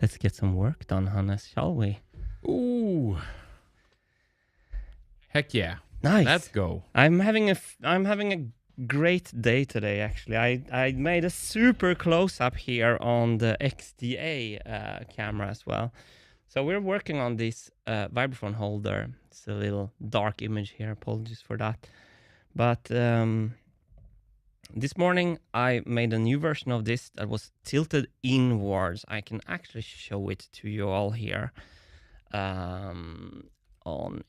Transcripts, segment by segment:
let's get some work done, Hannes, shall we? Ooh. Heck yeah. Nice. Let's go. I'm having a great day today, actually. I made a super close-up here on the XDA camera as well. So we're working on this Vibraphone holder. It's a little dark image here. Apologies for that. But this morning I made a new version of this that was tilted inwards. I can actually show it to you all here on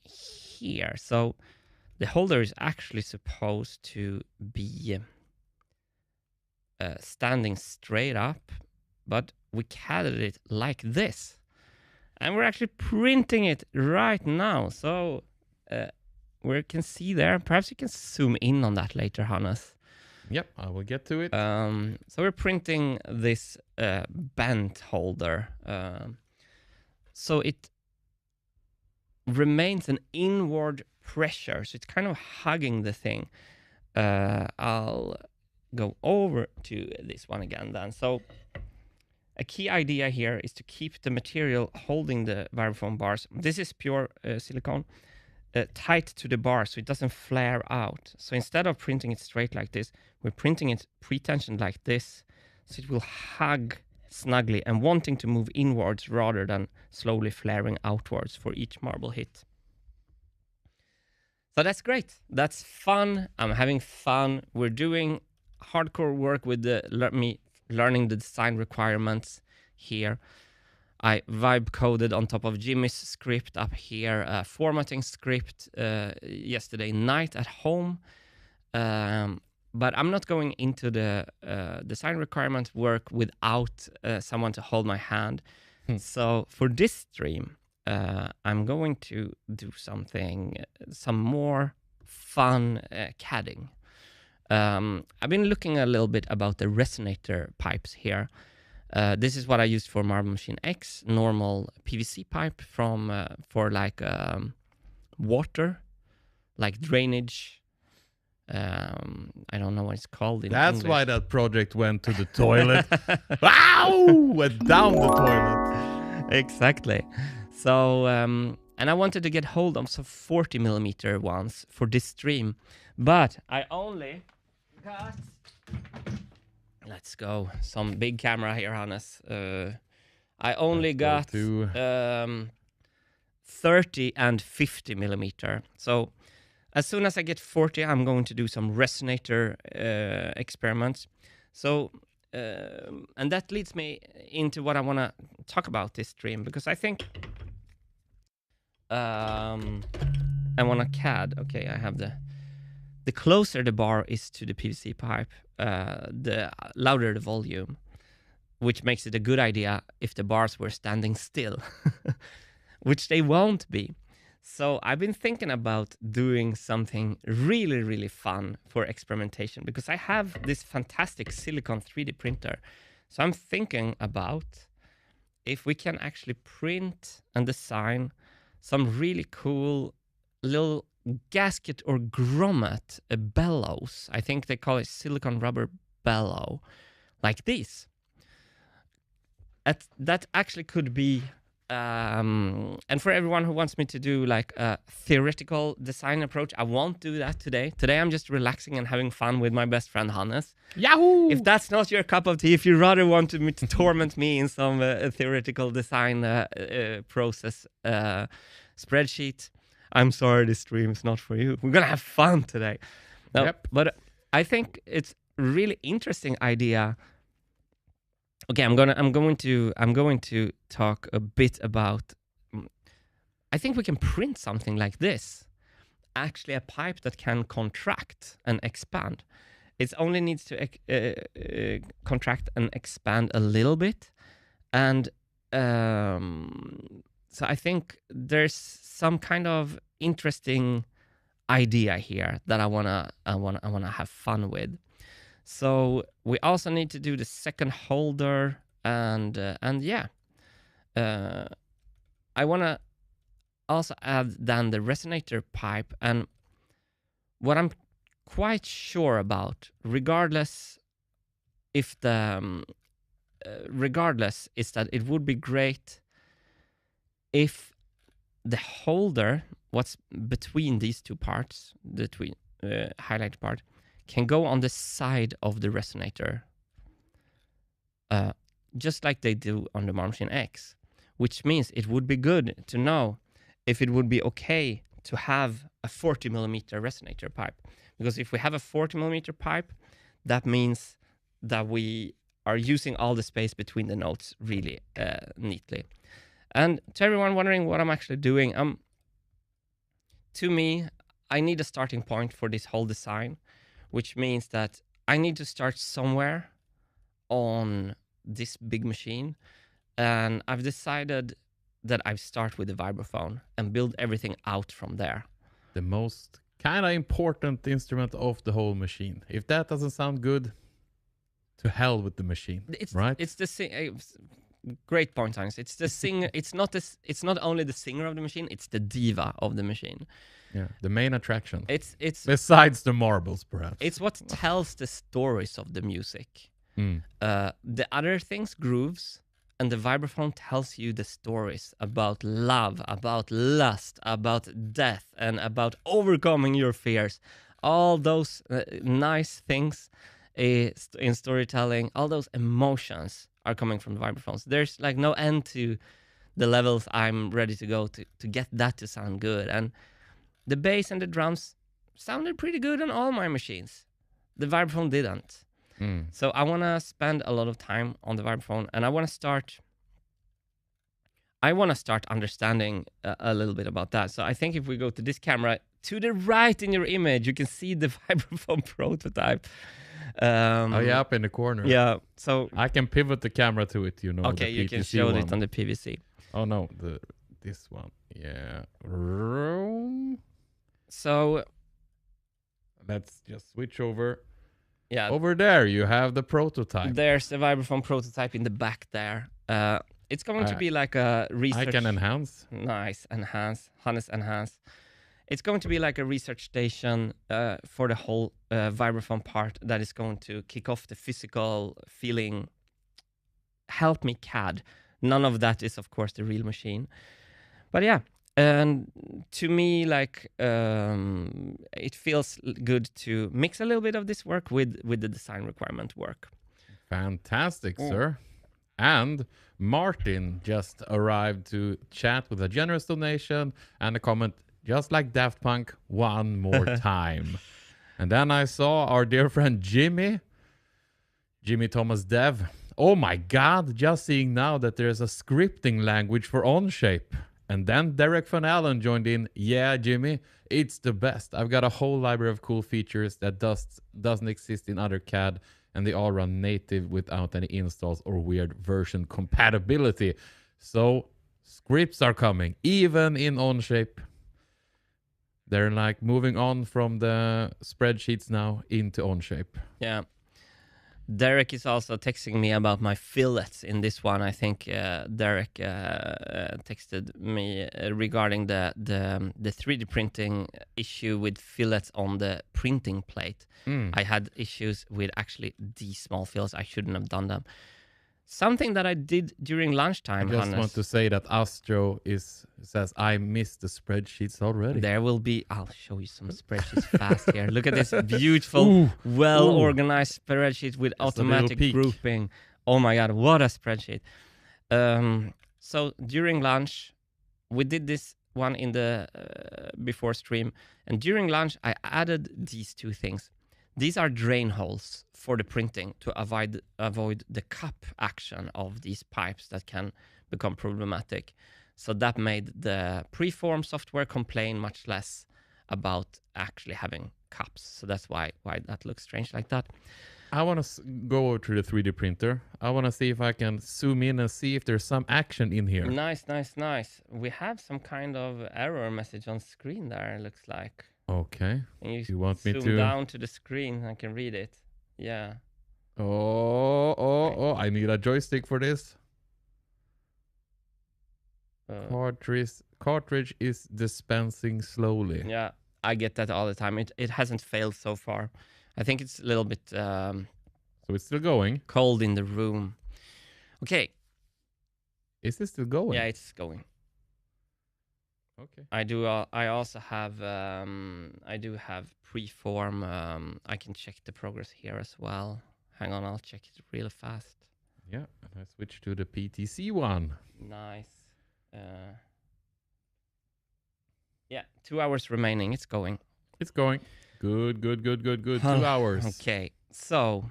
here. So the holder is actually supposed to be standing straight up, but we CAD'd it like this. And we're actually printing it right now. So we can see there. Perhaps you can zoom in on that later, Hannes. Yep, I will get to it. So we're printing this bent holder. So it remains an inward pressure. So it's kind of hugging the thing. I'll go over to this one again then. So a key idea here is to keep the material holding the Vibraphone bars. This is pure silicone, tight to the bar so it doesn't flare out. So instead of printing it straight like this, we're printing it pre-tensioned like this, so it will hug snugly and wanting to move inwards rather than slowly flaring outwards for each marble hit. So that's great. That's fun. I'm having fun. We're doing hardcore work with learning the design requirements here. I vibe coded on top of Jimmy's script up here, formatting script yesterday night at home. But I'm not going into the design requirement work without someone to hold my hand. So for this stream, I'm going to do some more fun CADing. I've been looking a little bit about the resonator pipes here. This is what I used for Marble Machine X, normal PVC pipe for like water, like drainage. I don't know what it's called in That's English. why that project went to the toilet. Wow! Went down the toilet. Exactly. So, and I wanted to get hold of some 40 millimeter ones for this stream, but I only got, let's go, some big camera here, Hannes. I only got 30 and 50 millimeter. So as soon as I get 40, I'm going to do some resonator experiments. So, and that leads me into what I want to talk about this stream, because I think I want to CAD. Okay, I have the closer the bar is to the PVC pipe, the louder the volume, which makes it a good idea if the bars were standing still, which they won't be. So I've been thinking about doing something really, really fun for experimentation, because I have this fantastic silicone 3D printer. So I'm thinking about if we can actually print and design some really cool little gasket or grommet bellows. I think they call it silicone rubber bellow, like this. That actually could be, and for everyone who wants me to do like a theoretical design approach, I won't do that today. Today I'm just relaxing and having fun with my best friend Hannes. Yahoo! If that's not your cup of tea, if you rather want to torment me in some theoretical design process spreadsheet, I'm sorry, this stream is not for you. We're gonna have fun today. No, Yep. but I think it's a really interesting idea. Okay, I'm going to talk a bit about. I think we can print something like this. Actually, a pipe that can contract and expand. It only needs to contract and expand a little bit, and so I think there's some kind of interesting idea here that I wanna have fun with. So we also need to do the second holder, and yeah, I wanna also add then the resonator pipe. And what I'm quite sure about, regardless if the regardless, is that it would be great if the holder, what's between these two parts, the highlight part, can go on the side of the resonator, just like they do on the Marble Machine X, which means it would be good to know if it would be okay to have a 40 millimeter resonator pipe. Because if we have a 40 millimeter pipe, that means that we are using all the space between the notes really neatly. And to everyone wondering what I'm actually doing, to me, I need a starting point for this whole design, which means that I need to start somewhere on this big machine. And I've decided that I start with the Vibraphone and build everything out from there. The most kind of important instrument of the whole machine. If that doesn't sound good, to hell with the machine, right? It's the great point, Hans. It's the singer. It's not only the singer of the machine. It's the diva of the machine. Yeah, the main attraction. It's besides the marbles, perhaps. It's what tells the stories of the music. Mm. The other things, grooves, and the Vibraphone tells you the stories about love, about lust, about death, and about overcoming your fears. All those nice things in storytelling, all those emotions are coming from the Vibraphones. There's like no end to the levels I'm ready to go to get that to sound good. And the bass and the drums sounded pretty good on all my machines. The Vibraphone didn't. Mm. So I want to spend a lot of time on the Vibraphone, and I want to start understanding a little bit about that. So I think if we go to this camera, to the right in your image, you can see the Vibraphone prototype. Oh yeah, up in the corner. Yeah, so I can pivot the camera to it, Okay, you can show it on the PVC. Oh no, this one. Yeah. So let's just switch over. Yeah. Over there, you have the prototype. There's the Vibraphone prototype in the back there. It's going to be like a research... I can enhance. Nice, enhance. Hannes enhance. It's going to be like a research station for the whole Vibraphone part that is going to kick off the physical feeling. Help me CAD. None of that is, of course, the real machine. But yeah, and to me, like, it feels good to mix a little bit of this work with the design requirement work. Fantastic, sir. And Martin just arrived to chat with a generous donation and a comment, just like Daft Punk, one more time. And then I saw our dear friend Jimmy Thomas Dev. Oh my God, just seeing now that there's a scripting language for Onshape. And then Derek Van Allen joined in. Yeah, Jimmy, it's the best. I've got a whole library of cool features that doesn't exist in other CAD, and they all run native without any installs or weird version compatibility. So scripts are coming, even in Onshape. They're like moving on from the spreadsheets now into Onshape. Yeah. Derek is also texting me about my fillets in this one. I think Derek texted me regarding the 3D printing issue with fillets on the printing plate. I had issues with actually these small fillets. I shouldn't have done them. Something that I did during lunchtime, I just Hannes. want to say that Astro says, I missed the spreadsheets already. There will be, I'll show you some spreadsheets fast here. Look at this beautiful, well-organized spreadsheet with automatic grouping. Oh my God, what a spreadsheet. So during lunch, we did this one in the before stream. And during lunch, I added these two things. These are drain holes for the printing to avoid the cup action of these pipes that can become problematic. So that made the preform software complain much less about actually having cups. So that's why that looks strange like that. I want to go over to the 3D printer. I want to see if I can zoom in and see if there's some action in here. Nice. We have some kind of error message on screen there, it looks like. Okay. And you want me to zoom down to the screen, I can read it. Yeah. Oh, I need a joystick for this. Cartridge is dispensing slowly. Yeah, I get that all the time. It hasn't failed so far. I think it's a little bit so it's still going. Cold in the room. Okay. Is this still going? Yeah, it's going. Okay. I do. I also have. I do have preform. I can check the progress here as well. Hang on, I'll check it really fast. Yeah, and I switch to the PTC one. Nice. Yeah, 2 hours remaining. It's going. It's going. Good. 2 hours. Okay, so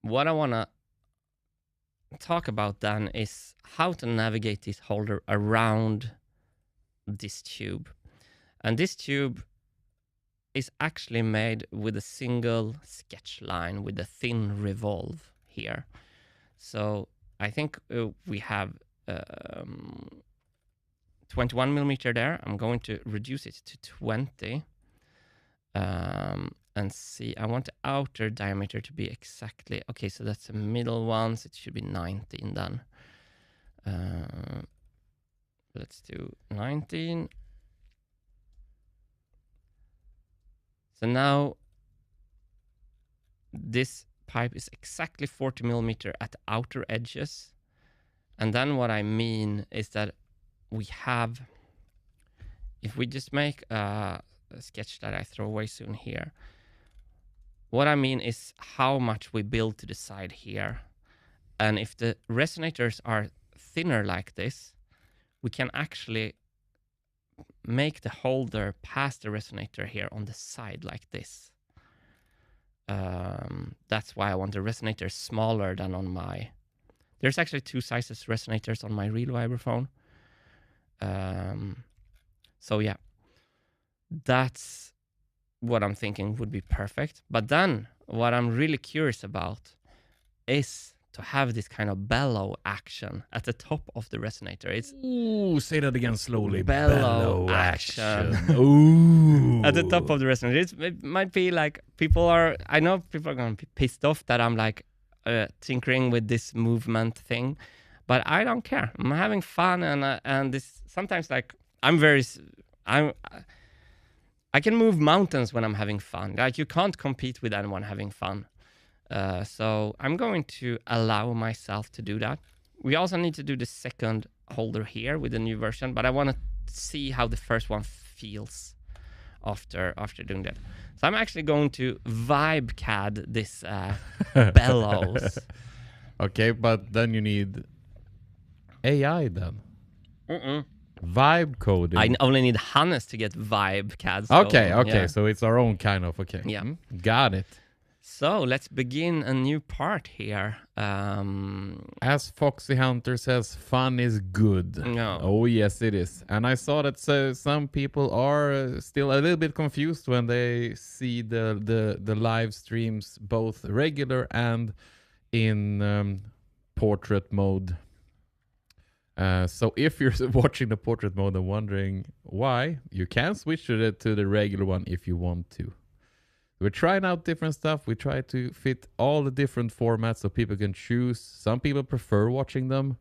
what I wanna talk about then is how to navigate this holder around this tube. And this tube is actually made with a single sketch line with a thin revolve here. So I think we have 21 millimeter there. I'm going to reduce it to 20 and see. I want the outer diameter to be exactly, okay, so that's the middle one, so it should be 19 then. Let's do 19. So now this pipe is exactly 40 millimeter at the outer edges. And then what I mean is that we have, if we just make a sketch that I throw away soon here, what I mean is how much we build to the side here. And if the resonators are thinner like this, we can actually make the holder past the resonator here on the side like this. That's why I want the resonator smaller than on my... There's actually 2 sizes resonators on my real Vibraphone. So yeah, that's what I'm thinking would be perfect. But then what I'm really curious about is to have this kind of bellow action at the top of the resonator. It's Ooh, say that again slowly. Bellow action. Ooh. At the top of the resonator. It might be like I know people are going to be pissed off that I'm like tinkering with this movement thing, but I don't care. I'm having fun, and this sometimes like I can move mountains when I'm having fun. Like you can't compete with anyone having fun. So I'm going to allow myself to do that. We also need to do the second holder here with the new version, but I want to see how the first one feels after doing that. So I'm actually going to vibe CAD this bellows. Okay, but then you need AI then. Vibe coding. I only need Hannes to get vibe CAD. Okay, yeah. so it's our own kind of, okay. Yeah. Got it. So let's begin a new part here. As Foxy Hunter says, fun is good. No. Oh, yes, it is. And I saw that some people are still a little bit confused when they see the live streams, both regular and in portrait mode. So if you're watching the portrait mode and wondering why, you can switch to the regular one if you want to. We're trying out different stuff. We try to fit all the different formats so people can choose. Some people prefer watching them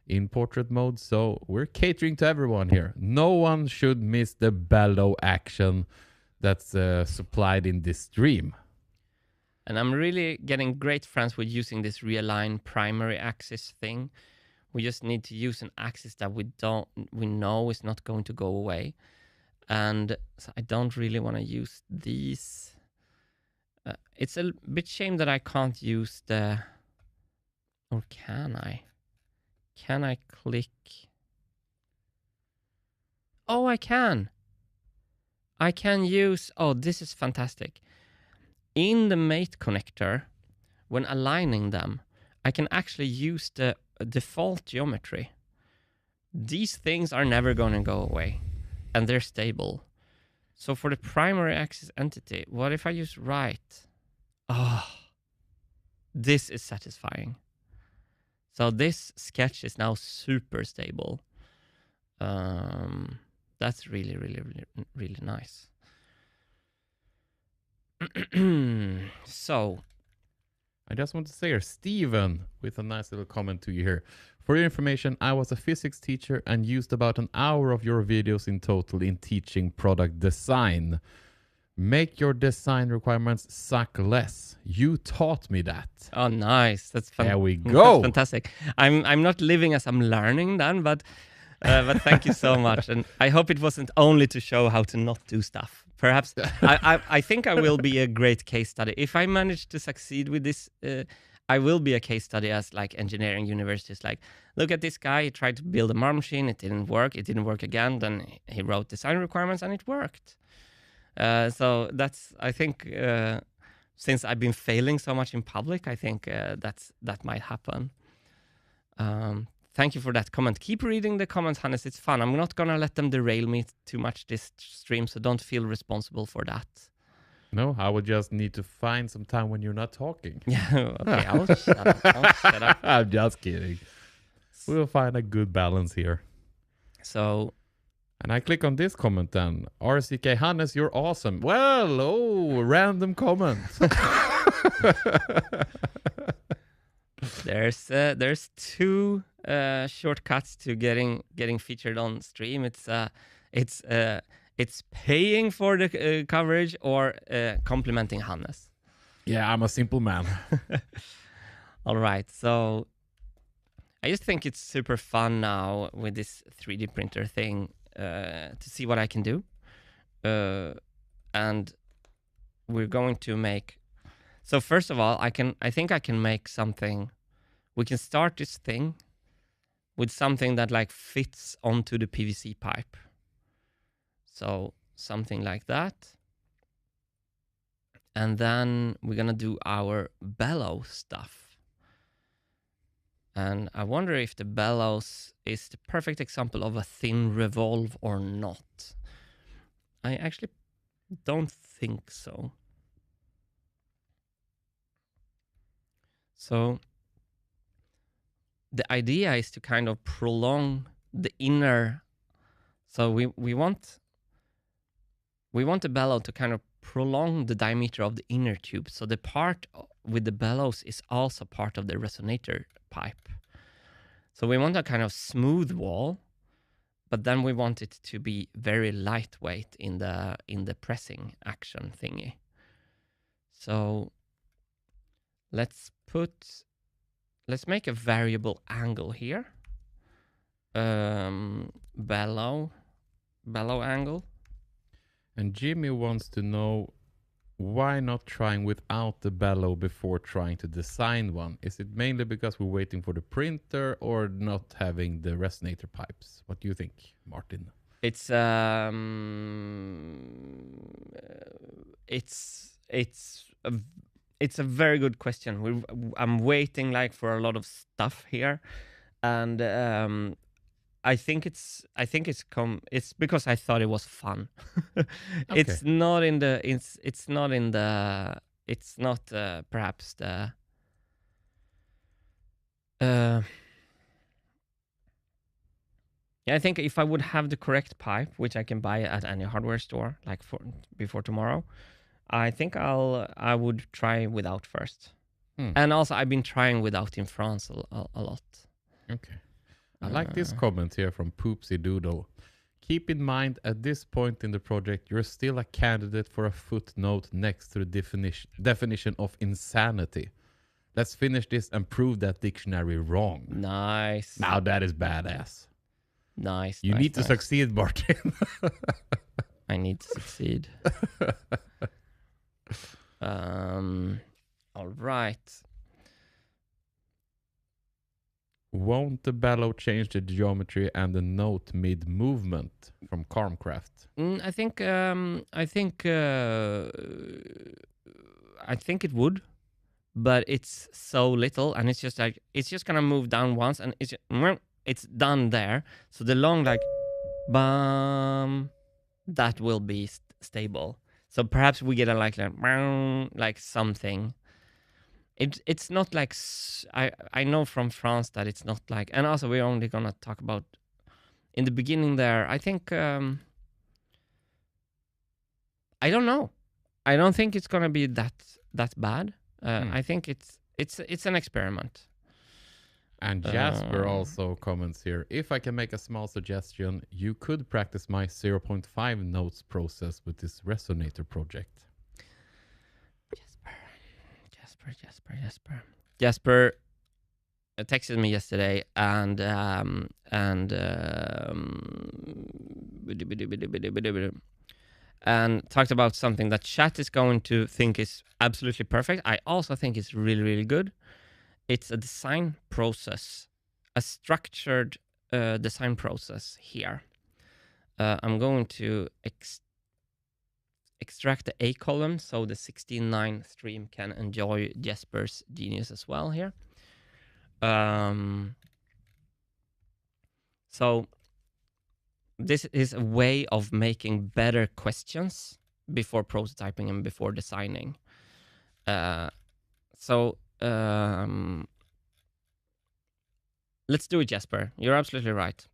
in portrait mode, so we're catering to everyone here. No one should miss the bellow action that's supplied in this stream. And I'm really getting great friends with using this realign primary axis thing. We just need to use an axis that we know is not going to go away. And so I don't really want to use these. It's a bit shame that I can't use the, or can I? Can I click? Oh, I can. I can use, oh, this is fantastic. In the mate connector, when aligning them, I can actually use the default geometry. These things are never going to go away, and they're stable. So for the primary axis entity, what if I use right? Oh, this is satisfying. So this sketch is now super stable. That's really, really, really, really nice. So I just want to say here, Steven, with a nice little comment to you here. For your information, I was a physics teacher and used about an hour of your videos in total in teaching product design. Make your design requirements suck less. You taught me that. Oh, nice. That's fun. There we That's go. fantastic. I'm not living as I'm learning then, but thank you so much. And I hope it wasn't only to show how to not do stuff. Perhaps I think I will be a great case study. If I manage to succeed with this, I will be a case study as like engineering universities. Like, look at this guy. He tried to build a marble machine. It didn't work. It didn't work again. Then he wrote design requirements and it worked. So that's, I think, since I've been failing so much in public, I think that might happen. Thank you for that comment. Keep reading the comments, Hannes. It's fun. I'm not going to let them derail me too much this stream, so don't feel responsible for that. No, I would just need to find some time when you're not talking. Yeah, okay, I'll shut up. I'm just kidding. We'll find a good balance here. So... And I click on this comment then. RCK Hannes, you're awesome. Well, random comment. There's two shortcuts to getting featured on stream. It's paying for the coverage or complimenting Hannes. Yeah, I'm a simple man. All right, so I just think it's super fun now with this 3D printer thing to see what I can do. And we're going to make... So first of all, I think I can make something. We can start this thing with something that like fits onto the PVC pipe. So something like that. And then we're gonna do our bellow stuff. And I wonder if the bellows is the perfect example of a thin revolve or not. I actually don't think so. So the idea is to kind of prolong the inner. So we want the bellow to kind of prolong the diameter of the inner tube. So the part with the bellows is also part of the resonator pipe. So we want a kind of smooth wall, but then we want it to be very lightweight in the pressing action thingy. So let's make a variable angle here. Bellow angle. And Jimmy wants to know, why not trying without the bellow before trying to design one? Is it mainly because we're waiting for the printer or not having the resonator pipes? What do you think, Martin? It's a very good question. I'm waiting like for a lot of stuff here, and I think it's because I thought it was fun. Okay. It's not perhaps the yeah, I think if I would have the correct pipe, which I can buy at any hardware store, like before tomorrow, I think I would try without first. And also I've been trying without in France a lot. Okay. I like this comment here from Poopsie Doodle. Keep in mind, at this point in the project, you're still a candidate for a footnote next to the definition of insanity. Let's finish this and prove that dictionary wrong. Nice. Now that is badass. Nice. You need to succeed, Martin. I need to succeed. All right. Won't the bellow change the geometry and the note mid-movement from Carmcraft? I think it would, but it's so little, and it's just gonna move down once, and it's done there. So the long bum, that will be stable. So perhaps we get a like something. It's not like, I know from France that it's not like, and also we're only gonna talk about in the beginning there. I think I don't know. I don't think it's gonna be that bad. I think it's an experiment. And Jasper also comments here, if I can make a small suggestion, you could practice my 0.5 notes process with this resonator project. Jasper texted me yesterday and talked about something that chat is going to think is absolutely perfect. I also think it's really, really good. It's a design process, a structured design process here. I'm going to extract the A column so the 16:9 stream can enjoy Jesper's genius as well here. So this is a way of making better questions before prototyping and before designing. Let's do it, Jesper. You're absolutely right.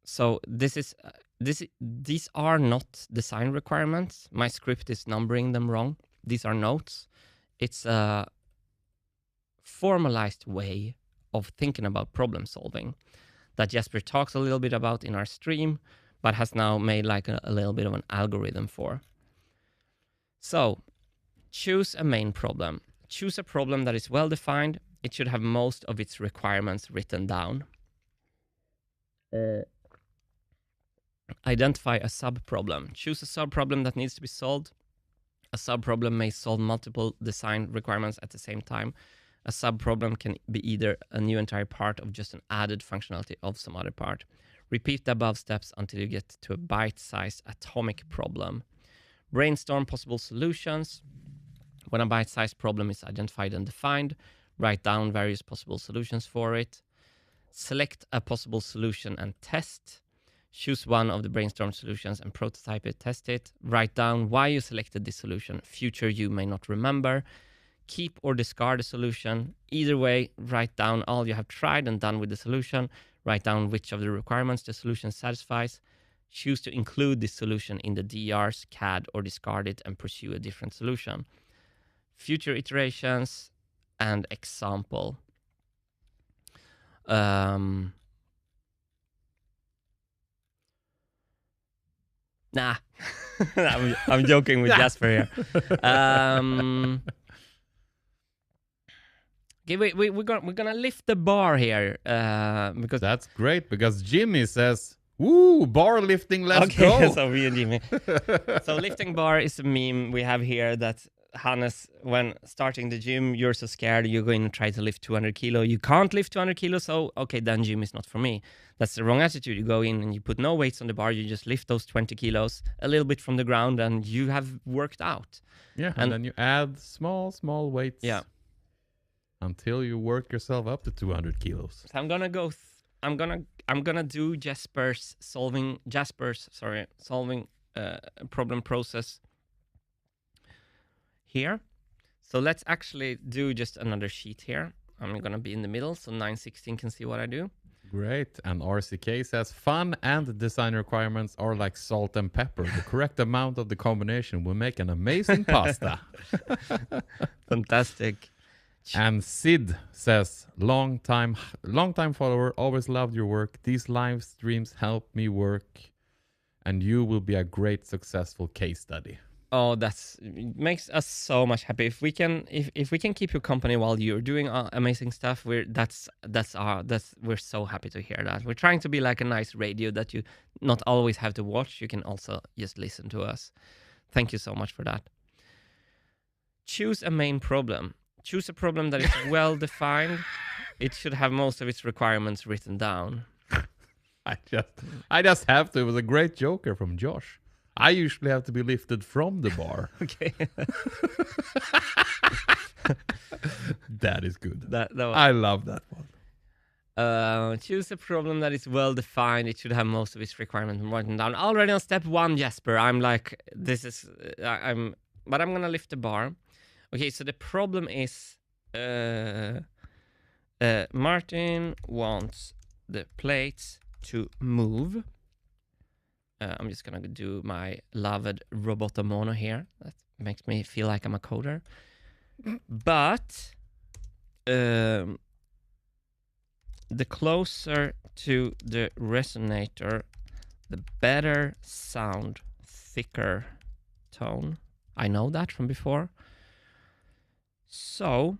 So these are not design requirements. My script is numbering them wrong. These are notes. It's a formalized way of thinking about problem solving that Jesper talks a little bit about in our stream, but has now made like a little bit of an algorithm for. So choose a main problem. Choose a problem that is well defined. It should have most of its requirements written down. Identify a sub-problem. Choose a sub-problem that needs to be solved. A sub-problem may solve multiple design requirements at the same time. A sub-problem can be either a new entire part of just an added functionality of some other part. Repeat the above steps until you get to a bite-sized atomic problem. Brainstorm possible solutions. When a bite-sized problem is identified and defined, write down various possible solutions for it. Select a possible solution and test. Choose one of the brainstorm solutions and prototype it, test it. Write down why you selected this solution. Future you may not remember. Keep or discard a solution. Either way, write down all you have tried and done with the solution. Write down which of the requirements the solution satisfies. Choose to include this solution in the DRs, CAD, or discard it and pursue a different solution. Future iterations and example. Nah, I'm joking with Jasper here. Okay, we're gonna lift the bar here because that's great. Because Jimmy says, "Woo, bar lifting, let's go." Okay, so me and Jimmy. So lifting bar is a meme we have here that Hannes, when starting the gym, you're so scared you're going to try to lift 200 kilo. You can't lift 200 kilos, so okay, then gym is not for me. That's the wrong attitude. You go in and you put no weights on the bar. You just lift those 20 kilos a little bit from the ground, and you have worked out. Yeah, and then you add small weights. Yeah. Until you work yourself up to 200 kilos. So I'm gonna go. I'm gonna do Jasper's solving problem process here. So let's actually do just another sheet here. I'm gonna be in the middle so 916 can see what I do. Great. And RCK says fun and design requirements are like salt and pepper. The correct amount of the combination will make an amazing pasta. Fantastic. And Sid says, long time follower, always loved your work. These live streams help me work, and you will be a great successful case study. Oh, makes us so much happy. If we can keep your company while you're doing amazing stuff, we're so happy to hear that. We're trying to be like a nice radio that you not always have to watch. You can also just listen to us. Thank you so much for that. Choose a main problem. Choose a problem that is well defined. It should have most of its requirements written down. I just have to. It was a great joker from Josh. I usually have to be lifted from the bar. Okay. That is good. I love that one. Choose a problem that is well defined. It should have most of its requirements written down. Already on step 1, Jesper. I'm like, but I'm gonna lift the bar. Okay, so the problem is Martin wants the plates to move. I'm just gonna do my loved robotomono here. That makes me feel like I'm a coder. But the closer to the resonator, the better sound, thicker tone. I know that from before. So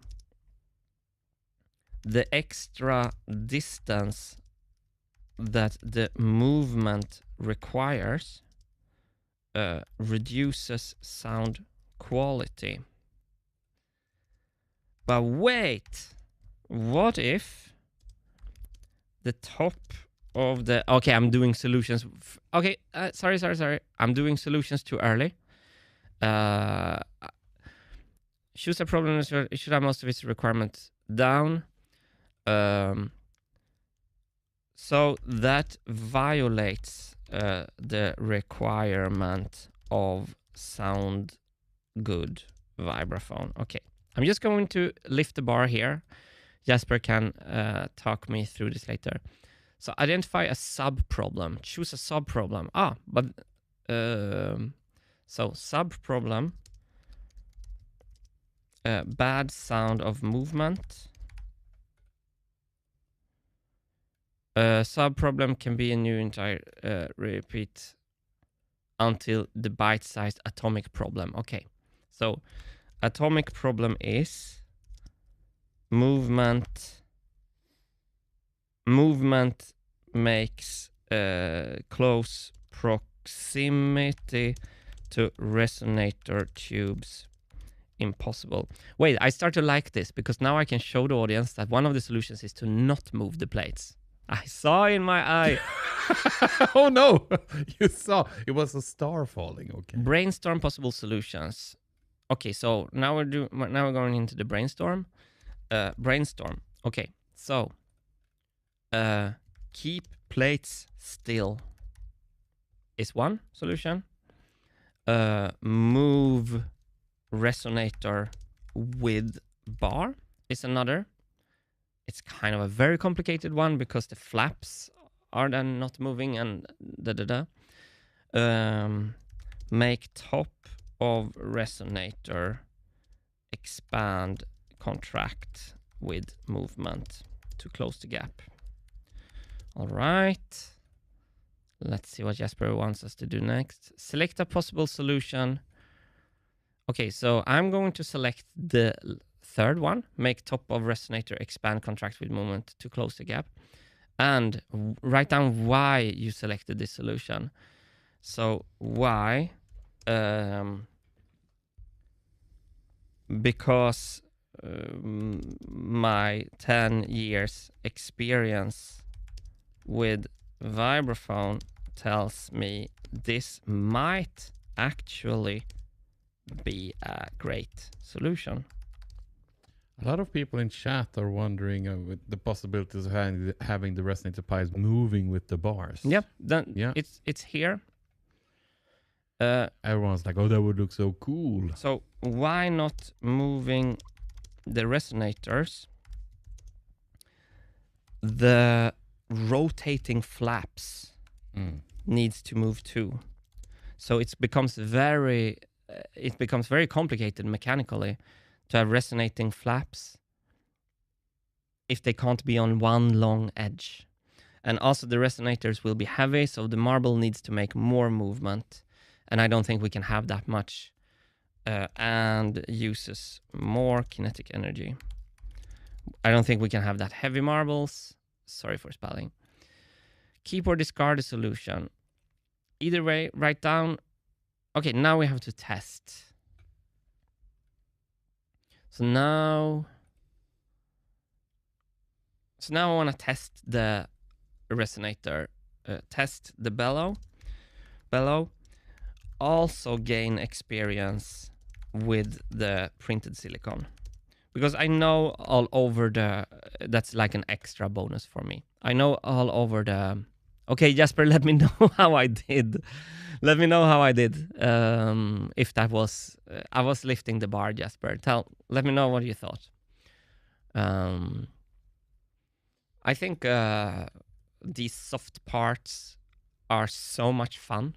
the extra distance that the movement requires reduces sound quality. But wait, what if the top of the... Okay, I'm doing solutions. Okay, sorry. I'm doing solutions too early. Choose a problem. It should have most of its requirements down. So that violates the requirement of sound good vibraphone. Okay, I'm just going to lift the bar here. Jasper can talk me through this later. So identify a sub-problem. Choose a sub-problem. So sub-problem, bad sound of movement. Sub-problem can be a new entire repeat until the bite-sized atomic problem. Okay, so atomic problem is movement makes close proximity to resonator tubes impossible. Wait, I start to like this because now I can show the audience that one of the solutions is to not move the plates. I saw in my eye. Oh no, you saw it was a star falling. Okay. Brainstorm possible solutions. Okay, so now we're going into the brainstorm. Brainstorm. Okay, so keep plates still is one solution. Move resonator with bar is another. It's kind of a very complicated one because the flaps are then not moving and make top of resonator expand, contract with movement to close the gap. All right. Let's see what Jasper wants us to do next. Select a possible solution. Okay, so I'm going to select the third one, make top of resonator expand, contract with movement to close the gap, and write down why you selected this solution. So why? Because my 10 years experience with Vibraphone tells me this might actually be a great solution. A lot of people in chat are wondering with the possibilities of having the resonator pies moving with the bars. Yep, it's here. Everyone's like, oh, that would look so cool. So why not moving the resonators? The rotating flaps needs to move too. So it becomes very complicated mechanically to have resonating flaps if they can't be on one long edge. And also the resonators will be heavy, so the marble needs to make more movement. And I don't think we can have that much and uses more kinetic energy. I don't think we can have that heavy marbles. Sorry for spelling. Keep or discard a solution. Either way, write down. Okay, now we have to test. So now I want to test the resonator, test the bellow. Also gain experience with the printed silicon. Because I know all over that's like an extra bonus for me. I know all over the... Okay, Jasper, let me know how I did. Let me know how I did. If that was... I was lifting the bar, Jasper. Let me know what you thought. I think these soft parts are so much fun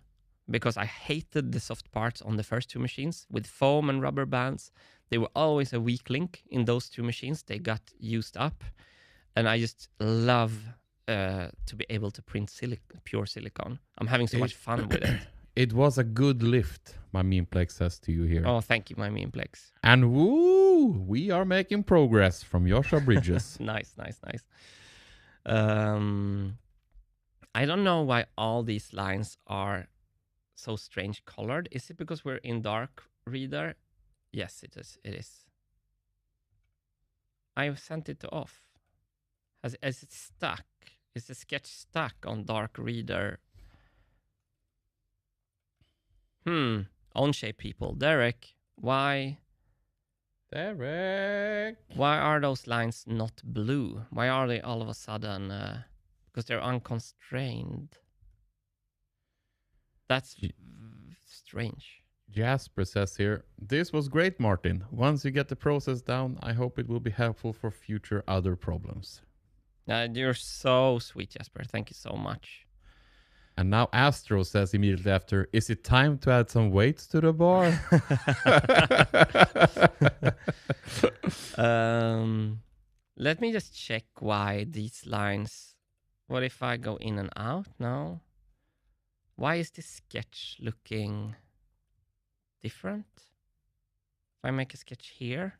because I hated the soft parts on the first two machines with foam and rubber bands. They were always a weak link in those two machines. They got used up, and I just love to be able to print pure silicon. I'm having so much fun with it. It was a good lift, my Memeplex says to you here. Oh, thank you, my Memeplex. And woo, we are making progress from Joshua Bridges. Nice. I don't know why all these lines are so strange colored. Is it because we're in dark reader? Yes, it is. I've sent it to off. Is it stuck? Is the sketch stuck on dark reader? Onshape people. Derek, why? Derek! Why are those lines not blue? Why are they all of a sudden... because they're unconstrained. That's strange. Jasper says here, this was great, Martin. Once you get the process down, I hope it will be helpful for future other problems. You're so sweet, Jasper. Thank you so much. And now Astro says immediately after, is it time to add some weights to the bar? Let me just check why these lines... What if I go in and out? No. Why is this sketch looking different? If I make a sketch here...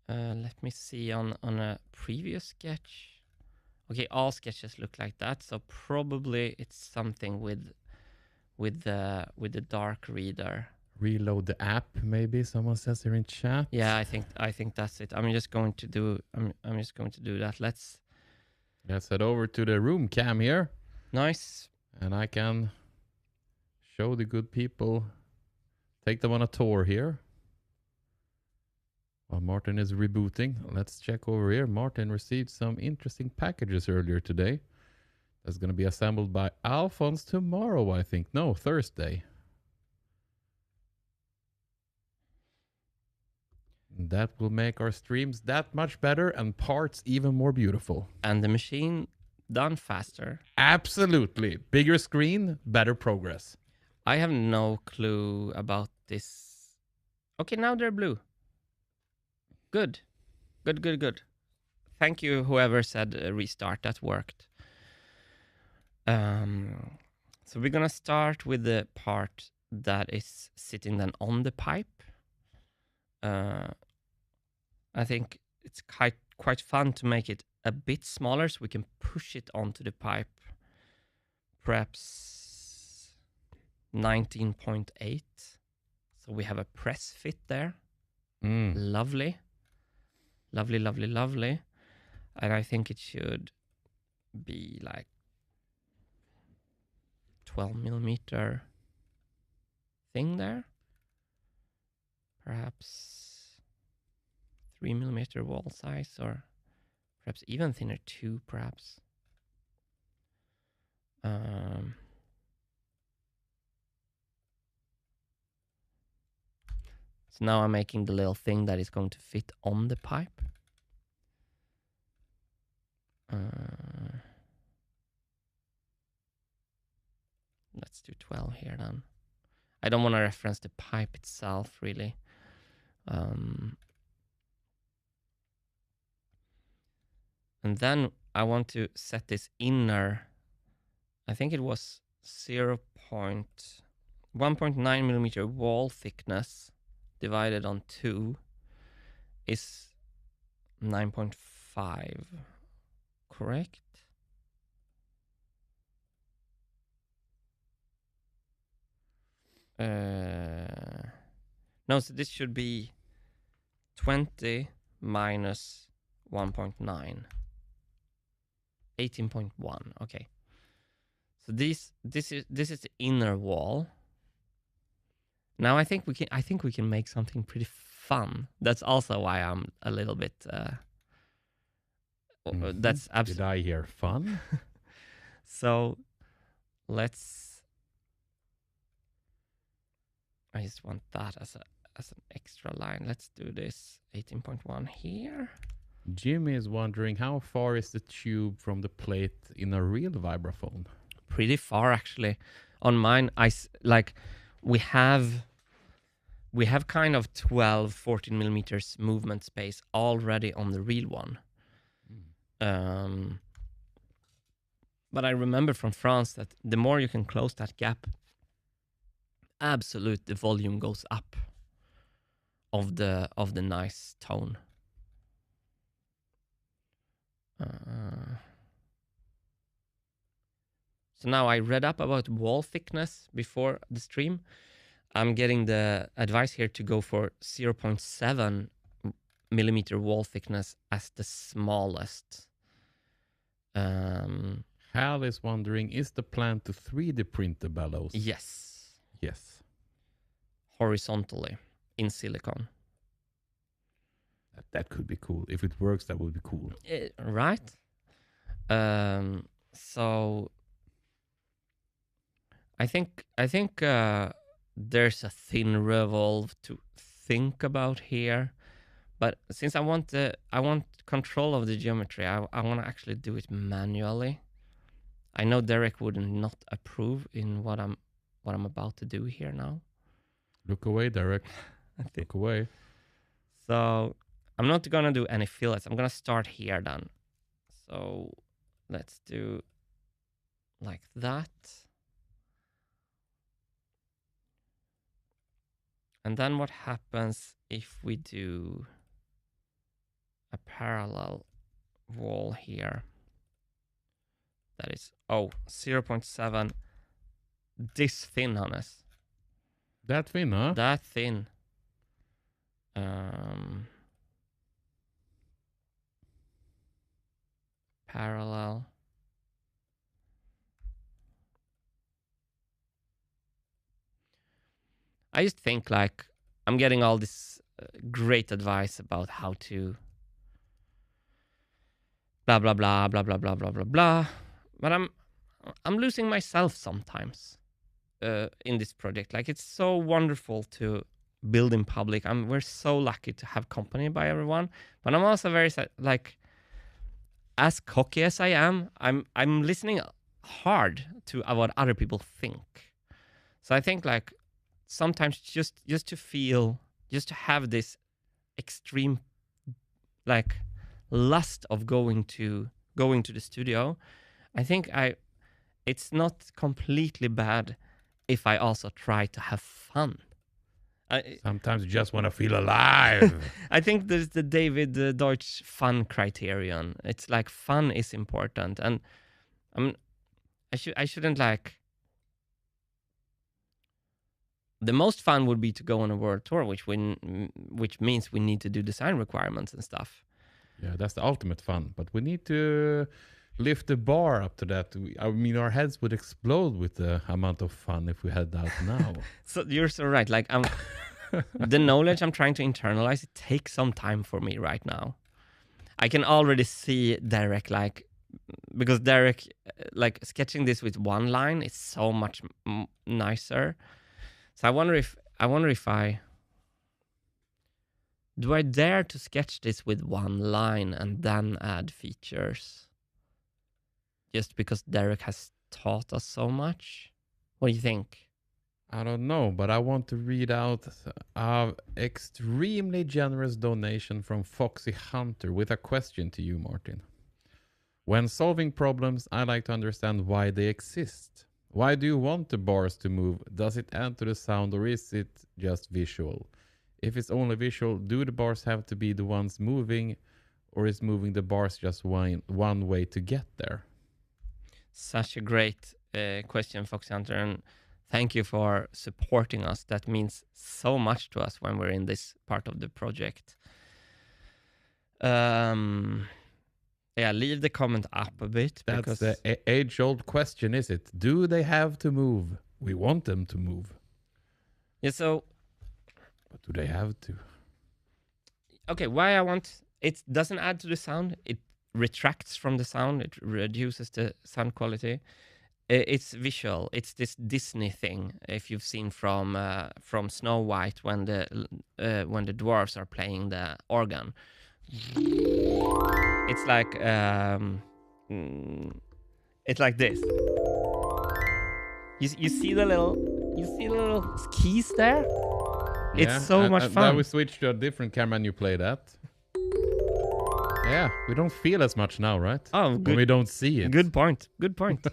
let me see on a previous sketch. Okay, all sketches look like that, so probably it's something with the dark reader. Reload the app, maybe someone says here in chat. Yeah, I think that's it. I'm just going to do that. Let's head over to the room cam here. Nice. And I can show the good people, take them on a tour here. While Martin is rebooting, let's check over here. Martin received some interesting packages earlier today. That's going to be assembled by Alphonse tomorrow, I think. No, Thursday. That will make our streams that much better and parts even more beautiful. And the machine done faster. Absolutely. Bigger screen, better progress. I have no clue about this. Okay, now they're blue. Good. Thank you, whoever said restart. That worked. So we're gonna start with the part that is sitting then on the pipe. I think it's quite fun to make it a bit smaller so we can push it onto the pipe. Perhaps 19.8. So we have a press fit there. Lovely. And I think it should be like 12 millimeter thing there. Perhaps 3 millimeter wall size, or perhaps even thinner, 2 perhaps. So now I'm making the little thing that is going to fit on the pipe. Let's do 12 here then. I don't want to reference the pipe itself, really. And then I want to set this inner, I think it was 1.9 millimeter wall thickness divided on 2 is 9.5, correct? No, so this should be 20 minus 1.9. 18.1. Okay. So this is the inner wall. Now I think we can make something pretty fun. That's also why I'm a little bit that's absolutely. Did I hear fun? So I just want that as an extra line. Let's do this 18.1 here. Jimmy is wondering how far is the tube from the plate in a real vibraphone? Pretty far actually. On mine, like we have kind of 12, 14 millimeters movement space already on the real one. But I remember from France that the more you can close that gap, absolute the volume goes up of the nice tone. So now I read up about wall thickness before the stream. I'm getting the advice here to go for 0.7 millimeter wall thickness as the smallest. Hal is wondering, is the plan to 3D print the bellows? Yes. Yes. Horizontally in silicon. That could be cool. If it works, that would be cool. Right? So I think there's a thin revolve to think about here, but since I want control of the geometry, I want to actually do it manually. I know Derek would not approve in what I'm about to do here now. Look away, Derek. Look away. So I'm not gonna do any fillets. I'm gonna start here then. So let's do like that. And then what happens if we do a parallel wall here? That is, 0.7. This thin, Hannes. That thin, huh? That thin. Parallel. I just think like I'm getting all this great advice about how to blah blah blah blah blah blah blah blah blah, but I'm losing myself sometimes in this project. Like it's so wonderful to build in public. We're so lucky to have company by everyone, but I'm also very like, as cocky as I am, I'm listening hard to what other people think. So I think like sometimes just to feel, just to have this extreme like lust of going to the studio, I think it's not completely bad if I also try to have fun. Sometimes you just want to feel alive. I think there's the David Deutsch fun criterion. It's like fun is important, and I shouldn't like. The most fun would be to go on a world tour, which means we need to do design requirements and stuff. Yeah, that's the ultimate fun. But we need to lift the bar up to that. I mean, our heads would explode with the amount of fun if we had that now. So you're so right. Like the knowledge I'm trying to internalize, it takes some time for me right now. I can already see Derek, like, because Derek, like, sketching this with one line is so much nicer. So I wonder if do I dare to sketch this with one line and then add features? Just because Derek has taught us so much? What do you think? I don't know, but I want to read out an extremely generous donation from Foxy Hunter with a question to you, Martin. When solving problems, I like to understand why they exist. Why do you want the bars to move? Does it add to the sound, or is it just visual? If it's only visual, do the bars have to be the ones moving, or is moving the bars just one way to get there? Such a great question, Foxy Hunter, and thank you for supporting us. That means so much to us when we're in this part of the project. Yeah, leave the comment up a bit. That's because the age-old question, is it? Do they have to move? We want them to move. Yeah, so... But do they have to? Okay, why I want... It doesn't add to the sound. It retracts from the sound. It reduces the sound quality. It's visual. It's this Disney thing. If you've seen from Snow White when the dwarves are playing the organ, It's like it's like this. You see the little keys there? It's Yeah, so much and fun. now we switch to a different camera and you play that. Yeah, we don't feel as much now, right? Oh, When good. we don't see it. Good point. Good point.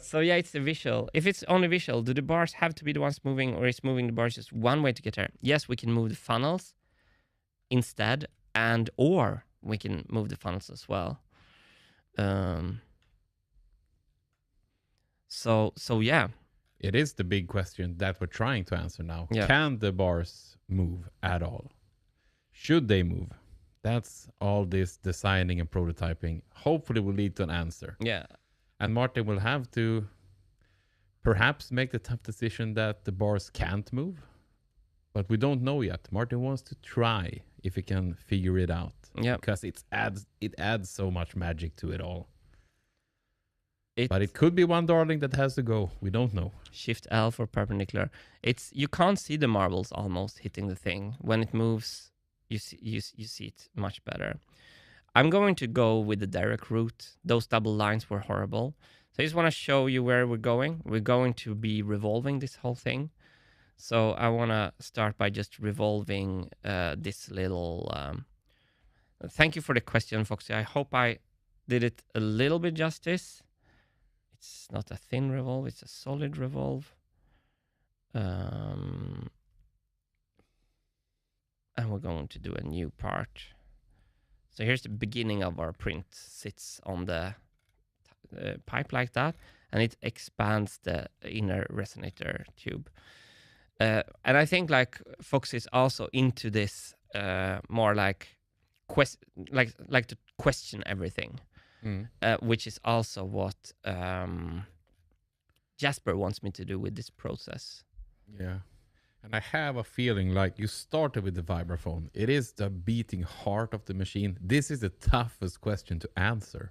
So yeah, it's the visual. If it's only visual, do the bars have to be the ones moving, or is moving the bars just one way to get there? Yes, we can move the funnels instead, or we can move the funnels as well. So yeah. It is the big question that we're trying to answer now. Yeah. Can the bars move at all? Should they move? That's all this designing and prototyping hopefully will lead to an answer. Yeah. And Martin will have to perhaps make the tough decision that the bars can't move. But we don't know yet. Martin wants to try if he can figure it out. Yeah. Because it adds so much magic to it all. But it could be one darling that has to go. We don't know. Shift L for perpendicular. You can't see the marbles almost hitting the thing. When it moves, you see it much better. I'm going to go with the direct route. Those double lines were horrible. So I just want to show you where we're going. We're going to be revolving this whole thing. So I want to start by just revolving this little... Thank you for the question, Foxy. I hope I did it a little bit justice. It's not a thin revolve, it's a solid revolve. And we're going to do a new part. So here's the beginning of our print. Sits on the pipe like that, and it expands the inner resonator tube. And I think like Fox is also into this more like to question everything. Which is also what Jasper wants me to do with this process. Yeah. And I have a feeling like you started with the Vibraphone. It is the beating heart of the machine. This is the toughest question to answer.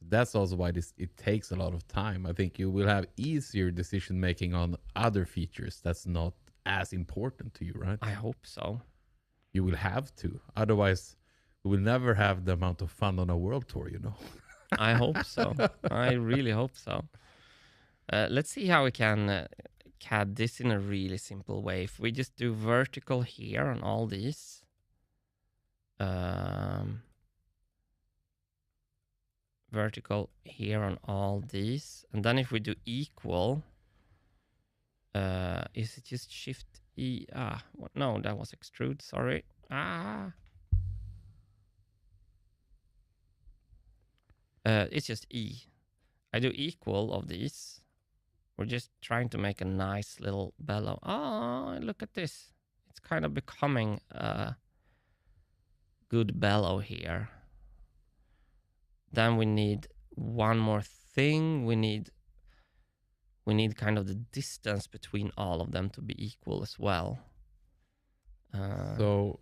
That's also why it takes a lot of time. I think you will have easier decision making on other features that's not as important to you, right? I hope so. You will have to. Otherwise, we will never have the amount of fun on a world tour, you know. I hope so. I really hope so. Let's see how we can CAD this in a really simple way. If we just do vertical here on all these. Vertical here on all these. And then if we do equal, is it just shift E? No, that was extrude, sorry. It's just E. I do equal of these. We're just trying to make a nice little bellow. Oh, look at this. It's kind of becoming a good bellow here. Then we need one more thing. We need kind of the distance between all of them to be equal as well. So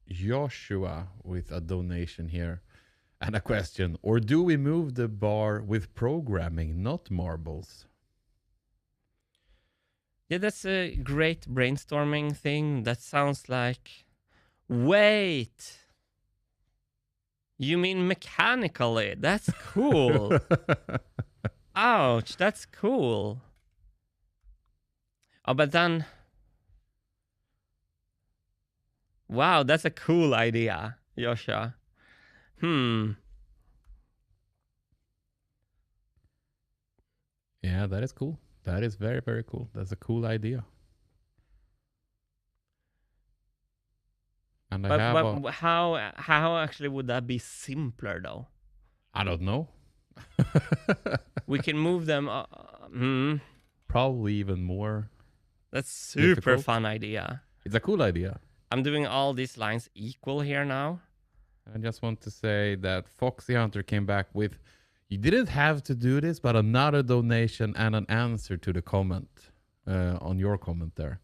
Joshua with a donation here. And a question, or do we move the bar with programming, not marbles? Yeah, that's a great brainstorming thing. That sounds like... Wait! You mean mechanically? That's cool. Ouch, that's cool. Oh, but then... Wow, that's a cool idea, Joshua. Yeah, that is cool. That is very, very cool. That's a cool idea. And how actually would that be simpler though? I don't know. We can move them. Probably even more. That's super difficult. Fun idea. It's a cool idea. I'm doing all these lines equal here now. I just want to say that Foxy Hunter came back with, you didn't have to do this, but another donation and an answer to the comment on your comment there.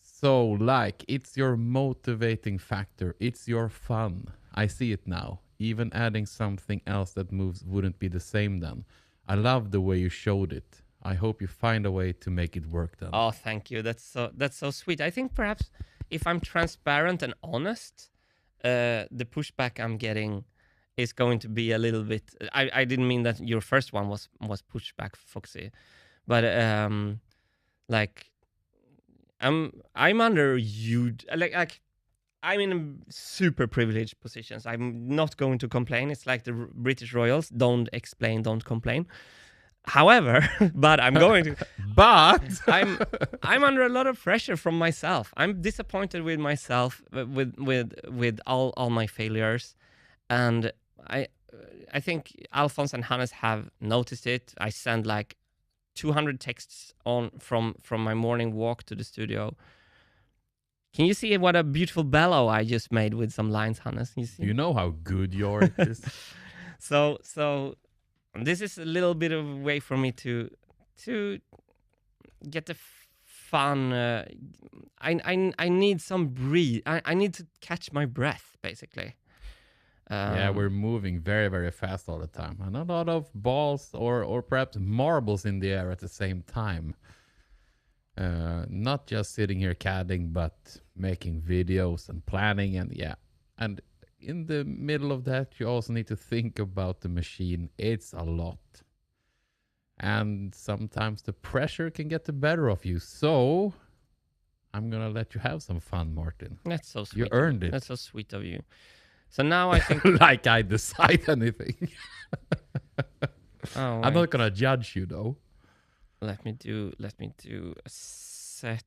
So like, it's your motivating factor. It's your fun. I see it now. Even adding something else that moves wouldn't be the same then. I love the way you showed it. I hope you find a way to make it work then. Oh, thank you. That's so sweet. I think perhaps if I'm transparent and honest, the pushback I'm getting is going to be a little bit. I didn't mean that your first one was pushback, Foxy, but like I'm under huge like I'm in super privileged positions. I'm not going to complain. It's like the British royals: don't explain, don't complain. However, but I'm going to. But I'm under a lot of pressure from myself. I'm disappointed with myself, with all my failures, and I think Alphonse and Hannes have noticed it. I send like 200 texts on from my morning walk to the studio. Can you see what a beautiful bellow I just made with some lines, Hannes? You see? you know how good your it is. So this is a little bit of a way for me to get the fun. I need some breathe. I need to catch my breath, basically. Yeah, we're moving very, very fast all the time. And a lot of balls or perhaps marbles in the air at the same time. Not just sitting here CADing, but making videos and planning. And yeah, and in the middle of that, you also need to think about the machine. It's a lot. And sometimes the pressure can get the better of you. So I'm going to let you have some fun, Martin. That's so sweet. You earned it. That's so sweet of you. So now I think like I decide anything. oh, I'm not going to judge you though. Let me do a set.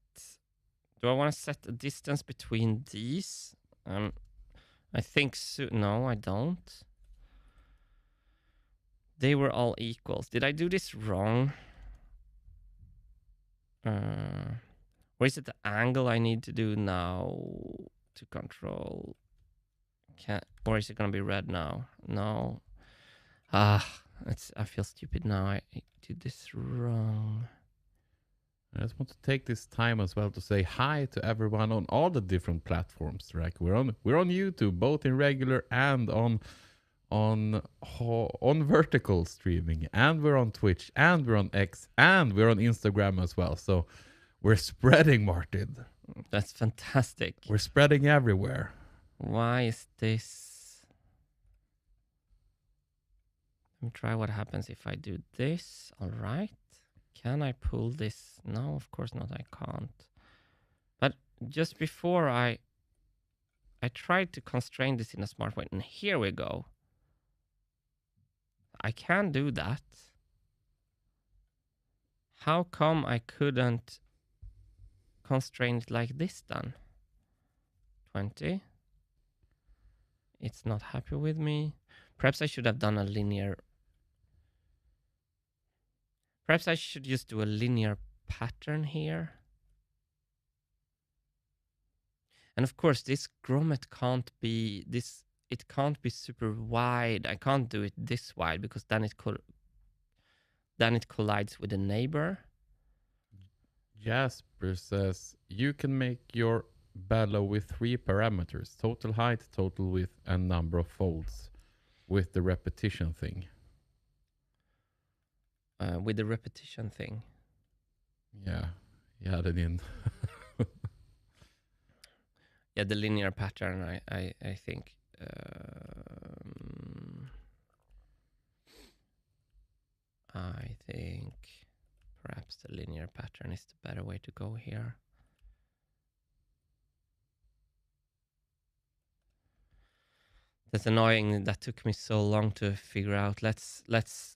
Do I want to set a distance between these? I think so. No, I don't. They were all equals. Did I do this wrong? Or is it the angle I need to do now to control? Or is it gonna be red now? No. I feel stupid now. I did this wrong. I just want to take this time as well to say hi to everyone on all the different platforms. Right, we're on YouTube, both in regular and on vertical streaming, and we're on Twitch, and we're on X, and we're on Instagram as well. So we're spreading, Martin. That's fantastic. We're spreading everywhere. Why is this? Let me try what happens if I do this. All right. Can I pull this? No, of course not. I can't. But just before I tried to constrain this in a smart way, and here we go. I can do that. How come I couldn't constrain it like this then? 20. It's not happy with me. Perhaps I should have done a linear. Perhaps I should just do a linear pattern here. And of course, this grommet can't be this. It can't be super wide. I can't do it this wide because then it collides with the neighbor. Jasper says you can make your bellow with 3 parameters: total height, total width, and number of folds with the repetition thing. With the repetition thing. Yeah, you had it in. Yeah, the linear pattern, I think. I think perhaps the linear pattern is the better way to go here. That's annoying. That took me so long to figure out. Let's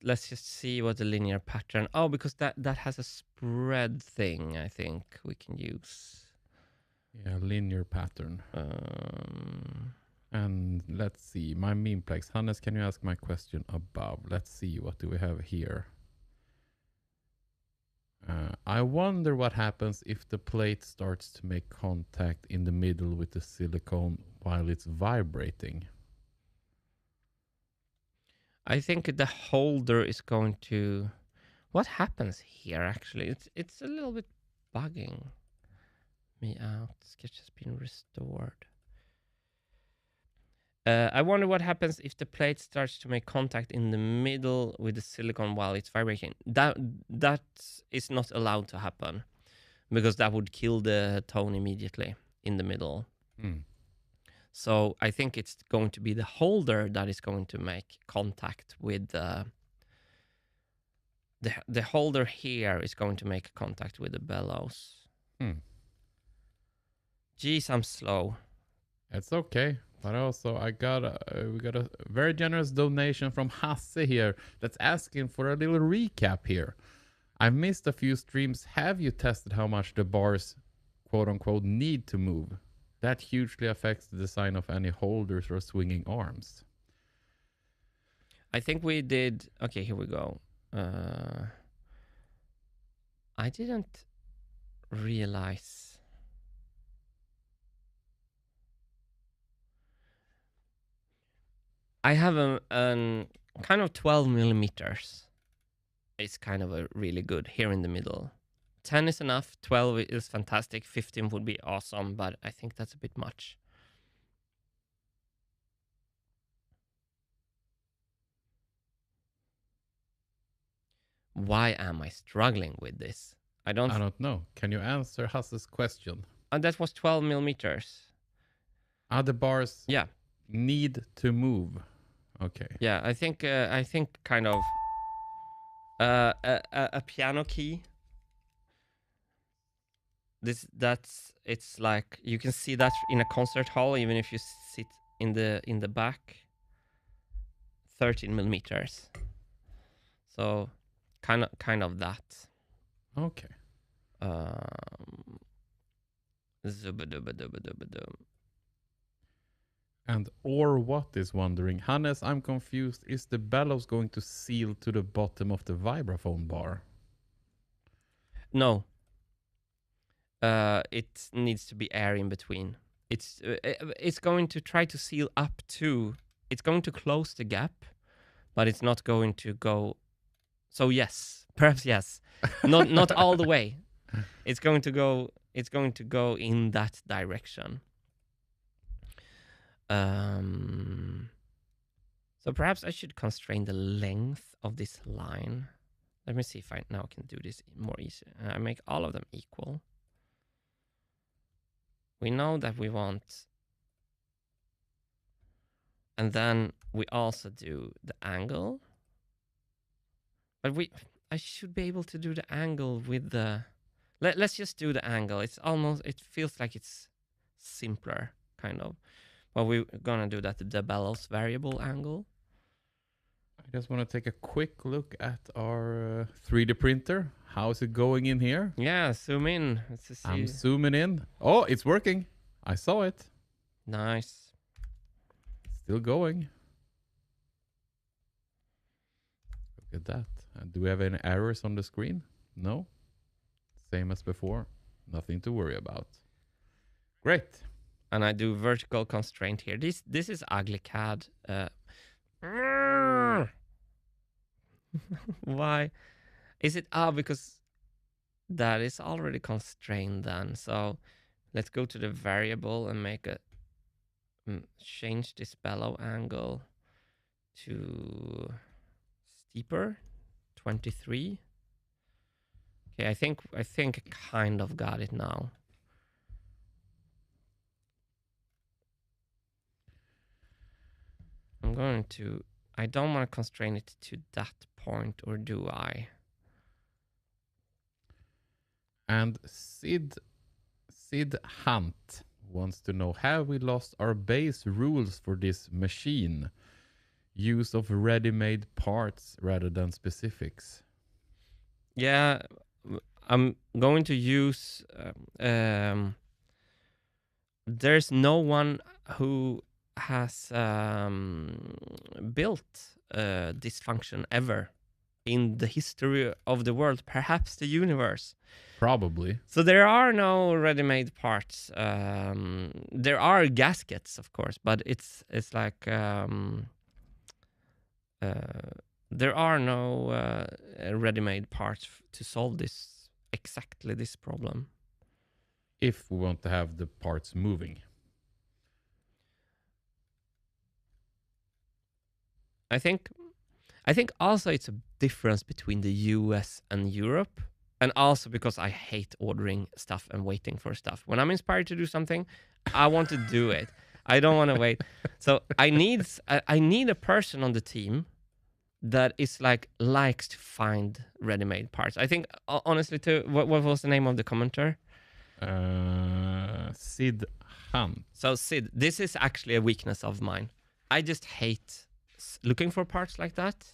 just see what the linear pattern. Oh, because that has a spread thing. I think we can use. Yeah, linear pattern. And let's see, my memeplex. Hannes, can you ask my question above? Let's see, what do we have here? I wonder what happens if the plate starts to make contact in the middle with the silicone while it's vibrating. I think the holder is going to. What happens here? Actually, it's a little bit bugging me out. Sketch has been restored. I wonder what happens if the plate starts to make contact in the middle with the silicone while it's vibrating. That is not allowed to happen because that would kill the tone immediately in the middle. So I think it's going to be the holder that is going to make contact with the holder here is going to make contact with the bellows. Geez, I'm slow. It's okay. But also, we got a very generous donation from Hasse here that's asking for a little recap here. I missed a few streams. Have you tested how much the bars, quote unquote, need to move? That hugely affects the design of any holders or swinging arms. I think we did. Okay, here we go. I didn't realize. I have a kind of 12 millimeters. It's kind of a really good here in the middle. 10 is enough. 12 is fantastic. 15 would be awesome, but I think that's a bit much. Why am I struggling with this? I don't know. Can you answer Hasse's question? That was 12 millimeters. The bars Yeah. need to move. Okay. Yeah, I think kind of a piano key. It's like you can see that in a concert hall, even if you sit in the back. 13 millimeters. So kind of that. Okay. And or what is wondering, Hannes, I'm confused. Is the bellows going to seal to the bottom of the vibraphone bar? No. It needs to be air in between. It's going to try to seal up to. It's going to close the gap, but it's not going to go. So yes, perhaps yes, not all the way. It's going to go. It's going to go in that direction. So perhaps I should constrain the length of this line. Let me see if I now can do this more easy. I make all of them equal. We know that we want, and then we also do the angle. But I should be able to do the angle with the. Let's just do the angle. It feels like it's simpler, kind of. Well, we're gonna do that the bellows variable angle. I just want to take a quick look at our 3D printer. How's it going in here? Yeah, zoom in. Let's see. I'm zooming in. Oh, it's working. I saw it. Nice. Still going. Look at that. Do we have any errors on the screen? No. Same as before. Nothing to worry about. Great. And I do vertical constraint here. This is ugly CAD. Why? Is it because that is already constrained then? So let's go to the variable and make a change this bellow angle to steeper, 23. Okay, I think I kind of got it now. I'm going to. I don't want to constrain it to that point, or do I? And Sid Hunt wants to know, have we lost our base rules for this machine? Use of ready-made parts rather than specifics. Yeah, I'm going to use. There's no one who has built this function ever in the history of the world, perhaps the universe. Probably. So there are no ready-made parts. There are gaskets, of course, but it's like there are no ready-made parts to solve exactly this problem. If we want to have the parts moving. I think also it's a difference between the US and Europe. And also because I hate ordering stuff and waiting for stuff. When I'm inspired to do something, I want to do it. I don't want to wait. So I need a person on the team that is likes to find ready-made parts. I think honestly, too. What was the name of the commenter? Sid Hunt. So Sid, this is actually a weakness of mine. I just hate looking for parts like that.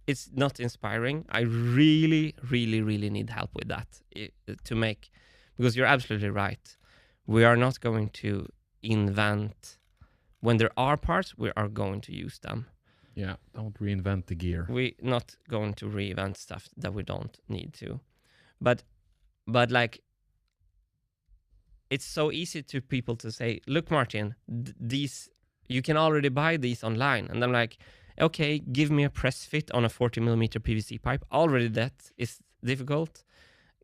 It's not inspiring. I really, really, really need help with that to make, because you're absolutely right. We are not going to invent. When there are parts, we are going to use them. Yeah, don't reinvent the gear. We're not going to reinvent stuff that we don't need to. But like, it's so easy to people to say, look, Martin, these, you can already buy these online. And I'm like, okay, give me a press fit on a 40mm PVC pipe. Already that is difficult.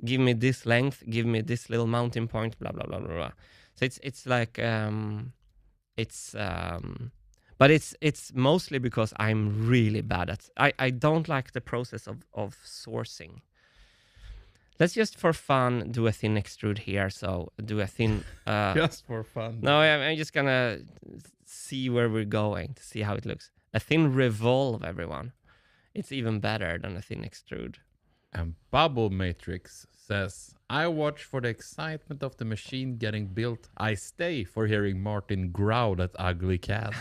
Give me this length, give me this little mounting point, blah, blah, blah, blah, blah. So it's like, but it's mostly because I'm really bad at, I don't like the process of sourcing. Let's just for fun do a thin extrude here. So do a thin... just for fun. No, I'm just gonna see where we're going to see how it looks. A thin revolve, everyone. It's even better than a thin extrude. And Bubble Matrix says, I watch for the excitement of the machine getting built. I stay for hearing Martin growl at ugly cat.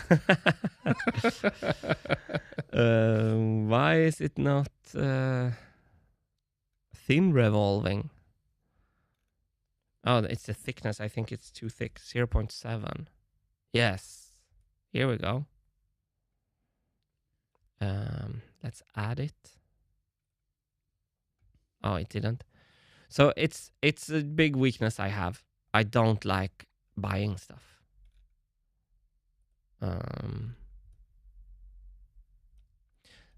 Why is it not thin revolving? Oh, it's the thickness. I think it's too thick. 0.7. Yes. Here we go. Let's add it. Oh, it didn't. So it's a big weakness I have. I don't like buying stuff.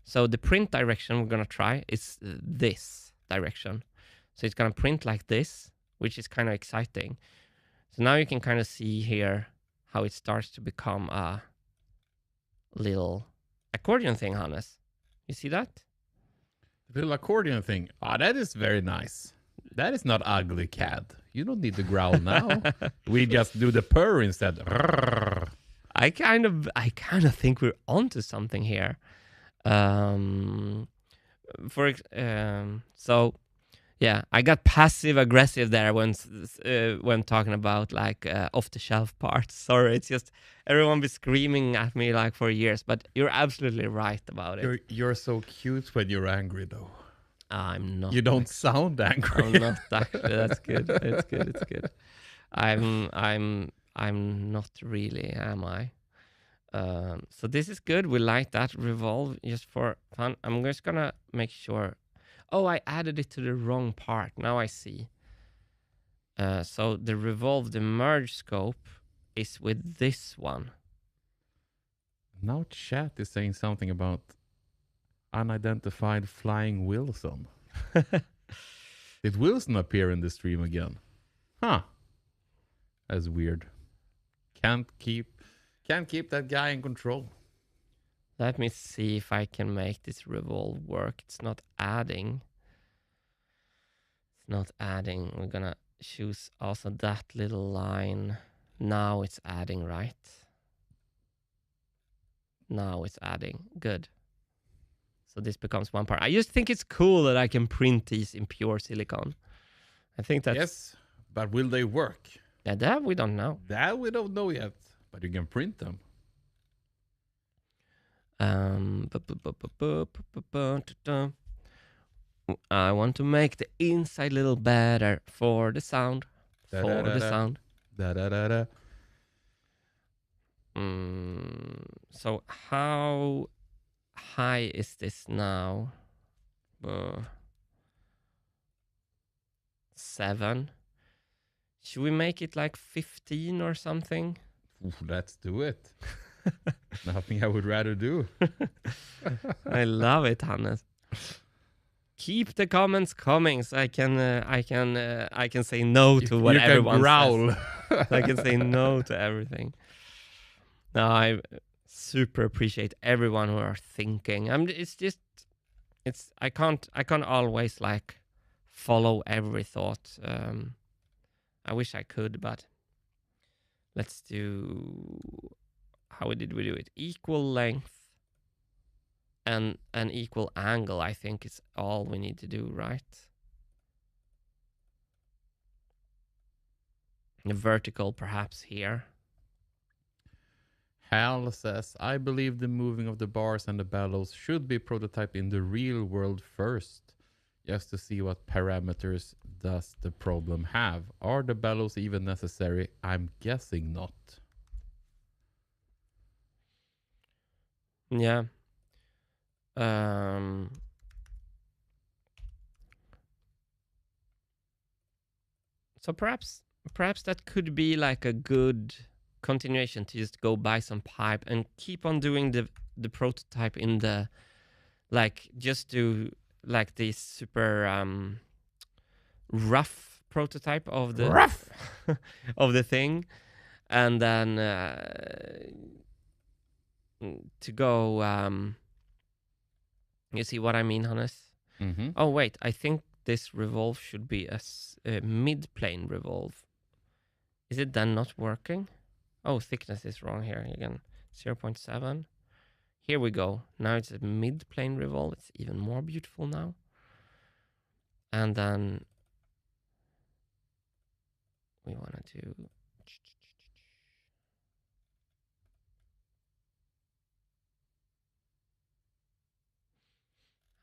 So the print direction we're gonna try is this direction. So it's gonna print like this, which is kind of exciting. So now you can kind of see here how it starts to become a little accordion thing, Hannes. You see that? The little accordion thing. Ah, that is very nice. That is not ugly cat. You don't need to growl now. We just do the purr instead. I kind of think we're onto something here. So yeah, I got passive aggressive there when talking about like off the shelf parts. Sorry, it's just everyone be screaming at me like for years, but you're absolutely right about it. You're so cute when you're angry though. I'm not. You don't sound angry. I'm not actually. That's good. It's good. It's good. I'm not really, am I? So this is good. We like that revolve just for fun. I'm just gonna make sure. Oh, I added it to the wrong part. Now I see. So the revolve, the merge scope is with this one. Now chat is saying something about unidentified flying Wilson. Did Wilson appear in the stream again? Huh. That's weird. Can't keep that guy in control. Let me see if I can make this revolve work. It's not adding. It's not adding. We're gonna choose also that little line. Now it's adding, right? Now it's adding. Good. So this becomes one part. I just think it's cool that I can print these in pure silicone. I think that's... Yes, but will they work? Yeah, that we don't know. That we don't know yet, but you can print them. I want to make the inside a little better for the sound. For the sound. So how high is this now? 7. Should we make it like 15 or something? Ooh, let's do it. Nothing I would rather do. I love it, Hannes. Keep the comments coming, so I can say no to what everyone growl. says. I can say no to everything. No, I super appreciate everyone who are thinking. I can't always like follow every thought. I wish I could, but let's do how did we do it? Equal length and an equal angle, I think is all we need to do, right? The vertical perhaps here. Hal says, I believe the moving of the bars and the bellows should be prototyped in the real world first, just to see what parameters does the problem have. Are the bellows even necessary? I'm guessing not. Yeah. So perhaps that could be like a good continuation to just go buy some pipe and keep on doing the prototype in the, like, just do like this super rough prototype of the Rough! of the thing, and then to go you see what I mean, Hannes? Mm-hmm. Oh wait, I think this revolve should be a mid-plane revolve. Is it then not working? Oh, thickness is wrong here again. 0.7. Here we go. Now it's a mid-plane revolve. It's even more beautiful now. And then we want to do...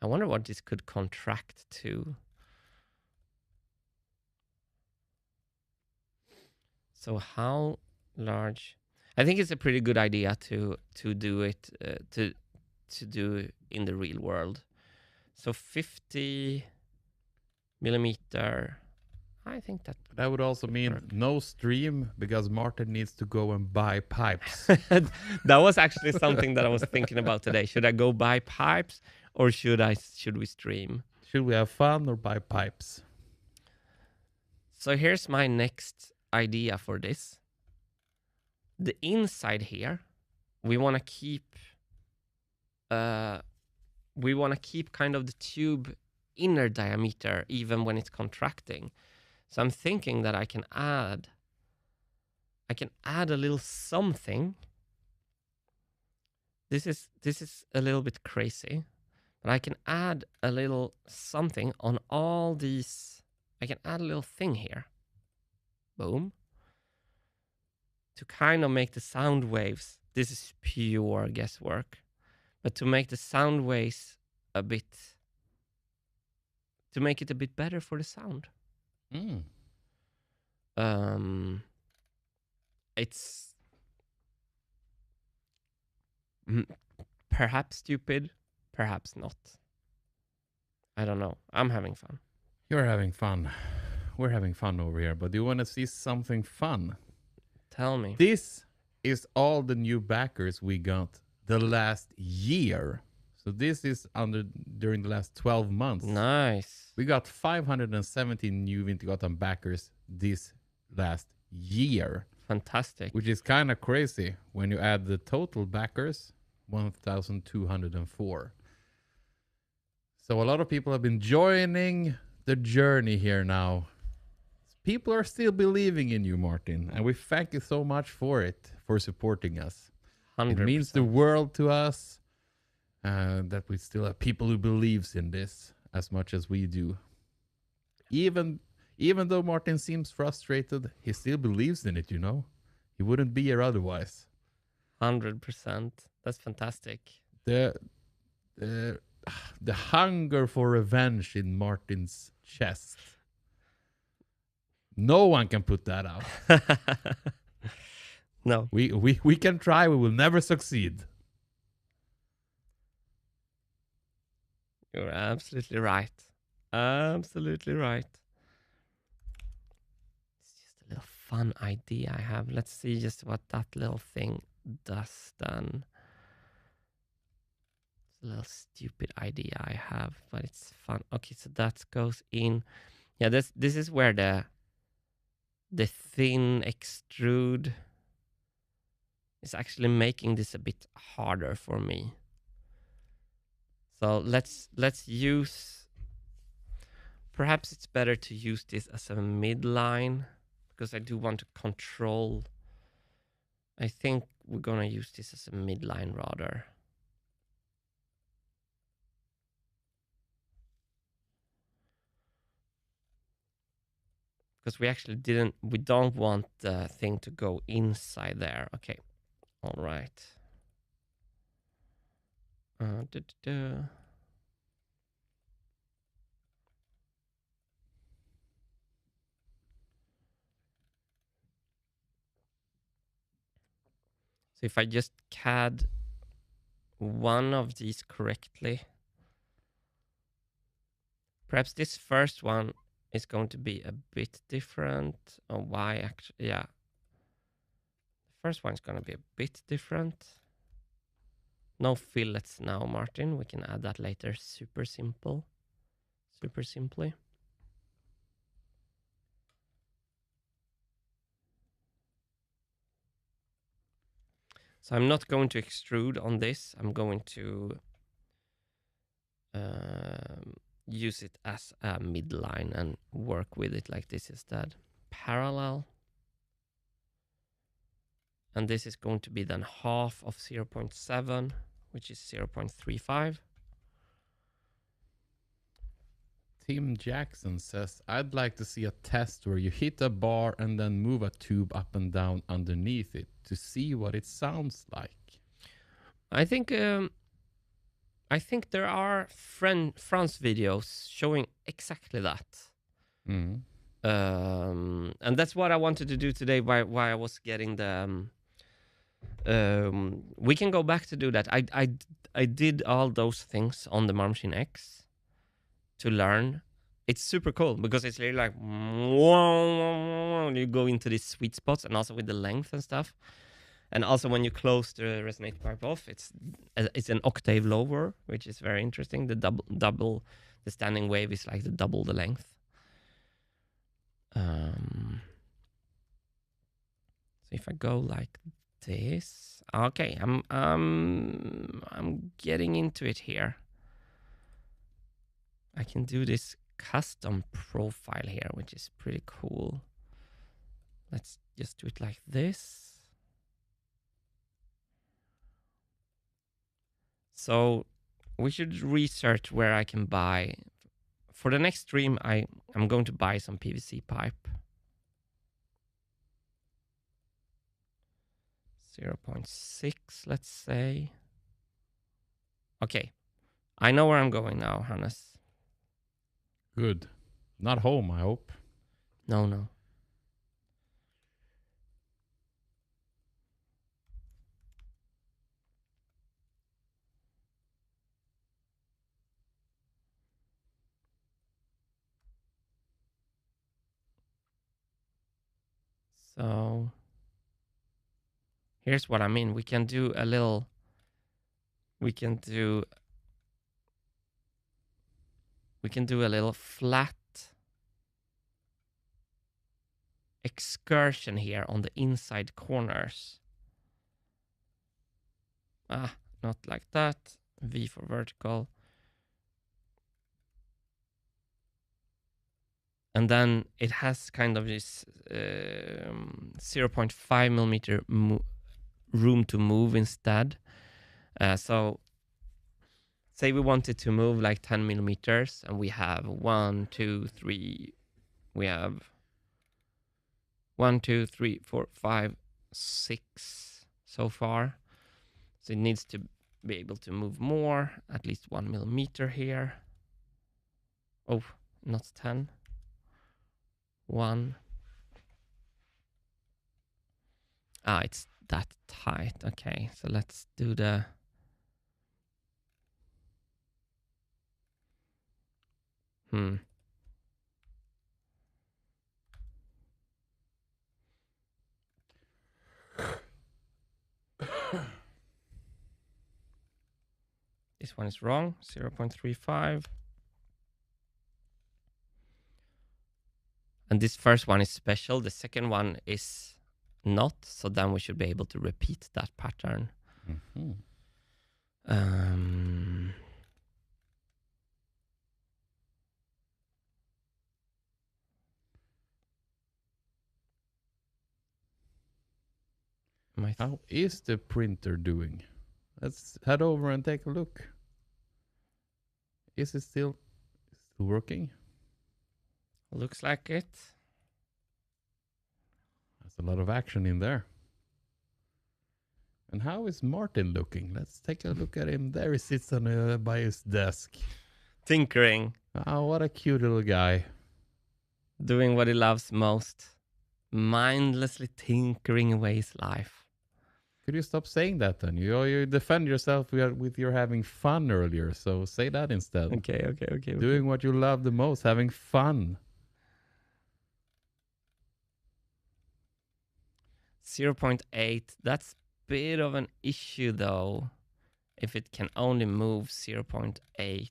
I wonder what this could contract to. So how large? I think it's a pretty good idea to do it to do in the real world. So 50 millimeter. I think that That would also mean work. no stream because Martin needs to go and buy pipes. That was actually something that I was thinking about today. Should I go buy pipes or should we stream? Should we have fun or buy pipes? So here's my next idea for this. The inside here, we want to keep kind of the tube inner diameter even when it's contracting. So I'm thinking that I can add a little something. This is a little bit crazy, but I can add a little something on all these. I can add a little thing here. Boom. To kind of make the sound waves. This is pure guesswork, but to make the sound waves to make it a bit better for the sound. It's perhaps stupid, perhaps not. I don't know. I'm having fun. You're having fun. We're having fun over here, but do you want to see something fun? Tell me. This is all the new backers we got the last year. So this is during the last 12 months. Nice. We got 517 new Wintergatan backers this last year. Fantastic. Which is kind of crazy when you add the total backers, 1,204. So a lot of people have been joining the journey here now. People are still believing in you, Martin, and we thank you so much for it, for supporting us. 100%. It means the world to us that we still have people who believes in this as much as we do. Even though Martin seems frustrated, he still believes in it, you know? He wouldn't be here otherwise. 100%. That's fantastic. The hunger for revenge in Martin's chest. No one can put that out. No. We can try, we will never succeed. You're absolutely right. Absolutely right. It's just a little fun idea I have. Let's see just what that little thing does then. It's a little stupid idea I have, but it's fun. Okay, so that goes in. Yeah, this is where the thin extrude is actually making this a bit harder for me. So let's use, perhaps it's better to use this as a midline because I do want to control I think we're gonna use this as a midline rather. Because we don't want the thing to go inside there. Okay, all right. So if I just CAD one of these correctly, perhaps this first one is going to be a bit different. Oh, why actually? Yeah, the first one is going to be a bit different. No fillets now, Martin. We can add that later. Super simple. Super simply. So I'm not going to extrude on this. I'm going to use it as a midline and work with it like this instead. Parallel. And this is going to be then half of 0.7, which is 0.35. Tim Jackson says, I'd like to see a test where you hit a bar and then move a tube up and down underneath it to see what it sounds like. I think there are France videos showing exactly that. Mm. And that's what I wanted to do today while I was getting the... we can go back to do that. I did all those things on the Marm Machine X to learn. It's super cool because it's really like you go into these sweet spots, and also with the length and stuff. And also when you close the resonator pipe off, it's an octave lower, which is very interesting. The double the standing wave is like the double the length. So if I go like this, okay, I'm getting into it here. I can do this custom profile here, which is pretty cool. Let's just do it like this. So we should research where I can buy. For the next stream, I'm going to buy some PVC pipe. 0.6, let's say. Okay, I know where I'm going now, Hannes. Good. Not home, I hope. No. So here's what I mean. We can do a little flat excursion here on the inside corners. Not like that. V for vertical. And then it has kind of this 0.5 millimeter room to move instead. So say we wanted to move like 10 millimeters, and we have 1, 2, 3. We have 1, 2, 3, 4, 5, 6 so far. So it needs to be able to move more, at least 1 millimeter here. Oh, not 10. 1. It's that tight. Okay, so let's do the... This one is wrong, 0.35. And this first one is special. The second one is not. So then we should be able to repeat that pattern. Mm-hmm. How is the printer doing? Let's head over and take a look. Is it still working? Looks like it. There's a lot of action in there. And how is Martin looking? Let's take a look at him. There he sits on by his desk. Tinkering. Oh, what a cute little guy. Doing what he loves most. Mindlessly tinkering away his life. Could you stop saying that then? You defend yourself with your having fun earlier, so say that instead. Okay. Doing what you love the most, having fun. 0.8. That's a bit of an issue though. If it can only move 0.8.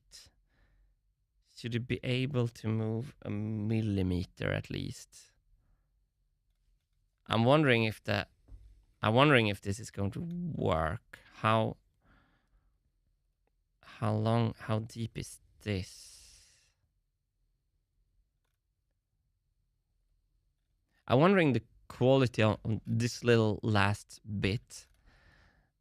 Should it be able to move a millimeter at least? I'm wondering if this is going to work. How deep is this? I'm wondering the quality on this little last bit.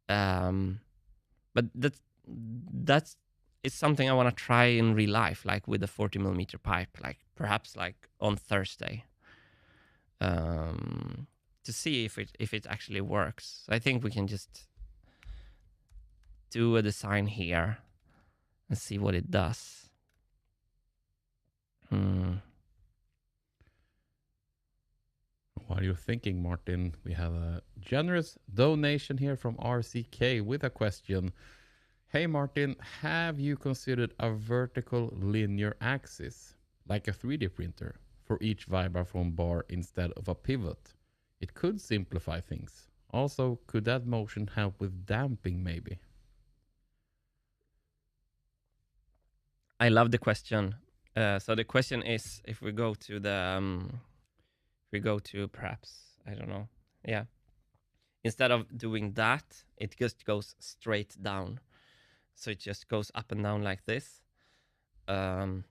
But that's it's something I want to try in real life, like with a 40mm pipe, like perhaps like on Thursday. To see if it actually works. I think we can just do a design here and see what it does. While you're thinking, Martin, we have a generous donation here from RCK with a question. Hey, Martin, have you considered a vertical linear axis, like a 3D printer, for each Vibraphone bar instead of a pivot? It could simplify things. Also, could that motion help with damping maybe? I love the question. So the question is, if we go to perhaps, I don't know. Yeah. Instead of doing that, it just goes straight down. So it just goes up and down like this. It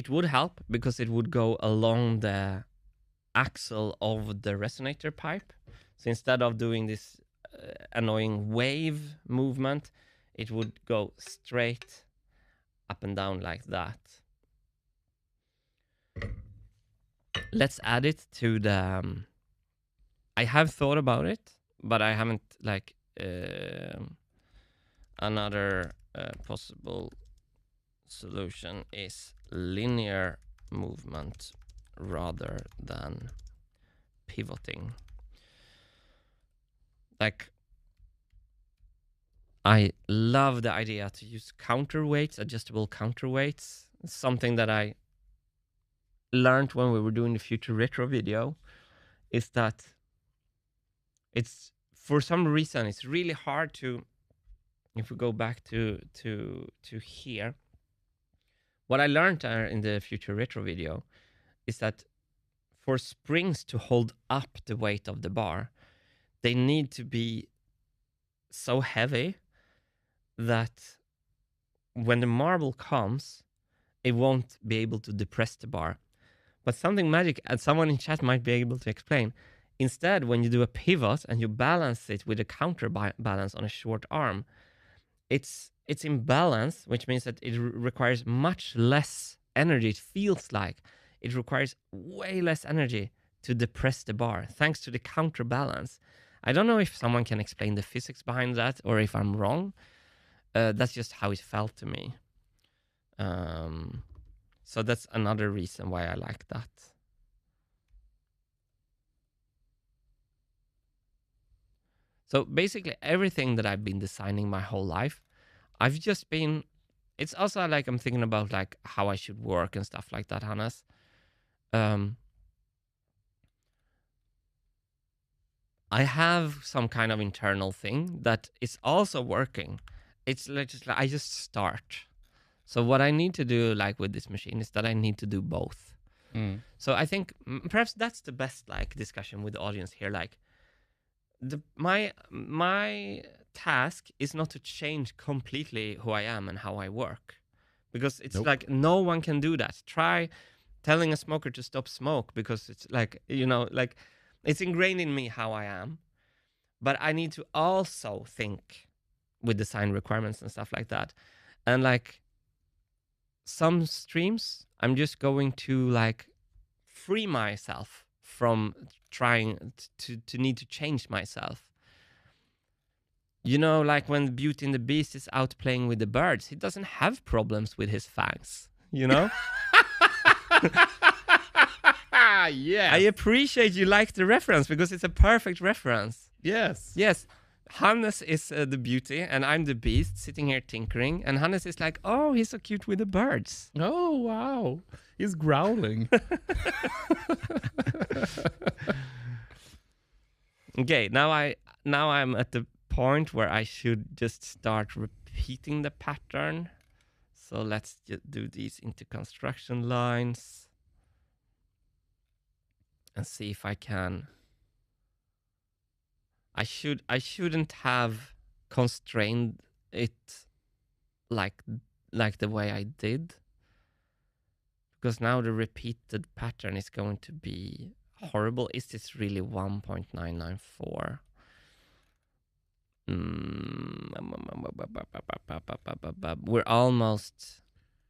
would help because it would go along the axle of the resonator pipe. So instead of doing this annoying wave movement, it would go straight up and down like that. Let's add it to the... I have thought about it, but I haven't like another possible solution is linear movement rather than pivoting. Like, I love the idea to use counterweights, adjustable counterweights. Something that I learned when we were doing the Future Retro video is that it's, for some reason, it's really hard to, if we go back to here, what I learned in the Future Retro video is that for springs to hold up the weight of the bar, they need to be so heavy that when the marble comes, it won't be able to depress the bar. But something magic, and someone in chat might be able to explain. Instead, when you do a pivot and you balance it with a counterbalance on a short arm, it's in balance, which means that it requires much less energy. It feels like it requires way less energy to depress the bar, thanks to the counterbalance. I don't know if someone can explain the physics behind that or if I'm wrong. That's just how it felt to me. So that's another reason why I like that. So basically everything that I've been designing my whole life, I've just been, it's also like I'm thinking about like how I should work and stuff like that, Hannes. I have some kind of internal thing that is also working. It's like I just start. So what I need to do, like with this machine, is that I need to do both. So I think perhaps that's the best like discussion with the audience here. Like, my task is not to change completely who I am and how I work, because it's like no one can do that. Try telling a smoker to stop smoke, because it's like, you know, like it's ingrained in me how I am. but I need to also think with design requirements and stuff like that. And like some streams, I'm just going to like free myself from trying to need to change myself. You know, like when Beauty and the Beast is out playing with the birds, he doesn't have problems with his fangs, you know? Yes. I appreciate you like the reference because it's a perfect reference. Yes. Yes, Hannes is the beauty and I'm the beast sitting here tinkering. And Hannes is like, oh, he's so cute with the birds. Oh, wow. He's growling. Okay, now I'm at the point where I should just start repeating the pattern. So let's just do these into construction lines and see if I can. I shouldn't have constrained it like the way I did, because now the repeated pattern is going to be horrible. Is this really 1.994?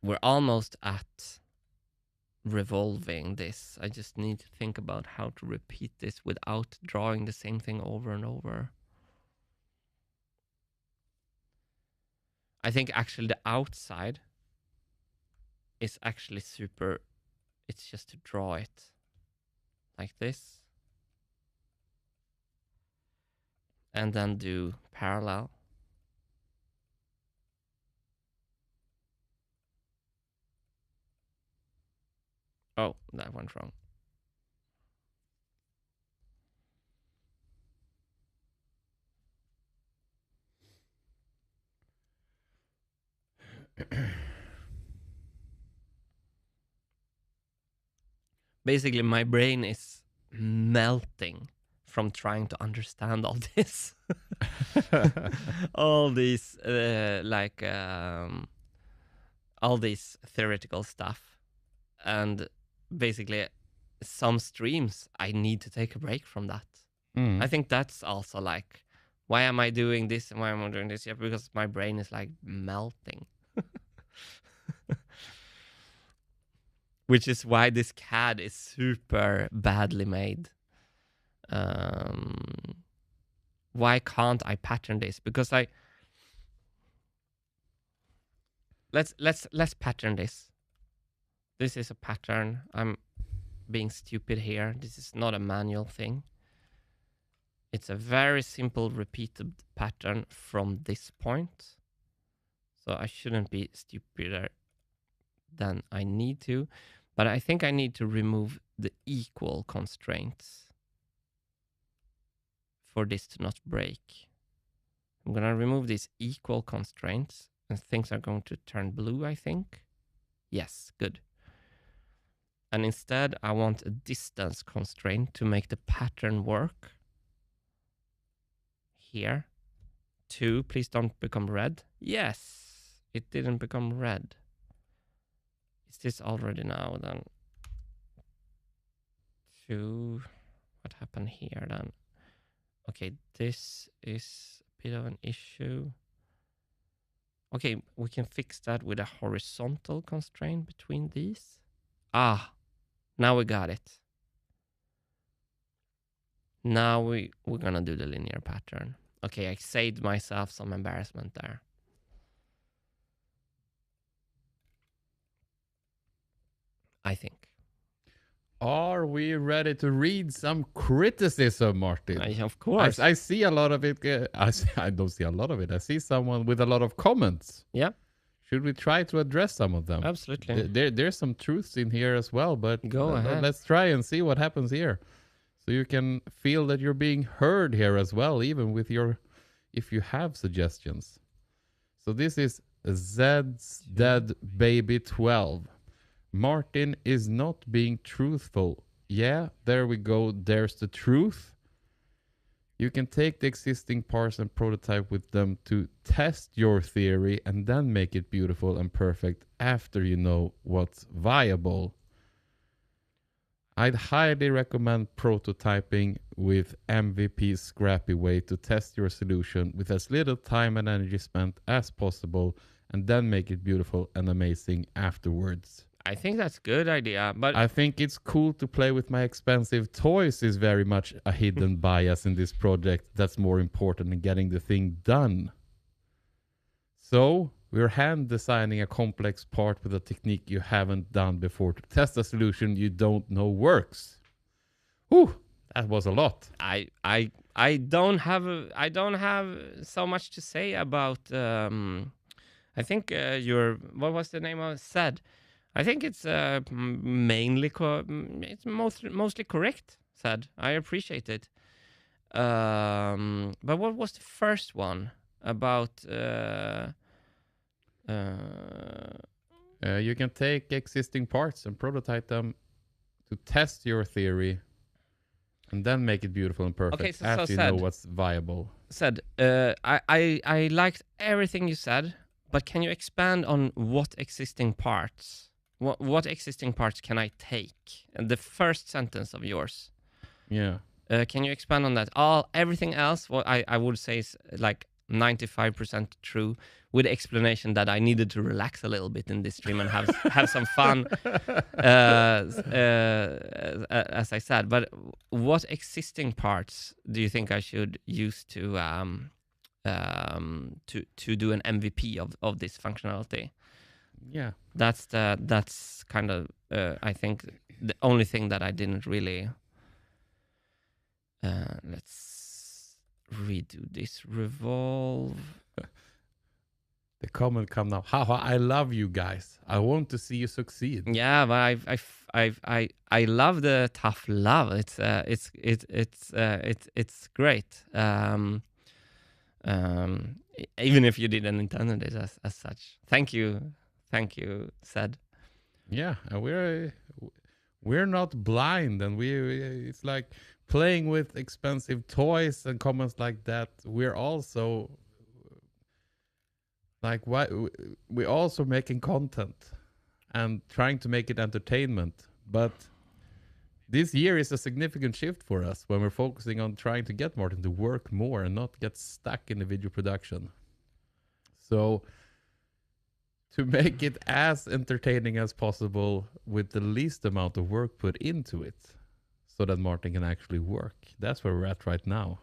We're almost at revolving this. I just need to think about how to repeat this without drawing the same thing over and over. I think actually the outside is actually super. It's just to draw it like this and then do parallel. Oh, that went wrong. Basically, my brain is melting from trying to understand all this. All these, all this theoretical stuff. And basically, some streams, I need to take a break from that. I think that's also like, why am I doing this and why am I doing this? Yeah, because my brain is like melting. Which is why this CAD is super badly made. Why can't I pattern this? Because let's pattern this. This is a pattern. I'm being stupid here. This is not a manual thing. It's a very simple repeated pattern from this point. So I shouldn't be stupider than I need to. But I think I need to remove the equal constraints for this to not break. I'm going to remove these equal constraints and things are going to turn blue, I think. Yes, good. And instead, I want a distance constraint to make the pattern work. Here. 2, please don't become red. Yes, it didn't become red. Is this already now then? 2, what happened here then? Okay, this is a bit of an issue. Okay, we can fix that with a horizontal constraint between these. Ah, now we got it. Now we're gonna do the linear pattern. Okay, I saved myself some embarrassment there. I think. Are we ready to read some criticism, Martin? Of course. I see a lot of it. I don't see a lot of it. I see someone with a lot of comments. Yeah. Should we try to address some of them? Absolutely. There's some truths in here as well, but go ahead. Let's try and see what happens here. So you can feel that you're being heard here as well, even with if you have suggestions. So this is Zed's Dead Baby 12. Martin is not being truthful. Yeah, there we go. There's the truth. You can take the existing parts and prototype with them to test your theory and then make it beautiful and perfect after you know what's viable. I'd highly recommend prototyping with MVP scrappy way to test your solution with as little time and energy spent as possible, and then make it beautiful and amazing afterwards. I think that's a good idea, but I think it's cool to play with my expensive toys is very much a hidden bias in this project that's more important than getting the thing done. So we're hand designing a complex part with a technique you haven't done before to test a solution you don't know works. Whew, that was a lot. I don't have so much to say about. I think your what was the name of said. I think it's mainly it's mostly correct. Said I appreciate it. But what was the first one about? You can take existing parts and prototype them to test your theory, and then make it beautiful and perfect Okay, so after you know what's viable. Said I liked everything you said, but can you expand on what existing parts? What existing parts can I take? And the first sentence of yours. Yeah. Can you expand on that? Everything else, what I would say is like 95% true, with the explanation that I needed to relax a little bit in this stream and have some fun, as I said. But what existing parts do you think I should use to do an MVP of this functionality? Yeah, that's kind of I think the only thing that I didn't really. Let's redo this revolve. The comment come now. Haha, I love you guys. I want to see you succeed. Yeah, but I love the tough love. It's great. Even if you didn't intend it as such. Thank you, said. Yeah, and we're not blind, and it's like playing with expensive toys and comments like that. We're also like, we're also making content and trying to make it entertainment. But this year is a significant shift for us when we're focusing on trying to get Martin to work more and not get stuck in the video production. So to make it as entertaining as possible with the least amount of work put into it, so that Martin can actually work. That's where we're at right now.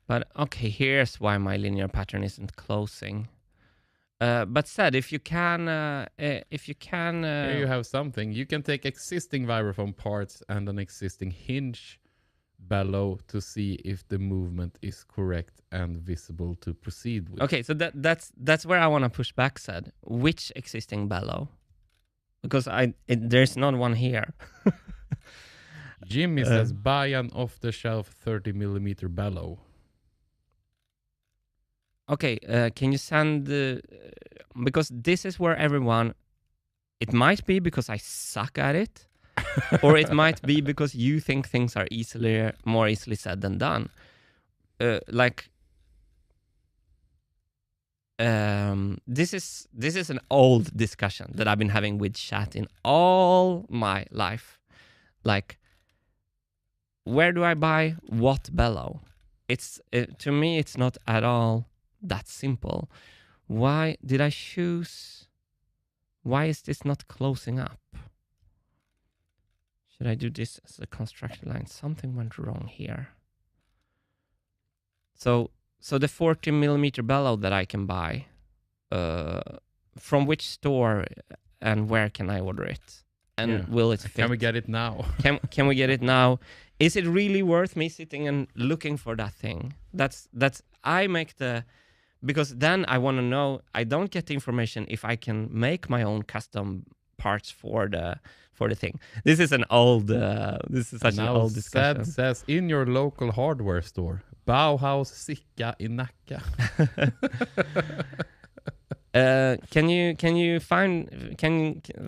But okay, here's why my linear pattern isn't closing. But said, if you can, Here you have something. You can take existing Vibraphone parts and an existing hinge bellow to see if the movement is correct and visible to proceed with. Okay, so that's where I want to push back. Said, which existing bellow? Because there's not one here. Jimmy says buy an off-the-shelf 30mm bellow. Okay, can you send because this is where everyone. It might be because I suck at it, or it might be because you think things are more easily said than done. This is an old discussion that I've been having with chat in all my life. Like, where do I buy what bellow? To me, it's not at all that simple. Why did I choose? Why is this not closing up? Should I do this as a construction line? Something went wrong here. So the 40mm bellow that I can buy, from which store and where can I order it? And will it fit? Can we get it now? Can we get it now? Is it really worth me sitting and looking for that thing? Because then I want to know. I don't get the information if I can make my own custom parts for the thing. This is such an old discussion. Says in your local hardware store, Bauhaus Sicka in Nacka.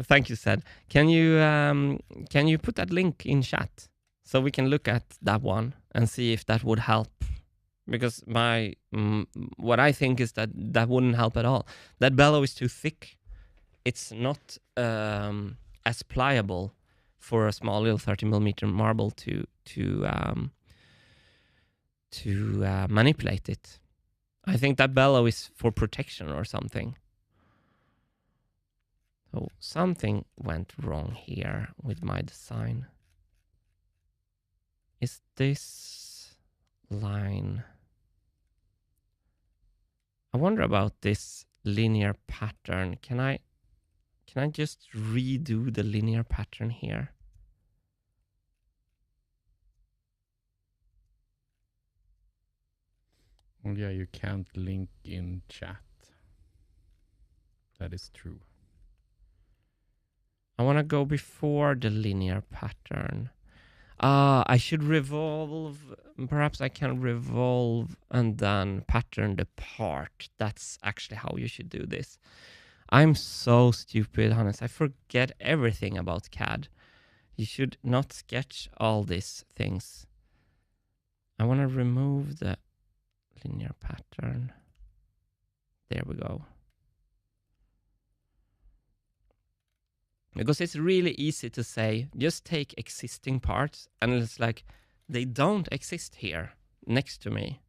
Thank you, Said. Can you put that link in chat so we can look at that one and see if that would help? Because what I think is that wouldn't help at all. That bellow is too thick. It's not as pliable for a small little 30mm marble to manipulate it. I think that bellow is for protection or something. So something went wrong here with my design. Is this line... I wonder about this linear pattern. Can I just redo the linear pattern here? Well, yeah, you can't link in chat. That is true. I want to go before the linear pattern. I should revolve. Perhaps I can revolve and then pattern the part. That's actually how you should do this. I'm so stupid, Hannes. I forget everything about CAD. You should not sketch all these things. I want to remove the linear pattern. There we go. Because it's really easy to say, just take existing parts, and it's like, they don't exist here next to me.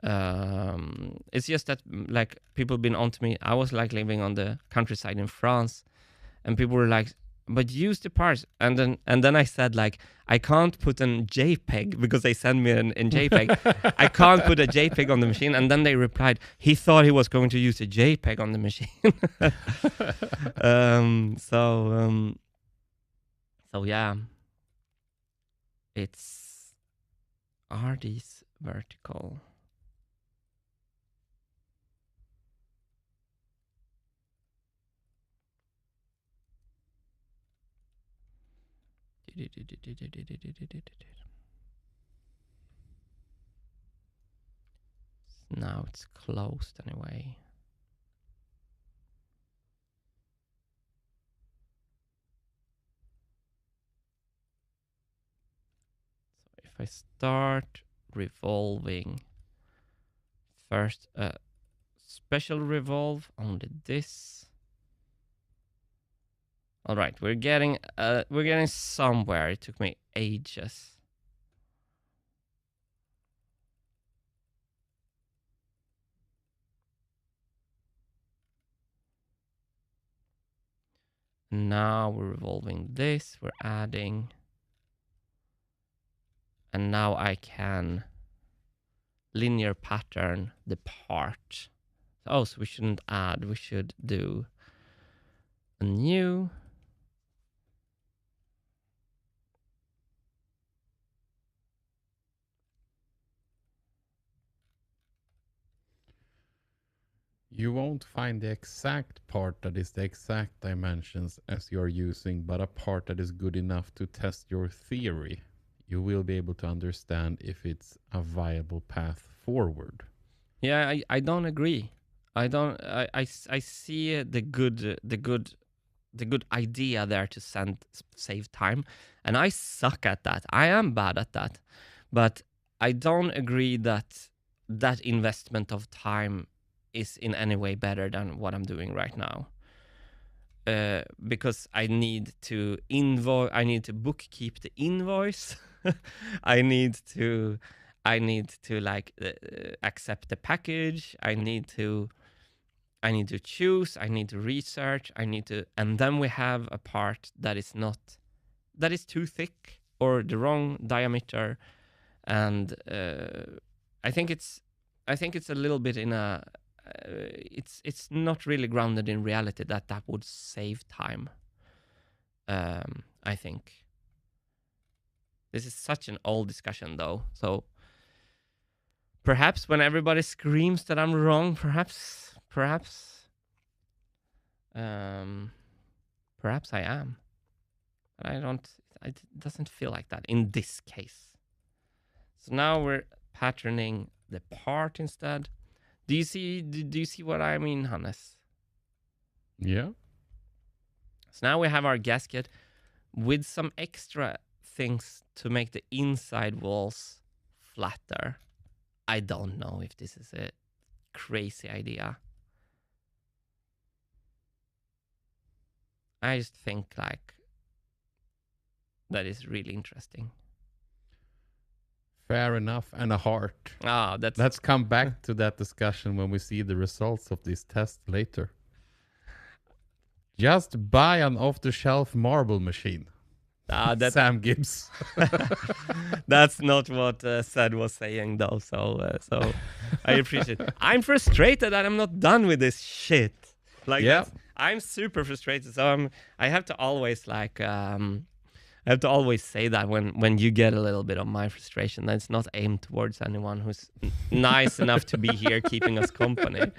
It's just that, like, people been on to me. I was like living on the countryside in France, and people were like, but use the parts. And then I said, like, I can't put an JPEG because they send me an JPEG. I can't put a JPEG on the machine. And then they replied, he thought he was going to use a JPEG on the machine. So yeah, are these vertical? Now it's closed anyway. So if I start revolving, first special revolve, only this. All right, we're getting somewhere. It took me ages. Now we're revolving this, we're adding, and now I can linear pattern the part. Oh, so we shouldn't add, we should do a new. You won't find the exact part that is the exact dimensions as you're using, but a part that is good enough to test your theory. You will be able to understand if it's a viable path forward. Yeah, I don't agree. I see the good idea there to save time, and I suck at that. I am bad at that, but I don't agree that that investment of time is in any way better than what I'm doing right now. Because I need to bookkeep the invoice. I need to like accept the package. I need to choose. I need to research. And then we have a part that is too thick or the wrong diameter, and I think it's a little bit in a. It's not really grounded in reality that would save time. I think this is such an old discussion, though. So perhaps when everybody screams that I'm wrong, perhaps I am. But I don't. It doesn't feel like that in this case. So now we're patterning the part instead. Do you see what I mean, Hannes? Yeah. So now we have our gasket with some extra things to make the inside walls flatter. I don't know if this is a crazy idea. I just think like that is really interesting. Fair enough. And a heart. That's Let's come back to that discussion when we see the results of this test later. Just buy an off-the-shelf marble machine. that's Sam Gibbs. that's not what Sed was saying though. So I appreciate it. I'm frustrated that I'm not done with this shit. Like, Yeah. I'm super frustrated. So I have to always like I have to always say that when you get a little bit of my frustration, that's not aimed towards anyone who's nice enough to be here keeping us company.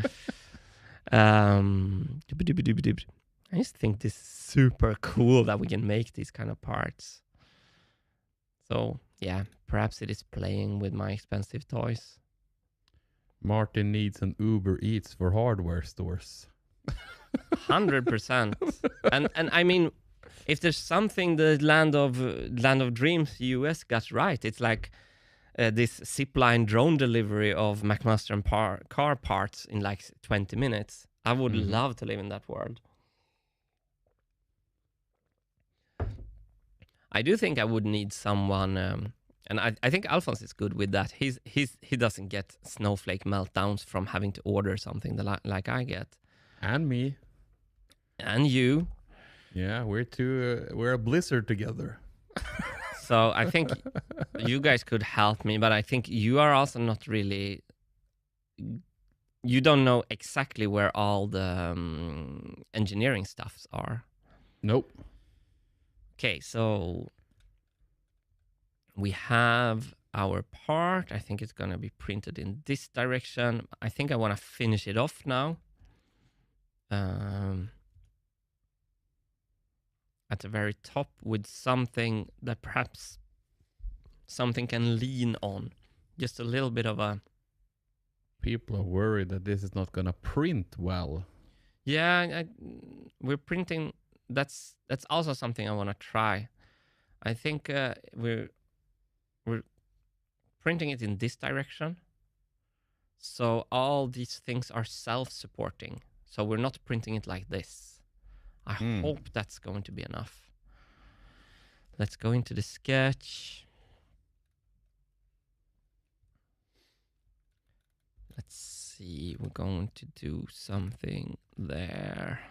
I just think this is super cool that we can make these kind of parts. So yeah, perhaps it is playing with my expensive toys. Martin needs an Uber Eats for hardware stores. 100%. And I mean, if there's something the Land of Dreams US got right, it's like this zipline drone delivery of McMaster and car parts in like 20 minutes. I would love to live in that world. I do think I would need someone, and I think Alphonse is good with that. He doesn't get snowflake meltdowns from having to order something like I get. And me. And you. Yeah, we're a blizzard together. So I think you guys could help me, but I think you are also not really. You don't know exactly where all the engineering stuffs are. Nope. Okay, so we have our part. I think it's going to be printed in this direction. I think I want to finish it off now. At the very top with something that perhaps something can lean on. Just a little bit of a... People are worried that this is not going to print well. Yeah, we're printing... That's also something I want to try. I think we're printing it in this direction. So all these things are self-supporting. So we're not printing it like this. I hope that's going to be enough. Let's go into the sketch. Let's see. We're going to do something there.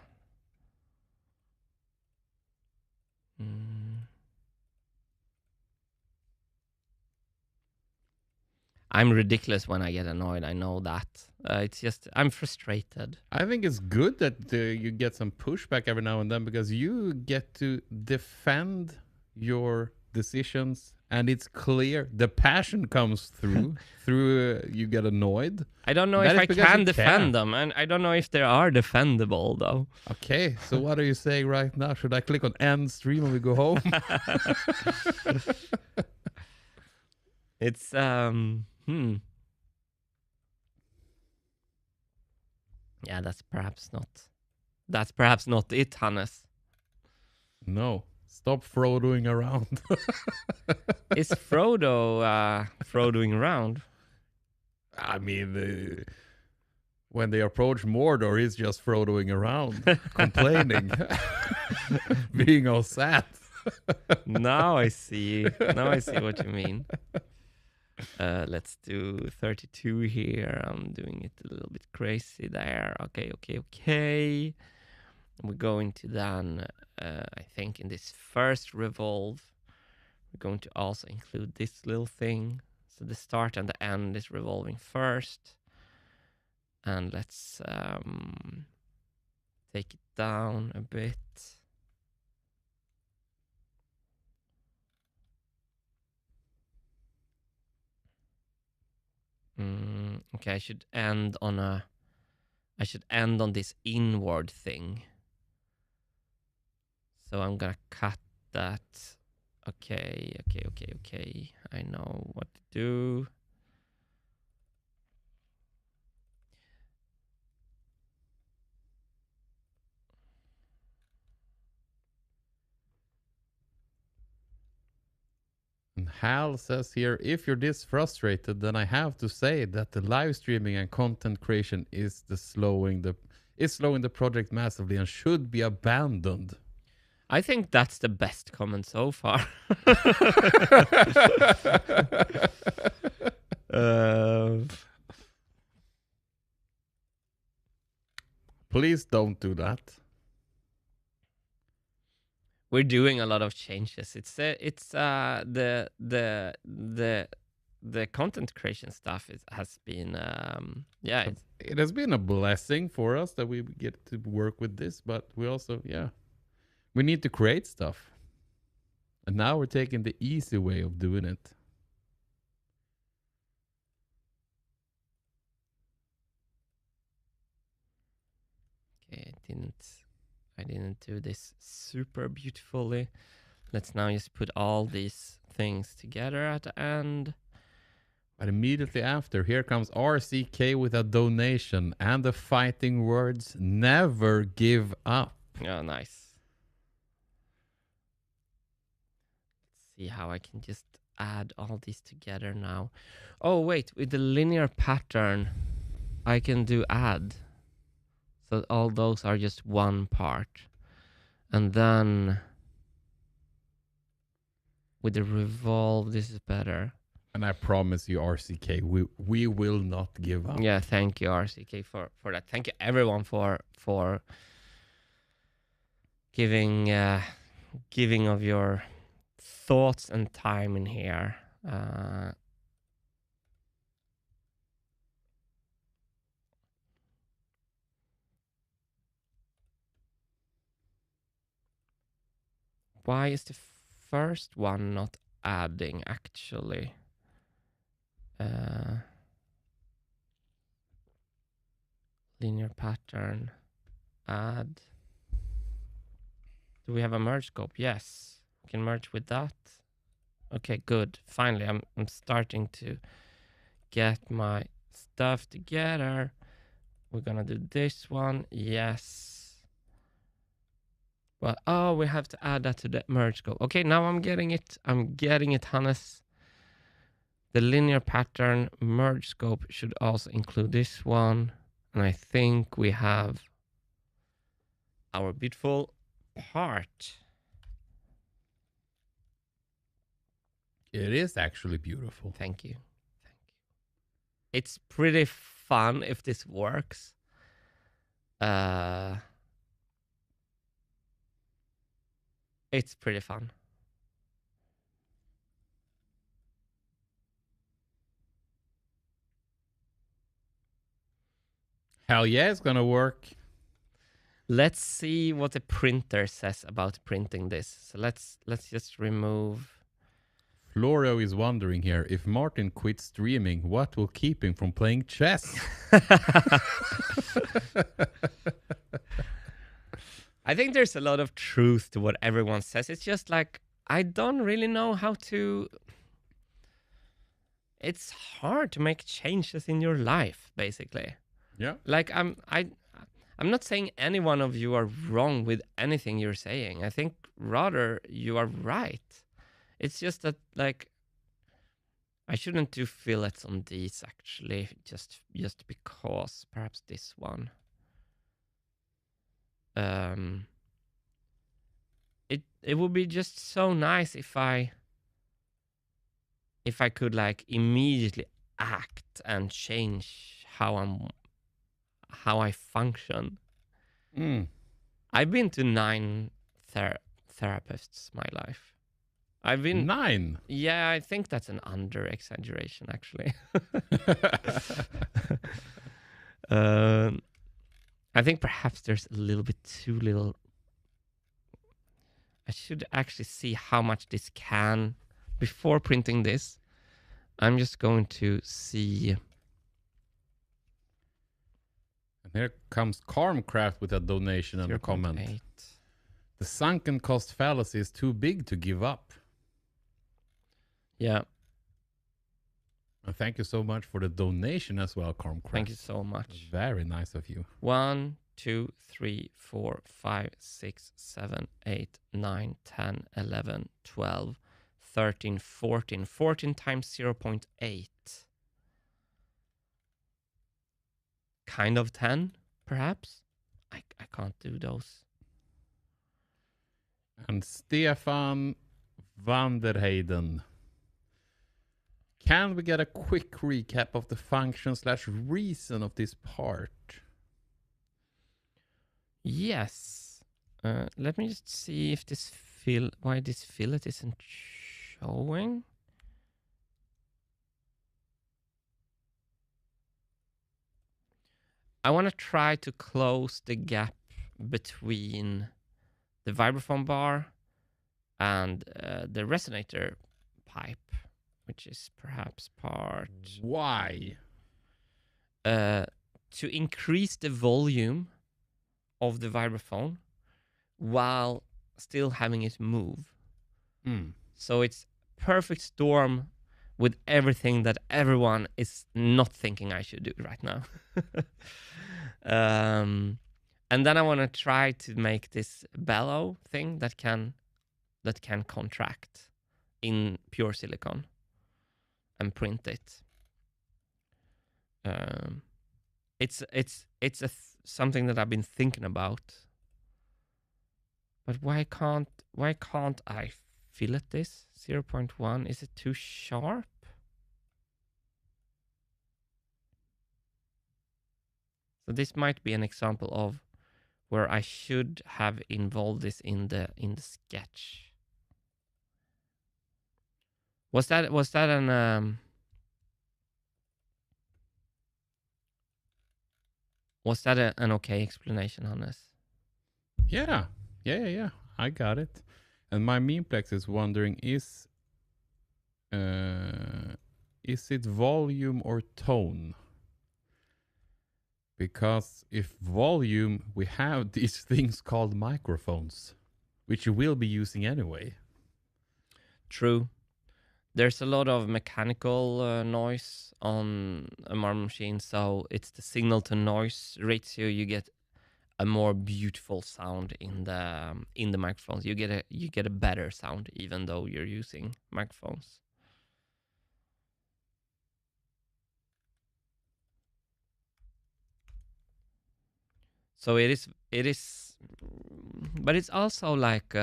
I'm ridiculous when I get annoyed. I know that. It's just, I'm frustrated. I think it's good that you get some pushback every now and then because you get to defend your decisions and it's clear the passion comes through you get annoyed. I don't know if I can defend them, and I don't know if they are defendable though. Okay, so what are you saying right now? Should I click on end stream when we go home? It's yeah, that's perhaps not it, Hannes. No. Stop Frodoing around. Is Frodo Frodoing around? I mean, when they approach Mordor, he's just Frodoing around, complaining, being all sad. Now I see what you mean. Let's do 32 here. I'm doing it a little bit crazy there. Okay. We're going to then, I think in this first revolve, we're going to also include this little thing. So the start and the end is revolving first. And let's take it down a bit. Okay, I should end on this inward thing. So I'm gonna cut that. Okay. I know what to do. And Hal says here, if you're this frustrated, then I have to say that the live streaming and content creation is slowing the project massively and should be abandoned. I think that's the best comment so far. Please don't do that. We're doing a lot of changes. It's the content creation stuff has been It has been a blessing for us that we get to work with this, but we also, we need to create stuff. And now we're taking the easy way of doing it. okay. I didn't do this super beautifully. Let's now just put all these things together at the end. But immediately after, here comes RCK with a donation and the fighting words, never give up. Oh, nice. Let's see how I can just add all these together now. Oh, wait, with the linear pattern, I can do add. So all those are just one part. And then with the revolve, this is better. And I promise you, RCK, we will not give up. Yeah, thank you, RCK, for that. Thank you, everyone, for giving of your thoughts and time in here. Why is the first one not adding, actually? Linear pattern, add. Do we have a merge scope? Yes, we can merge with that. Okay, good. Finally, I'm starting to get my stuff together. We're gonna do this one. Yes. Well, oh, we have to add that to the merge scope. Okay, now I'm getting it. Hannes. The linear pattern merge scope should also include this one. And I think we have our beautiful part. It is actually beautiful. Thank you. It's pretty fun if this works. It's pretty fun. Hell yeah, it's gonna work. Let's see what the printer says about printing this. So let's just remove. Florio is wondering here, if Martin quits streaming, what will keep him from playing chess? I think there's a lot of truth to what everyone says. It's just like, I don't really know how to... It's hard to make changes in your life, basically. Yeah. Like, I'm not saying any one of you are wrong with anything you're saying. I think rather you are right. It's just that, like, I shouldn't do fillets on these, actually, just because. Perhaps this one. It would be just so nice if I could, like, immediately act and change how I function. I've been to 9 therapists my life. I've been 9. Yeah, I think that's an under exaggeration, actually. I think perhaps there's a little bit too little. I should actually see how much this can before printing this. I'm just going to see. And here comes Carmcraft with a donation and a comment. 0.8. The sunken cost fallacy is too big to give up. Yeah. And thank you so much for the donation as well, Carmcraft. Thank you so much. Very nice of you. 1, 2, 3, 4, 5, 6, 7, 8, 9, 10, 11, 12, 13, 14. 14 times 0.8. Kind of 10, perhaps? I can't do those. And Stefan van der Heyden. Can we get a quick recap of the function/reason of this part? Yes. Let me just see if this why this fillet isn't showing. I want to try to close the gap between the vibraphone bar and the resonator pipe, which is perhaps part. Why? To increase the volume of the vibraphone while still having it move. So it's perfect storm with everything that everyone is not thinking I should do right now. And then I want to try to make this bellow thing that can contract in pure silicon and print it. It's something that I've been thinking about. But why can't I fillet this? 0.1, is it too sharp? So this might be an example of where I should have involved this in the sketch. Was that an an okay explanation, Hannes? Yeah. I got it. And my memeplex is wondering, is it volume or tone? Because if volume, we have these things called microphones, which you will be using anyway. True. There's a lot of mechanical noise on a marble machine, so it's the signal to noise ratio. You get a more beautiful sound in the microphones. You get a better sound even though you're using microphones. So it is, but it's also like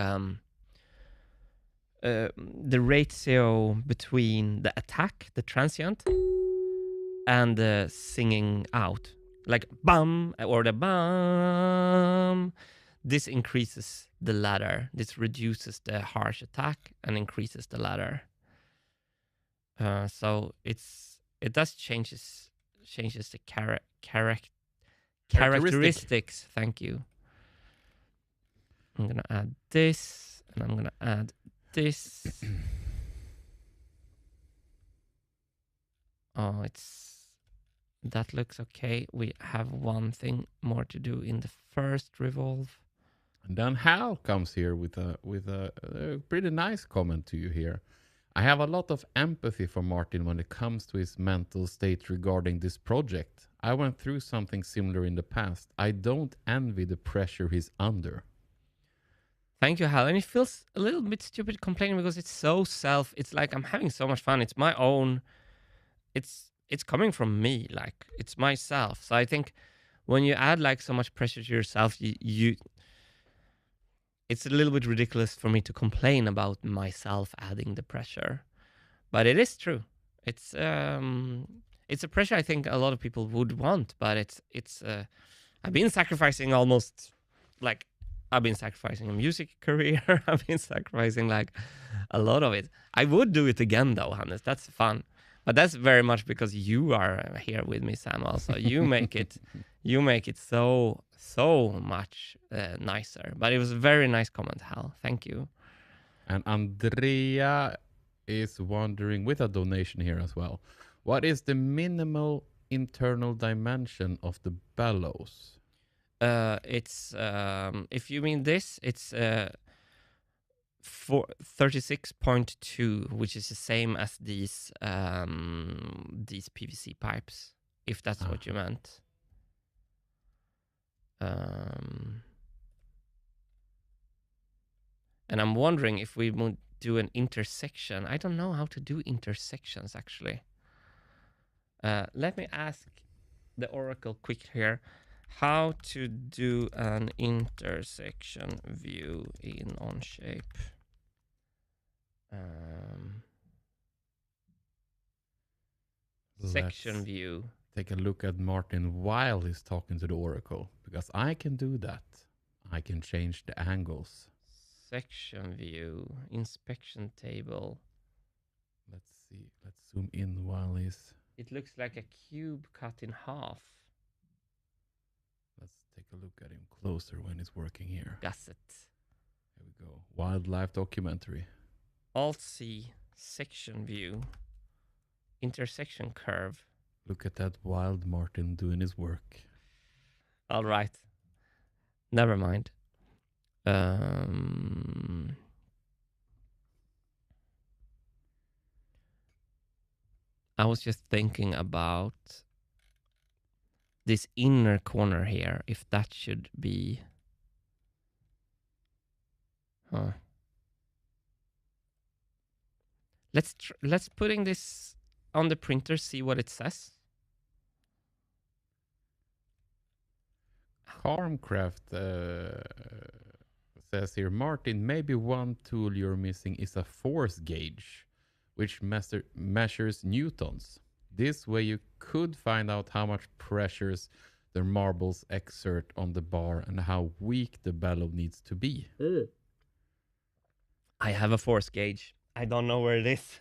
the ratio between the attack, the transient, and the singing out, like bum or the bum. This increases the ladder. This reduces the harsh attack and increases the ladder. So it does changes the characteristics. Thank you. I'm gonna add this, and I'm gonna add this. Oh, that looks okay. We have one thing more to do in the first revolve. And then Hal comes here with a pretty nice comment to you here. I have a lot of empathy for Martin when it comes to his mental state regarding this project. I went through something similar in the past. I don't envy the pressure he's under. Thank you, Hal. And it feels a little bit stupid complaining because it's so it's like I'm having so much fun. It's my own, it's coming from me, like it's myself. So I think when you add like so much pressure to yourself, you it's a little bit ridiculous for me to complain about myself adding the pressure. But it is true. It's a pressure I think a lot of people would want, but it's I've been sacrificing almost like I've been sacrificing a music career. I've been sacrificing like a lot of it. I would do it again though, Hannes. That's fun. But that's very much because you are here with me, Sam. Also, you make it so much nicer. But it was a very nice comment, Hal. Thank you. And Andrea is wondering, with a donation here as well, what is the minimal internal dimension of the bellows? It's if you mean this, it's 36.2, which is the same as these PVC pipes, if that's what you meant. And I'm wondering if we would do an intersection. I don't know how to do intersections, actually. Let me ask the Oracle quick here. How to do an intersection view in Onshape. Section Let's view. take a look at Martin while he's talking to the Oracle, because I can do that. I can change the angles. Section view. Inspection table. Let's see. Let's zoom in while he's... It looks like a cube cut in half. Let's take a look at him closer when he's working here. Gusset. Here we go. Wildlife documentary. Alt-C. Section view. Intersection curve. Look at that wild Martin doing his work. All right. Never mind. I was just thinking about this inner corner here, if that should be... Let's putting this on the printer, see what it says. Harmcraft says here, Martin, maybe one tool you're missing is a force gauge, which measures newtons. This way you could find out how much pressures the marbles exert on the bar and how weak the bellow needs to be. I have a force gauge. I don't know where it is.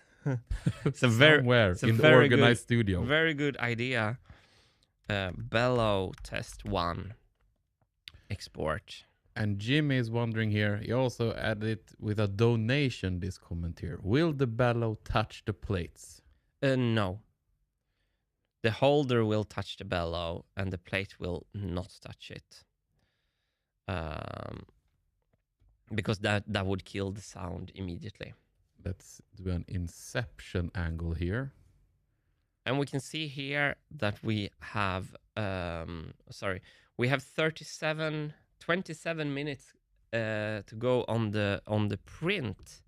It's a Somewhere in the organized studio. Very good idea. Bellow test 1. Export. And Jimmy is wondering here, he also added with a donation this comment here. Will the bellow touch the plates? No. The holder will touch the bellow and the plate will not touch it. Because that would kill the sound immediately. Let's do an inception angle here. And we can see here that we have, we have 27 minutes to go on the print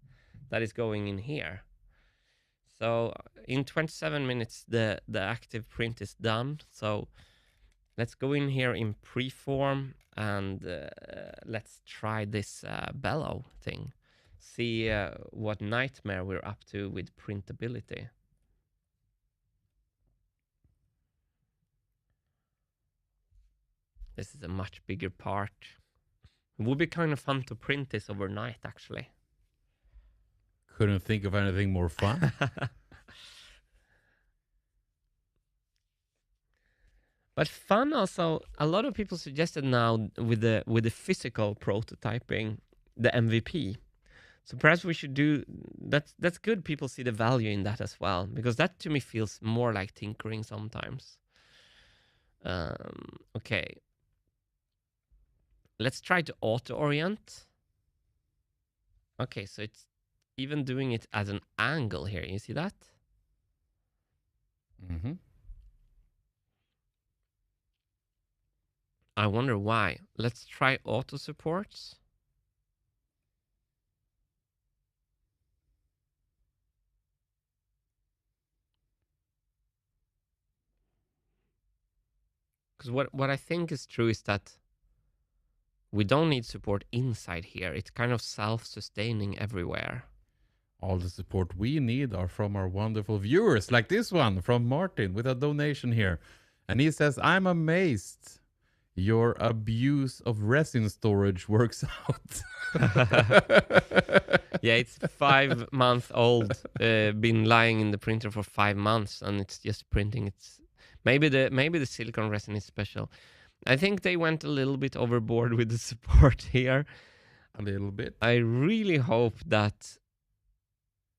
that is going in here. So in 27 minutes, the active print is done. So let's go in here in preform and let's try this bellow thing. See what nightmare we're up to with printability. This is a much bigger part. It would be kind of fun to print this overnight, actually. Couldn't think of anything more fun. But fun also, a lot of people suggested now with the physical prototyping, the MVP. So perhaps we should do, that's good, people see the value in that as well, because that to me feels more like tinkering sometimes. Okay. Let's try to auto-orient. Okay, so it's even doing it as an angle here. You see that? Mm-hmm. I wonder why. Let's try auto supports. Because what I think is true is that we don't need support inside here. It's kind of self-sustaining everywhere. All the support we need are from our wonderful viewers, like this one from Martin with a donation here. And he says, I'm amazed your abuse of resin storage works out. Yeah, it's 5 months old, been lying in the printer for 5 months, and it's just printing. It's maybe the silicone resin is special. I think they went a little bit overboard with the support here. A little bit. I really hope that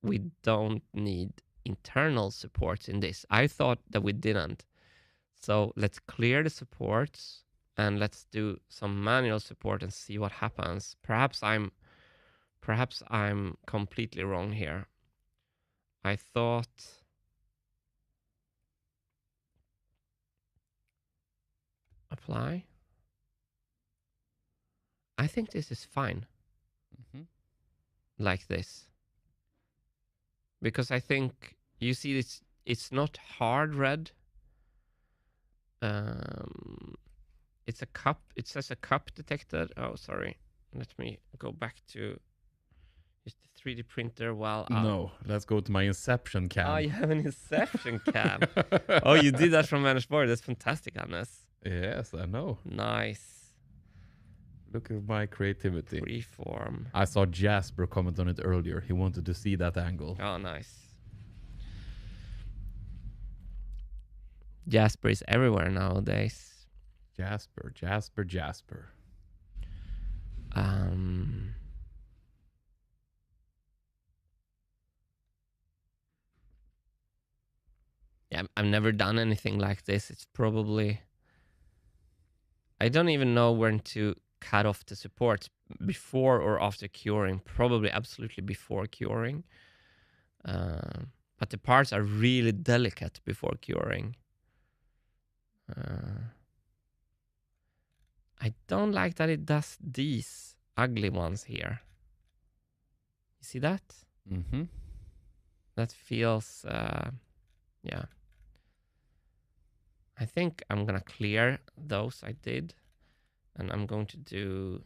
we don't need internal supports in this. I thought that we didn't. So let's clear the supports and let's do some manual support and see what happens. Perhaps I'm completely wrong here. I thought apply. I think this is fine. Mm-hmm. Like this. Because I think you see this, it's not hard red. It's a cup. It says a cup detected. Oh, sorry. Let me go back to just the 3D printer while No, let's go to my Inception cam. Oh, you have an Inception cam. Oh, you did that from Vänersborg. That's fantastic, Hannes. Yes, I know. Nice. Look at my creativity. Freeform. I saw Jasper comment on it earlier. He wanted to see that angle. Oh, nice. Jasper is everywhere nowadays. Jasper, Jasper, Jasper. Yeah, I've never done anything like this. It's probably... I don't even know when to cut off the support, before or after curing. Probably absolutely before curing. But the parts are really delicate before curing. I don't like that it does these ugly ones here. You see that? Mm-hmm. That feels, yeah. I think I'm gonna clear those I did, and I'm going to do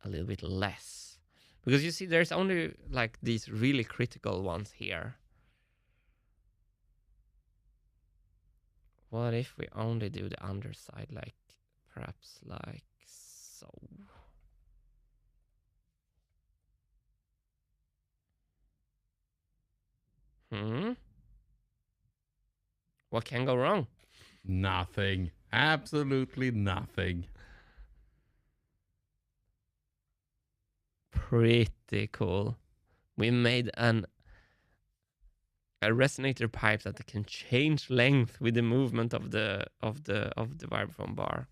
a little bit less. Because you see, there's only like these really critical ones here. What if we only do the underside, like perhaps like so? What can go wrong? Nothing. Absolutely nothing. Pretty cool. We made a resonator pipe that can change length with the movement of the vibraphone bar.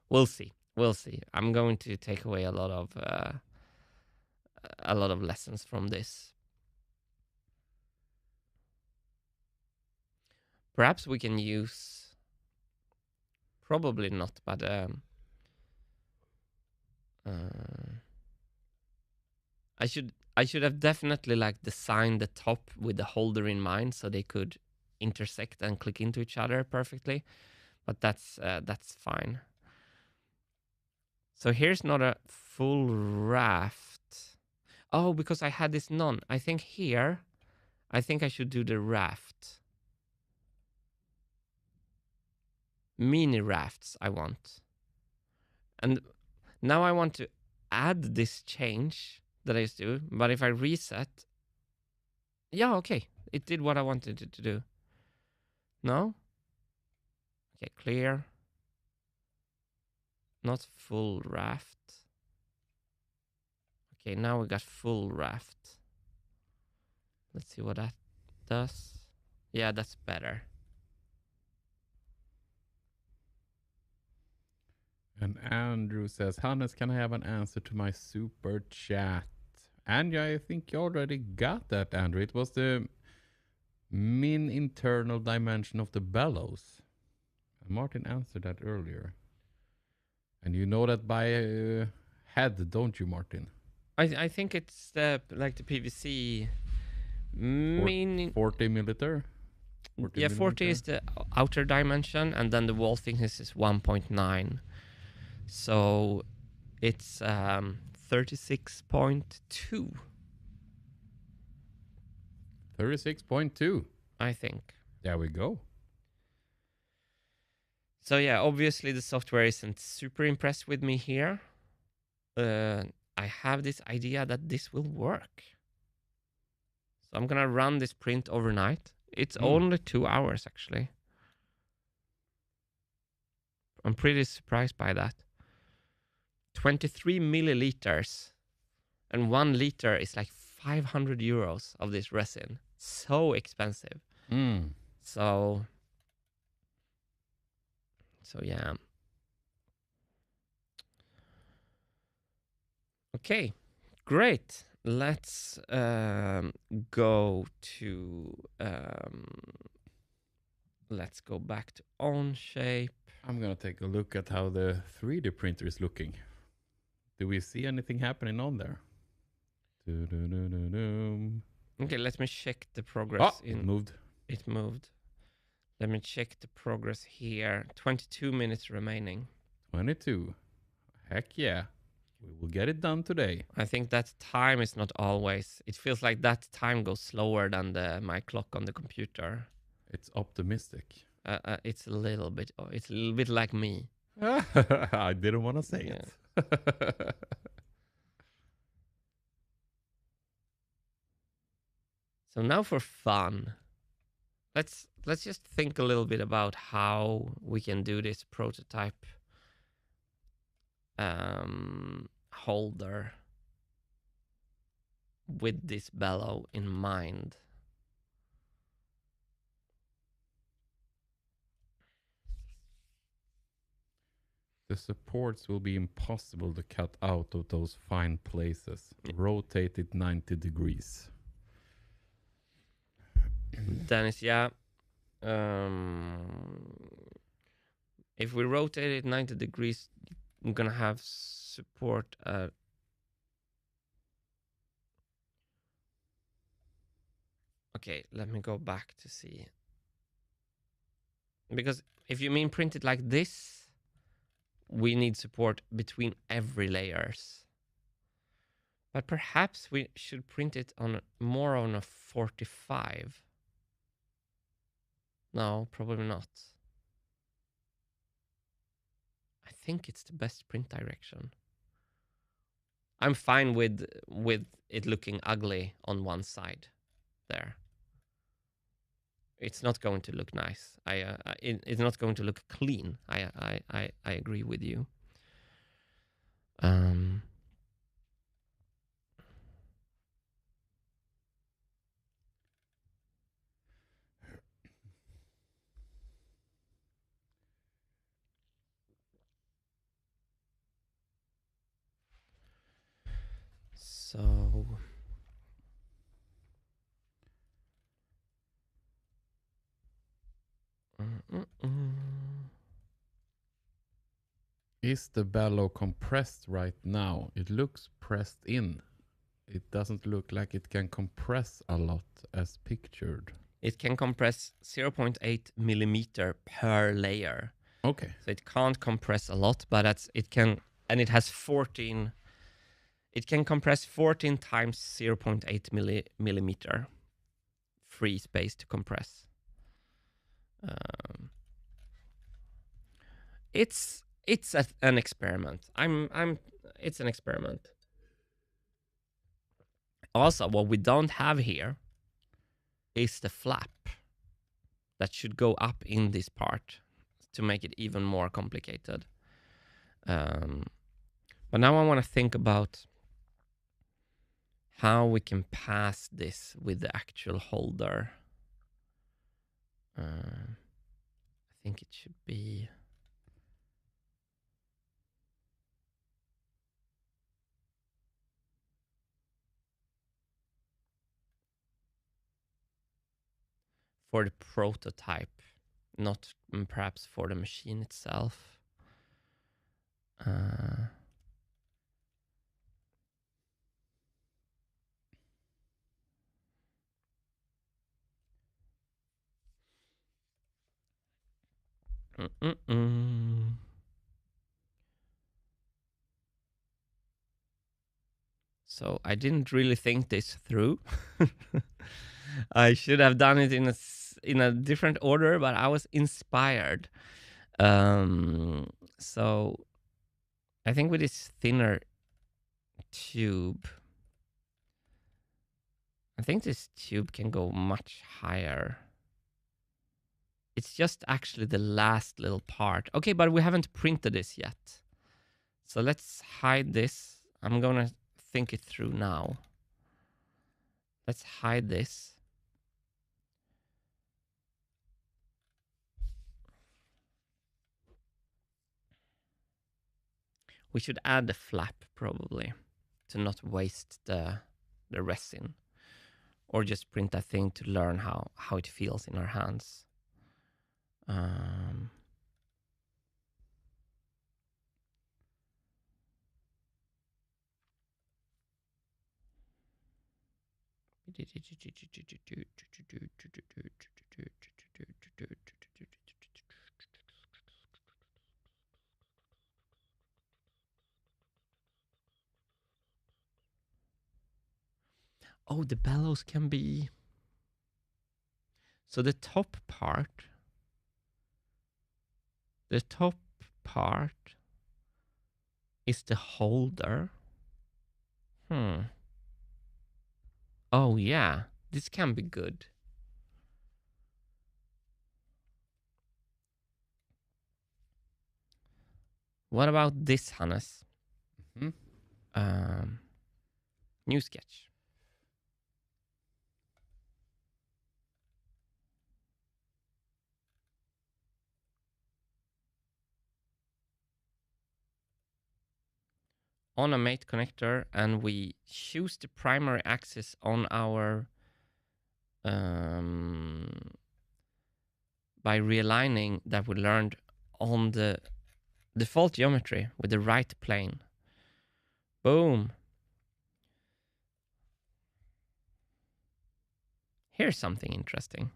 We'll see. We'll see. I'm going to take away a lot of lessons from this. Perhaps we can use, probably not, but I should have definitely like designed the top with the holder in mind so they could intersect and click into each other perfectly. But that's fine. So here's not a full raft. Oh, because I had this none. I think here, I think I should do the raft. Mini rafts I want. And now I want to add this change that I used to do. But if I reset, yeah, okay. It did what I wanted it to do. No? Okay, clear. Not full raft. Okay, now we got full raft. Let's see what that does. Yeah, that's better. And Andrew says, Hannes, can I have an answer to my super chat? And I think you already got that, Andrew. It was the min internal dimension of the bellows. Martin answered that earlier. And you know that by head, don't you, Martin? I think it's like the PVC min 40 milliliter? 40 yeah, 40 is the outer dimension, and then the wall thickness is 1.9. So it's 36.2. 36.2. I think. There we go. So yeah, obviously the software isn't super impressed with me here. I have this idea that this will work. So I'm gonna run this print overnight. It's only 2 hours actually. I'm pretty surprised by that. 23 milliliters, and 1 liter is like 500 euros of this resin. So expensive. So yeah. Okay, great. Let's go back to Onshape. I'm gonna take a look at how the 3D printer is looking. Do we see anything happening on there? Okay, let me check the progress. It moved. It moved. Let me check the progress here. 22 minutes remaining. 22. Heck yeah. We will get it done today. I think that time is not always. It feels like that time goes slower than my clock on the computer. It's optimistic. It's a little bit. It's a little bit like me. I didn't want to say Yeah. it. So now for fun, let's just think a little bit about how we can do this prototype holder with this bellow in mind. The supports will be impossible to cut out of those fine places. Rotate it 90 degrees. Dennis, yeah. If we rotate it 90 degrees, I'm gonna have support at okay, let me go back to see. Because if you mean print it like this, we need support between every layers. But perhaps we should print it on more on a 45. No, probably not. I think it's the best print direction. I'm fine with it looking ugly on one side there. It's not going to look nice. It's not going to look clean. I agree with you. So Is the bellow compressed right now? It looks pressed in. It doesn't look like it can compress a lot as pictured. it can compress 0.8 millimeter per layer. Okay. So it can't compress a lot, but it can, and it has 14. It can compress 14 times 0.8 millimeter free space to compress. It's an experiment. It's an experiment. Also, what we don't have here is the flap that should go up in this part to make it even more complicated. But now I want to think about how we can pass this with the actual holder. I think it should be... for the prototype, not perhaps for the machine itself. So I didn't really think this through. I should have done it in a different order, but I was inspired. So I think with this thinner tube, I think this tube can go much higher. It's just actually the last little part. Okay, but we haven't printed this yet. So let's hide this. I'm gonna think it through now. Let's hide this. We should add the flap probably to not waste the resin, or just print that thing to learn how it feels in our hands. Oh, the bellows can be... So the top part is the holder. Oh yeah, this can be good. What about this, Hannes? New sketch. On a mate connector, and we choose the primary axis on our by realigning that we learned on the default geometry with the right plane. Boom. Here's something interesting.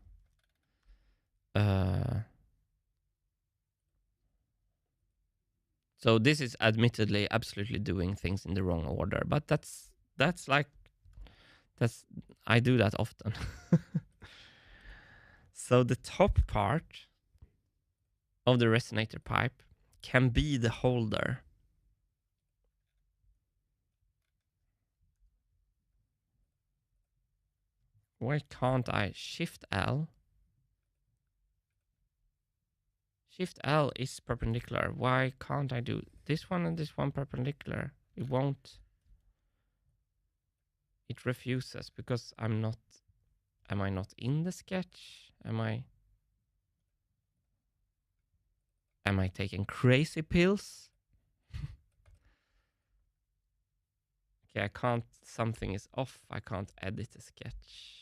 So this is admittedly absolutely doing things in the wrong order, but that's I do that often. So the top part of the resonator pipe can be the holder. Why can't I Shift L? Shift L is perpendicular. Why can't I do this one and this one perpendicular? It won't. It refuses because I'm not. Am I not in the sketch? Am I taking crazy pills? Okay, I can't. Something is off. I can't edit a sketch.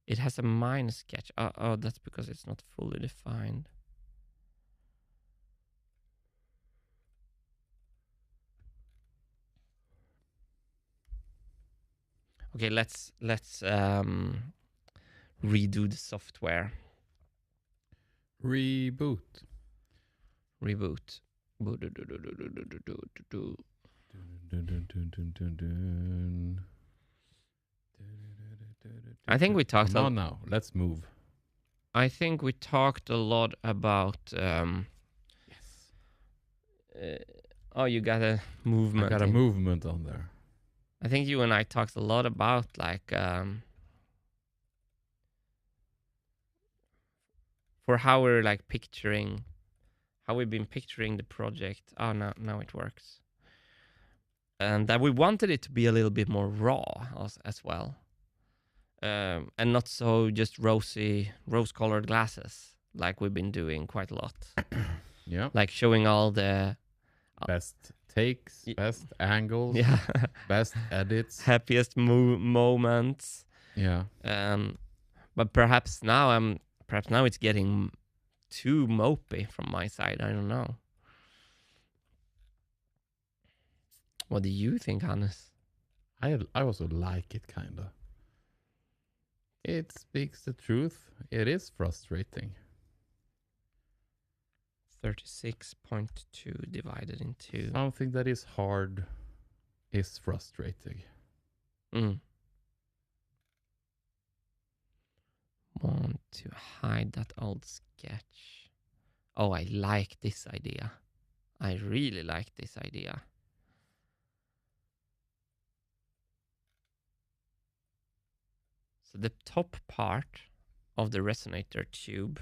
It has a minus sketch. Oh, that's because it's not fully defined. Okay, let's redo the software. Reboot. I think we talked. Come on now, let's move. I think we talked a lot about. Yes. Oh, you got a movement. I got a movement on there. I think you and I talked a lot about like for how we're like picturing, how we've been picturing the project. Oh, now it works. And that we wanted it to be a little bit more raw as well. And not so just rose-colored glasses like we've been doing quite a lot. Yeah. Like showing all the best takes, best angles, yeah, best edits, happiest moments. Yeah. But perhaps now it's getting too mopey from my side. I don't know. What do you think, Hannes? I also like it, kind of. It speaks the truth. It is frustrating. 36.2 divided into... Something that is hard is frustrating. Want to hide that old sketch. Oh, I like this idea. I really like this idea. So the top part of the resonator tube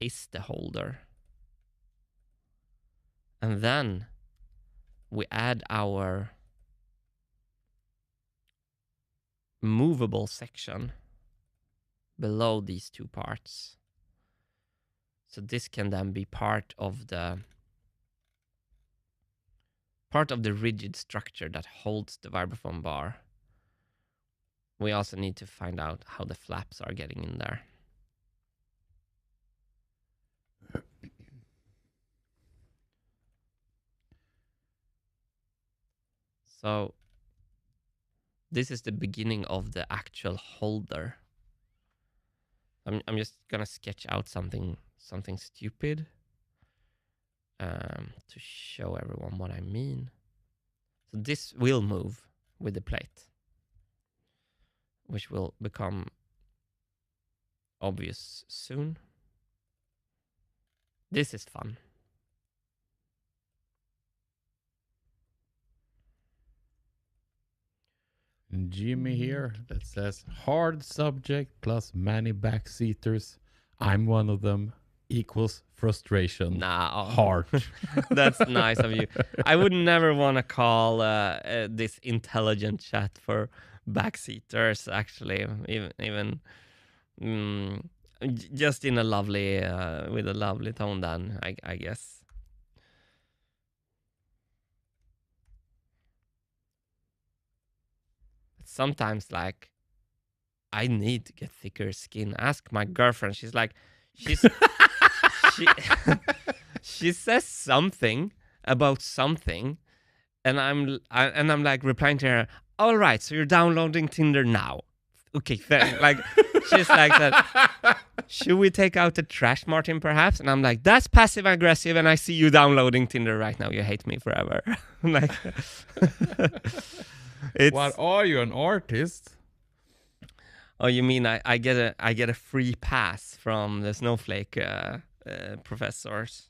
is the holder. And then we add our movable section below these two parts. So this can then be part of the rigid structure that holds the vibraphone bar. We also need to find out how the flaps are getting in there. So this is the beginning of the actual holder. I'm just gonna sketch out something stupid. to show everyone what I mean. So this will move with the plate, which will become obvious soon. This is fun. Jimmy here that says hard subject plus many backseaters. I'm one of them. Equals frustration. Nah, Heart. that's nice of you. I would never want to call this intelligent chat for backseaters. Actually, even just in a lovely, with a lovely tone. Then I guess. Sometimes, like, I need to get thicker skin. Ask my girlfriend. She's like, she she says something about something, and I'm like replying to her. All right, so you're downloading Tinder now. Okay, like she's like that. Should we take out the trash, Martin? Perhaps. And I'm like, that's passive aggressive, and I see you downloading Tinder right now. You hate me forever. Like, What are you, an artist? Oh, you mean I get a free pass from the snowflake professors?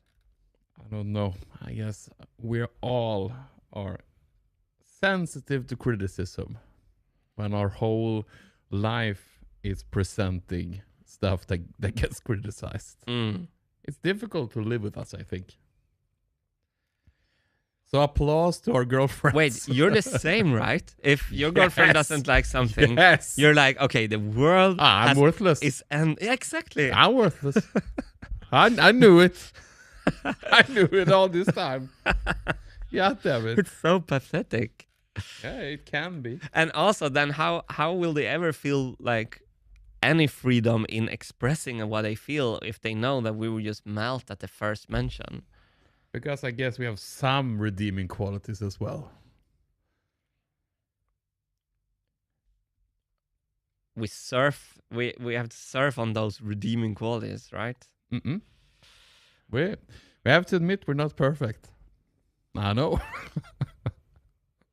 I don't know. I guess we all are sensitive to criticism when our whole life is presenting stuff that gets criticized. It's difficult to live with us, I think. So applause to our girlfriends. Wait, you're the same, right? If your girlfriend doesn't like something, yes, you're like, okay, the world I'm worthless. Yeah, exactly. I'm worthless. I knew it. I knew it all this time. Yeah, damn it. It's so pathetic. Yeah, it can be. And also, then how will they ever feel like any freedom in expressing what they feel if they know that we will just melt at the first mention? Because I guess we have some redeeming qualities as well. We have to surf on those redeeming qualities, right? We have to admit we're not perfect. I know.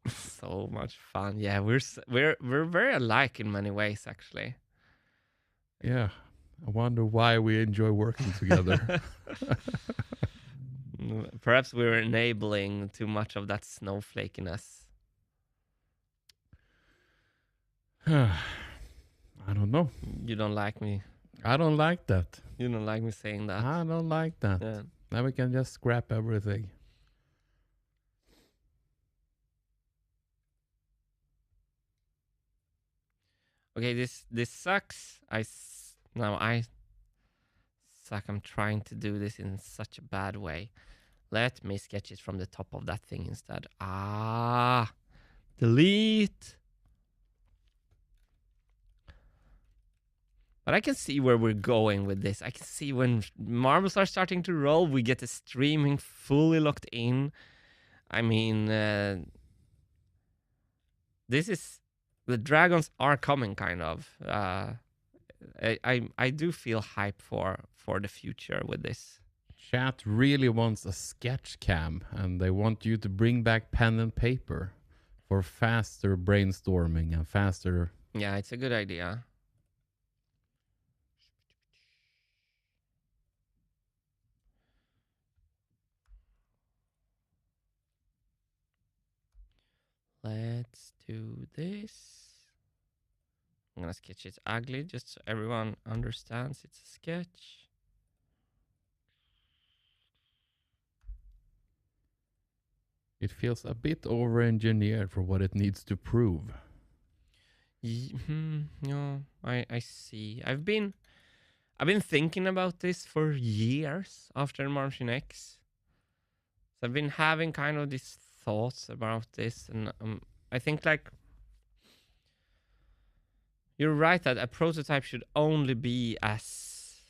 So much fun. Yeah, we're very alike in many ways, actually. Yeah. I wonder why we enjoy working together. Perhaps we're enabling too much of that snowflakiness. I don't know. You don't like me. I don't like that. You don't like me saying that. I don't like that. Yeah. Now we can just scrap everything. Okay, this sucks. I suck. I'm trying to do this in such a bad way. Let me sketch it from the top of that thing instead. Delete. But I can see where we're going with this. I can see when marbles are starting to roll, we get the streaming fully locked in. I mean, this is... The dragons are coming, kind of. I do feel hype for the future with this. Chat really wants a sketch cam, and they want you to bring back pen and paper for faster brainstorming and faster... Yeah, it's a good idea. Let's do this. I'm gonna sketch it ugly just so everyone understands it's a sketch. It feels a bit over-engineered for what it needs to prove. No, I see. I've been thinking about this for years after Martian X. So I've been having kind of these thoughts about this, and I think, like, you're right that a prototype should only be as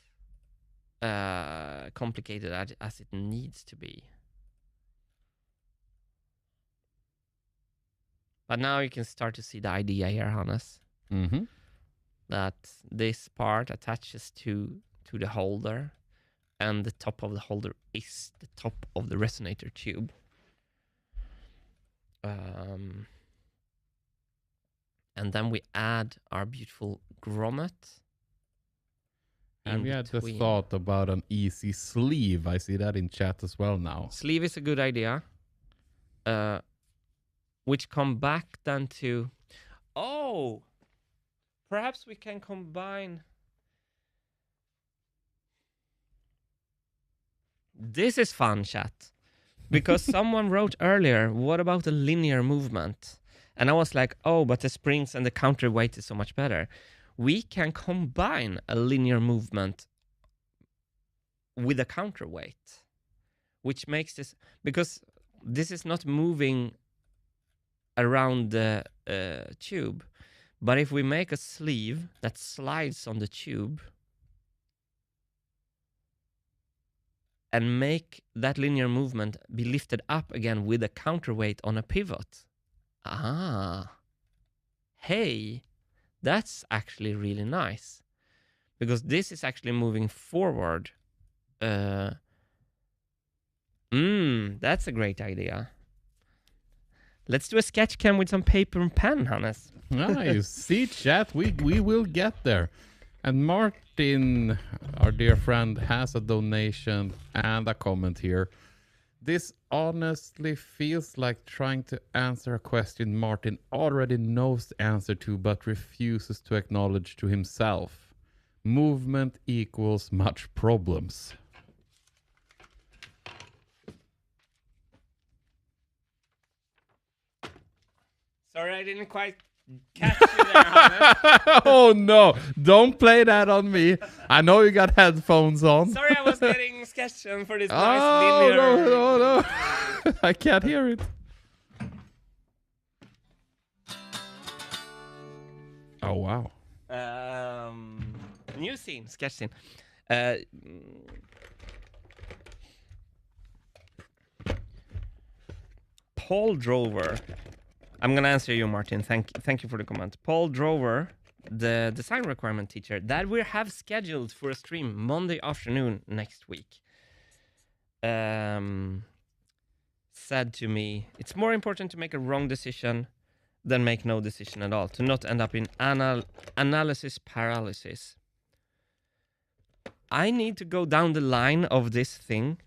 complicated as it needs to be. But now you can start to see the idea here, Hannes. That this part attaches to the holder, and the top of the holder is the top of the resonator tube. And then we add our beautiful grommet. Have you had the thought about an easy sleeve? I see that in chat as well now. Sleeve is a good idea. Which come back then to... Oh! Perhaps we can combine... This is fun, chat. Because someone wrote earlier, what about the linear movement? And I was like, oh, but the springs and the counterweight is so much better. We can combine a linear movement with a counterweight, which makes this, because this is not moving around the tube, but if we make a sleeve that slides on the tube and make that linear movement be lifted up again with a counterweight on a pivot. Hey, that's actually really nice, because this is actually moving forward. That's a great idea. Let's do a sketch cam with some paper and pen, Hannes. You see, chat, we will get there. And Martin, our dear friend, has a donation and a comment here. This honestly feels like trying to answer a question Martin already knows the answer to, but refuses to acknowledge to himself. Movement equals much problems. Sorry, I didn't quite catch you there, Hannes. Oh no, don't play that on me. I know you got headphones on. Sorry, I was getting sketched for this nice linear... No. I can't hear it. Oh, wow. New scene, sketch scene. Paul Drover. I'm going to answer you, Martin. Thank you for the comment. Paul Drover, the design requirement teacher that we have scheduled for a stream Monday afternoon next week, said to me, it's more important to make a wrong decision than make no decision at all, to not end up in analysis paralysis. I need to go down the line of this thing.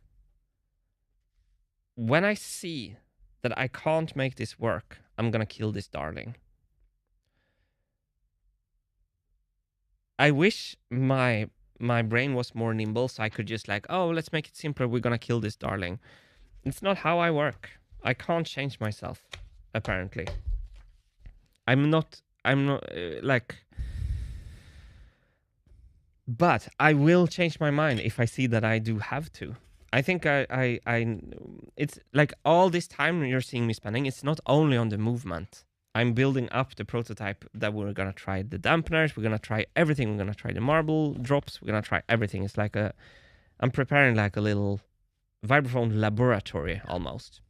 When I see that I can't make this work, I'm gonna kill this darling. I wish my brain was more nimble, so I could just like, oh, let's make it simpler, we're gonna kill this darling. It's not how I work. I can't change myself, apparently. I'm not like... But I will change my mind if I see that I do have to. I think it's like all this time you're seeing me spending, it's not only on the movement. I'm building up the prototype that we're going to try the dampeners, we're going to try everything, we're going to try the marble drops, we're going to try everything. It's like I'm preparing like a little Vibraphone laboratory almost.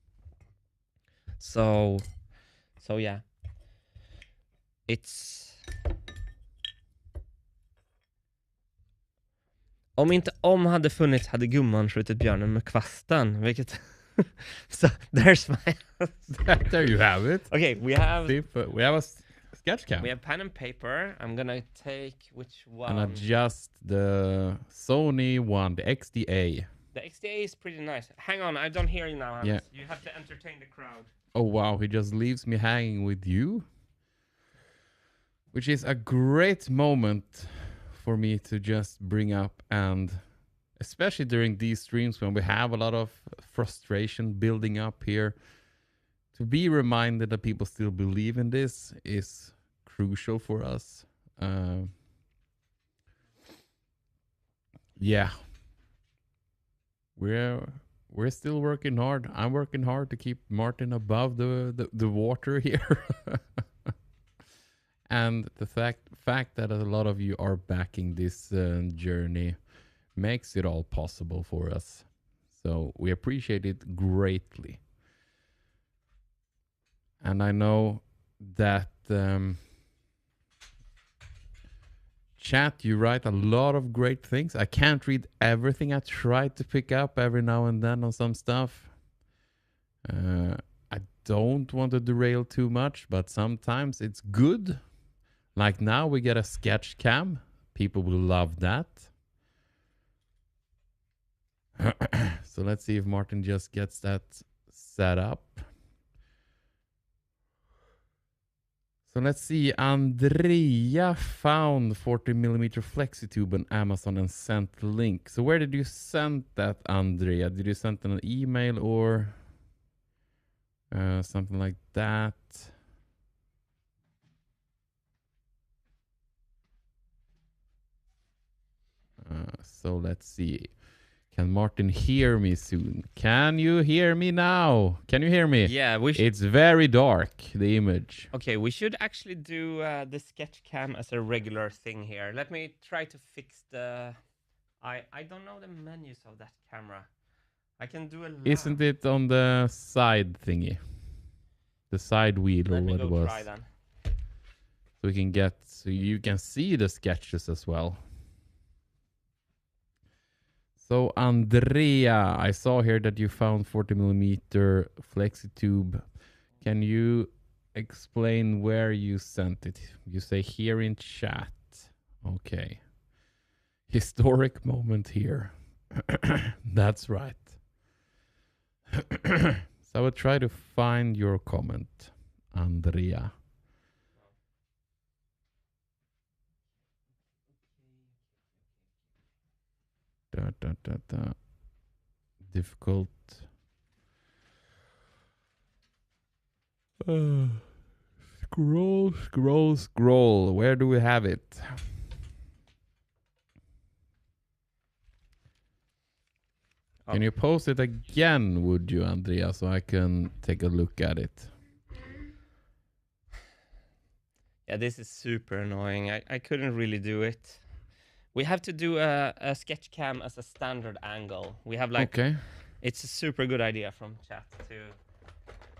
So yeah. It's... Om inte hade funnits hade gumman skjutit björnen med kvasten, vilket... So there's my... There you have it. Okay, we have a sketch cam. We have pen and paper. I'm gonna take which one? And adjust the Sony one, the XDA. The XDA is pretty nice. Hang on, I don't hear you now, Hannes. Yeah. You have to entertain the crowd. Oh wow, he just leaves me hanging with you. Which is a great moment for me to just bring up, and especially during these streams when we have a lot of frustration building up here, to be reminded that people still believe in this is crucial for us. Yeah, we're still working hard. I'm working hard to keep Martin above the water here. And the fact that a lot of you are backing this journey makes it all possible for us. So we appreciate it greatly. And I know that Chat, you write a lot of great things. I can't read everything. I try to pick up every now and then on some stuff. I don't want to derail too much, but sometimes it's good. Like now we get a sketch cam. People will love that. So let's see if Martin just gets that set up. So let's see. Andrea found 40mm FlexiTube on Amazon and sent the link. So where did you send that, Andrea? Did you send an email or something like that? So let's see. Can Martin hear me soon? Can you hear me now? Can you hear me? Yeah, it's very dark, the image. Okay, we should actually do the sketch cam as a regular thing here. Let me try to fix the... I don't know the menus of that camera. I can do a lamp. Isn't it on the side thingy? The side wheel or what it was? Try then. So we can get... So you can see the sketches as well. So Andrea, I saw here that you found 40mm FlexiTube. Can you explain where you sent it? You say here in chat. Okay. Historic moment here. That's right. So I will try to find your comment, Andrea. Difficult. Scroll. Where do we have it? Can you post it again, would you, Andrea, so I can take a look at it? Yeah, this is super annoying. I couldn't really do it. We have to do a sketch cam as a standard angle. We have like... Okay. It's a super good idea from chat to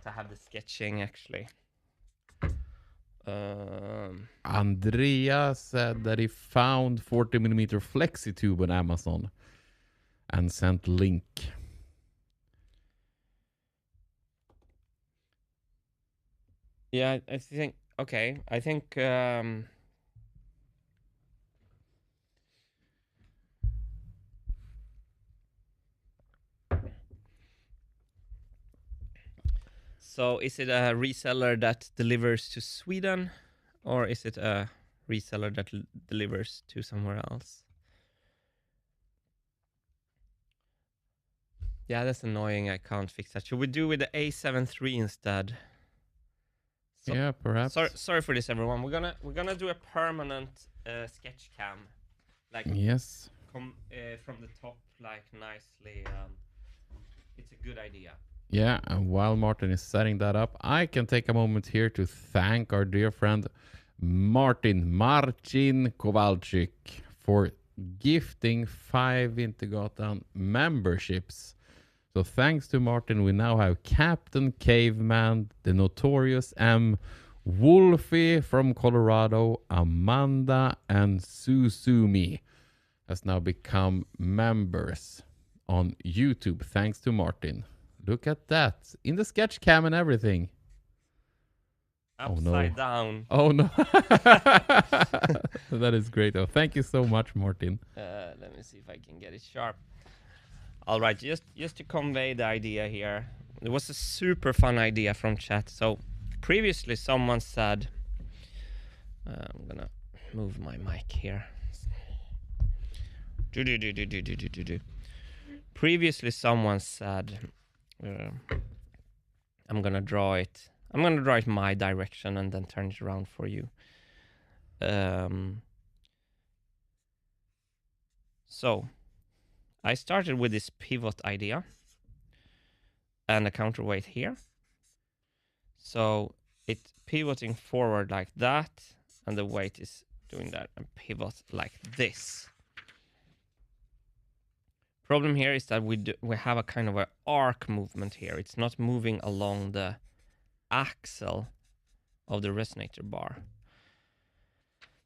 have the sketching actually. Andrea said that he found 40mm FlexiTube on Amazon and sent link. Yeah, I think... Okay, I think... So is it a reseller that delivers to Sweden, or is it a reseller that delivers to somewhere else? Yeah, that's annoying. I can't fix that. Should we do with the A7 III instead? So, yeah, perhaps. Sorry for this, everyone. We're gonna do a permanent sketch cam, like yes, from the top, like nicely. It's a good idea. Yeah, and while Martin is setting that up, I can take a moment here to thank our dear friend Martin Kowalczyk for gifting 5 Wintergatan memberships. So thanks to Martin, we now have Captain Caveman, the Notorious M, Wolfie from Colorado, Amanda, and Susumi has now become members on YouTube. Thanks to Martin. Look at that. In the sketch cam and everything. Upside down. Oh no. That is great. Oh, thank you so much, Martin. Let me see if I can get it sharp. All right, just to convey the idea here. It was a super fun idea from chat. So previously someone said, I'm gonna move my mic here. Previously someone said, I'm gonna draw it my direction and then turn it around for you. So I started with this pivot idea and a counterweight here. So it's pivoting forward like that, and the weight is doing that and pivot like this. Problem here is that we have a kind of an arc movement here. It's not moving along the axle of the resonator bar.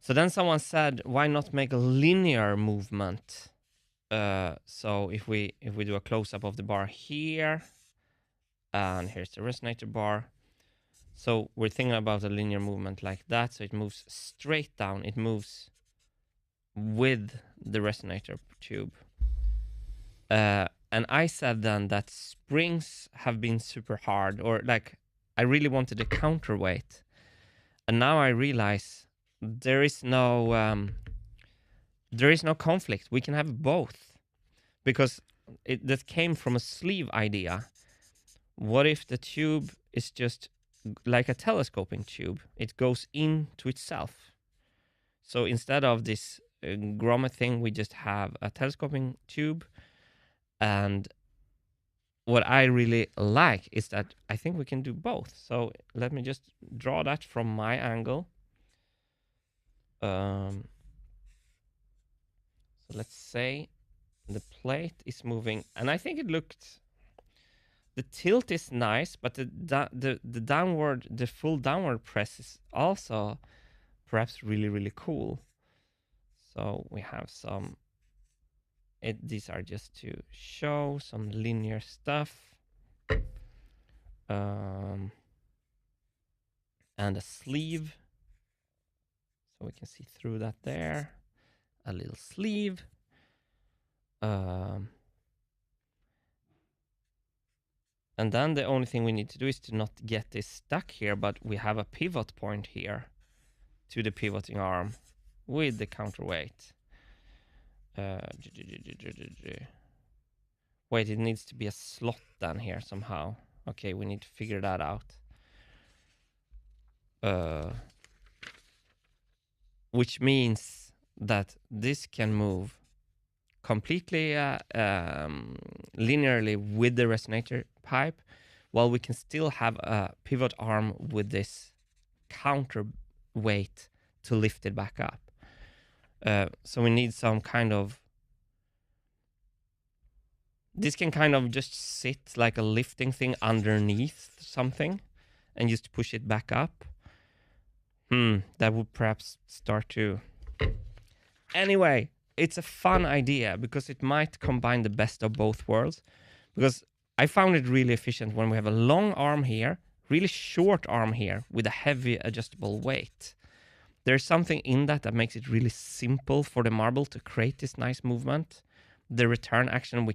So then someone said, why not make a linear movement? So if we do a close-up of the bar here, and here's the resonator bar. So we're thinking about a linear movement like that. So it moves straight down. It moves with the resonator tube. And I said then that springs have been super hard, or like I really wanted a counterweight. And now I realize there is no conflict. We can have both, because that came from a sleeve idea. What if the tube is just like a telescoping tube? It goes into itself. So instead of this grommet thing, we just have a telescoping tube. And what I really like is that I think we can do both. So let me just draw that from my angle. So let's say the plate is moving, and I think it looked, the tilt is nice, but the downward, the full downward press is also perhaps really, really cool. So we have some, these are just to show some linear stuff. And a sleeve. So we can see through that there. A little sleeve. And then the only thing we need to do is to not get this stuck here, but we have a pivot point here to the pivoting arm with the counterweight. Wait, it needs to be a slot down here somehow. Okay, we need to figure that out. Which means that this can move completely linearly with the resonator pipe, while we can still have a pivot arm with this counterweight to lift it back up. So we need some kind of, this can kind of just sit like a lifting thing underneath something and just push it back up. That would perhaps start to... Anyway, it's a fun idea because it might combine the best of both worlds. Because I found it really efficient when we have a long arm here, really short arm here with a heavy adjustable weight. There's something in that makes it really simple for the marble to create this nice movement. The return action, we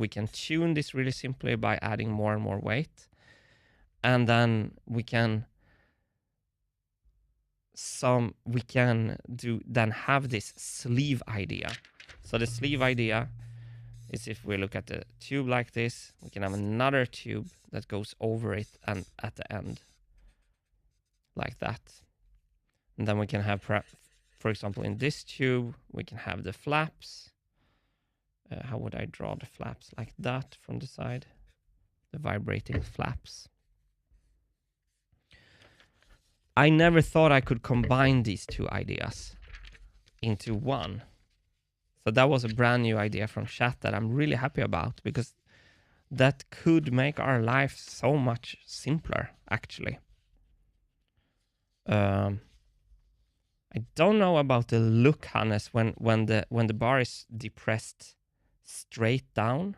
can tune this really simply by adding more and more weight. And then we can have this sleeve idea. So the sleeve idea is, if we look at the tube like this, we can have another tube that goes over it and at the end like that. And then we can have, for example, in this tube, we can have the flaps. How would I draw the flaps? Like that from the side, the vibrating flaps. I never thought I could combine these two ideas into one. So that was a brand new idea from chat that I'm really happy about, because that could make our life so much simpler, actually. I don't know about the look, Hannes, when the bar is depressed straight down.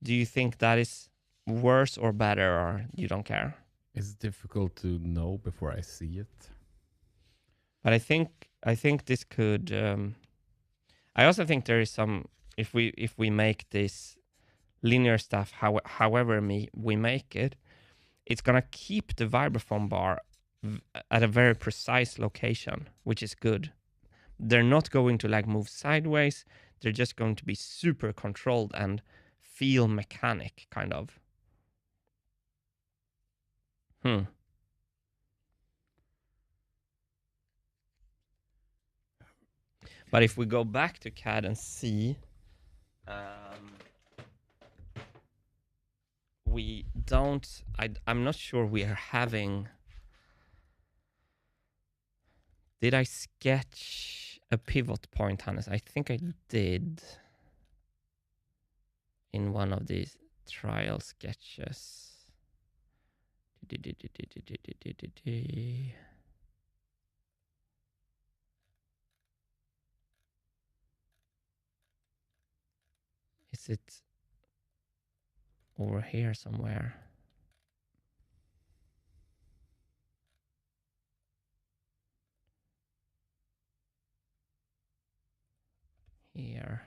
Do you think that is worse or better, or you don't care? It's difficult to know before I see it. But I think this could. I also think there is some, if we make this linear stuff, however we make it, it's gonna keep the vibraphone bar at a very precise location, which is good. They're not going to like move sideways. They're just going to be super controlled and feel mechanic, kind of. But if we go back to CAD and see, we don't, I'm not sure we are having, did I sketch a pivot point, Hannes? I think I did in one of these trial sketches. Is it over here somewhere? Here.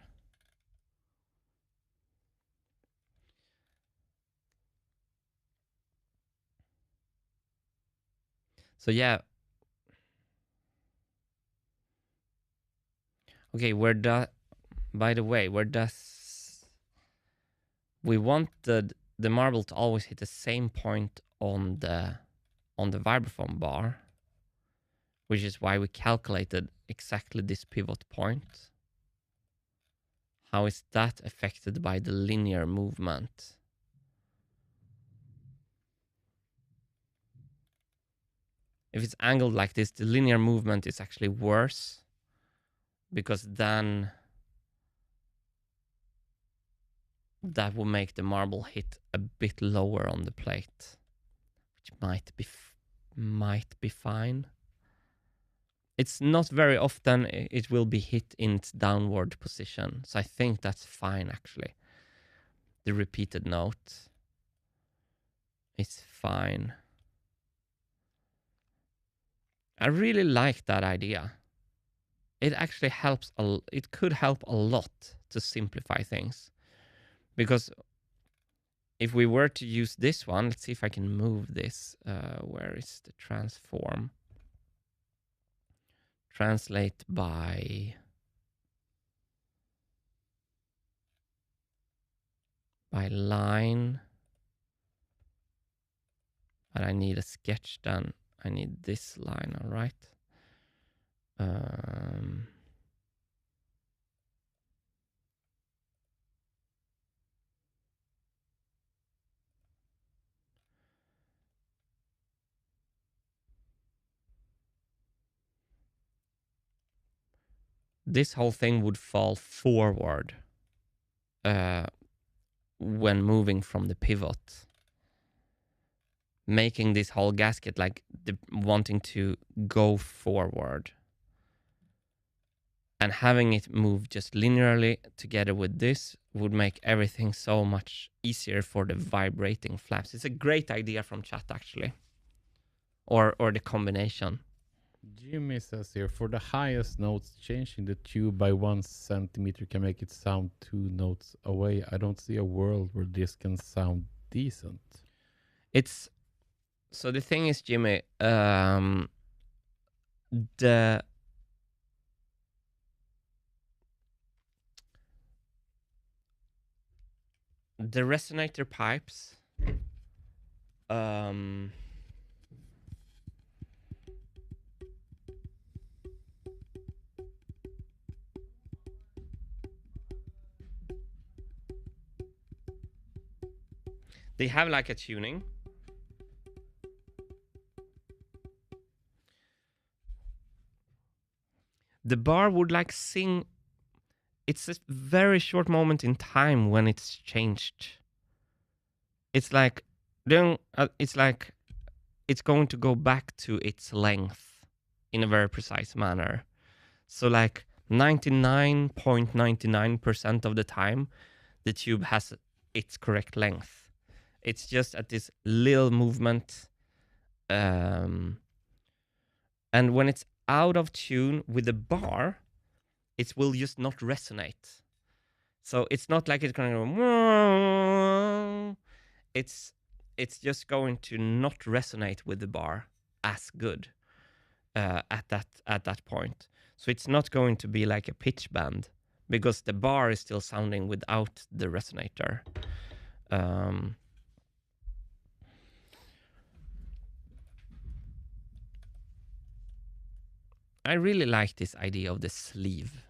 So yeah. Okay, by the way, where does we want the marble to always hit the same point on the vibraphone bar, which is why we calculated exactly this pivot point. How is that affected by the linear movement? If it's angled like this, the linear movement is actually worse, because then that will make the marble hit a bit lower on the plate, which might be fine. It's not very often it will be hit in its downward position, so I think that's fine actually. The repeated note is fine. I really like that idea. It actually helps, it could help a lot to simplify things. Because if we were to use this one, let's see if I can move this. Where is the transform? Translate by line. But I need a sketch then. I need this line, all right? This whole thing would fall forward when moving from the pivot, making this whole gasket like wanting to go forward, and having it move just linearly together with this would make everything so much easier for the vibrating flaps. It's a great idea from chat actually, or the combination. Jimmy says here, for the highest notes, changing the tube by 1 centimeter can make it sound 2 notes away. I don't see a world where this can sound decent. It's so the thing is, Jimmy, the resonator pipes, they have like a tuning. The bar would like sing. It's a very short moment in time when it's changed. It's like, it's like it's going to go back to its length in a very precise manner. So like 99.99% of the time, the tube has its correct length. It's just at this little movement. And when it's out of tune with the bar, it will just not resonate. So it's not like it's going to go, it's just going to not resonate with the bar as good at that point. So it's not going to be like a pitch bend, because the bar is still sounding without the resonator. I really like this idea of the sleeve,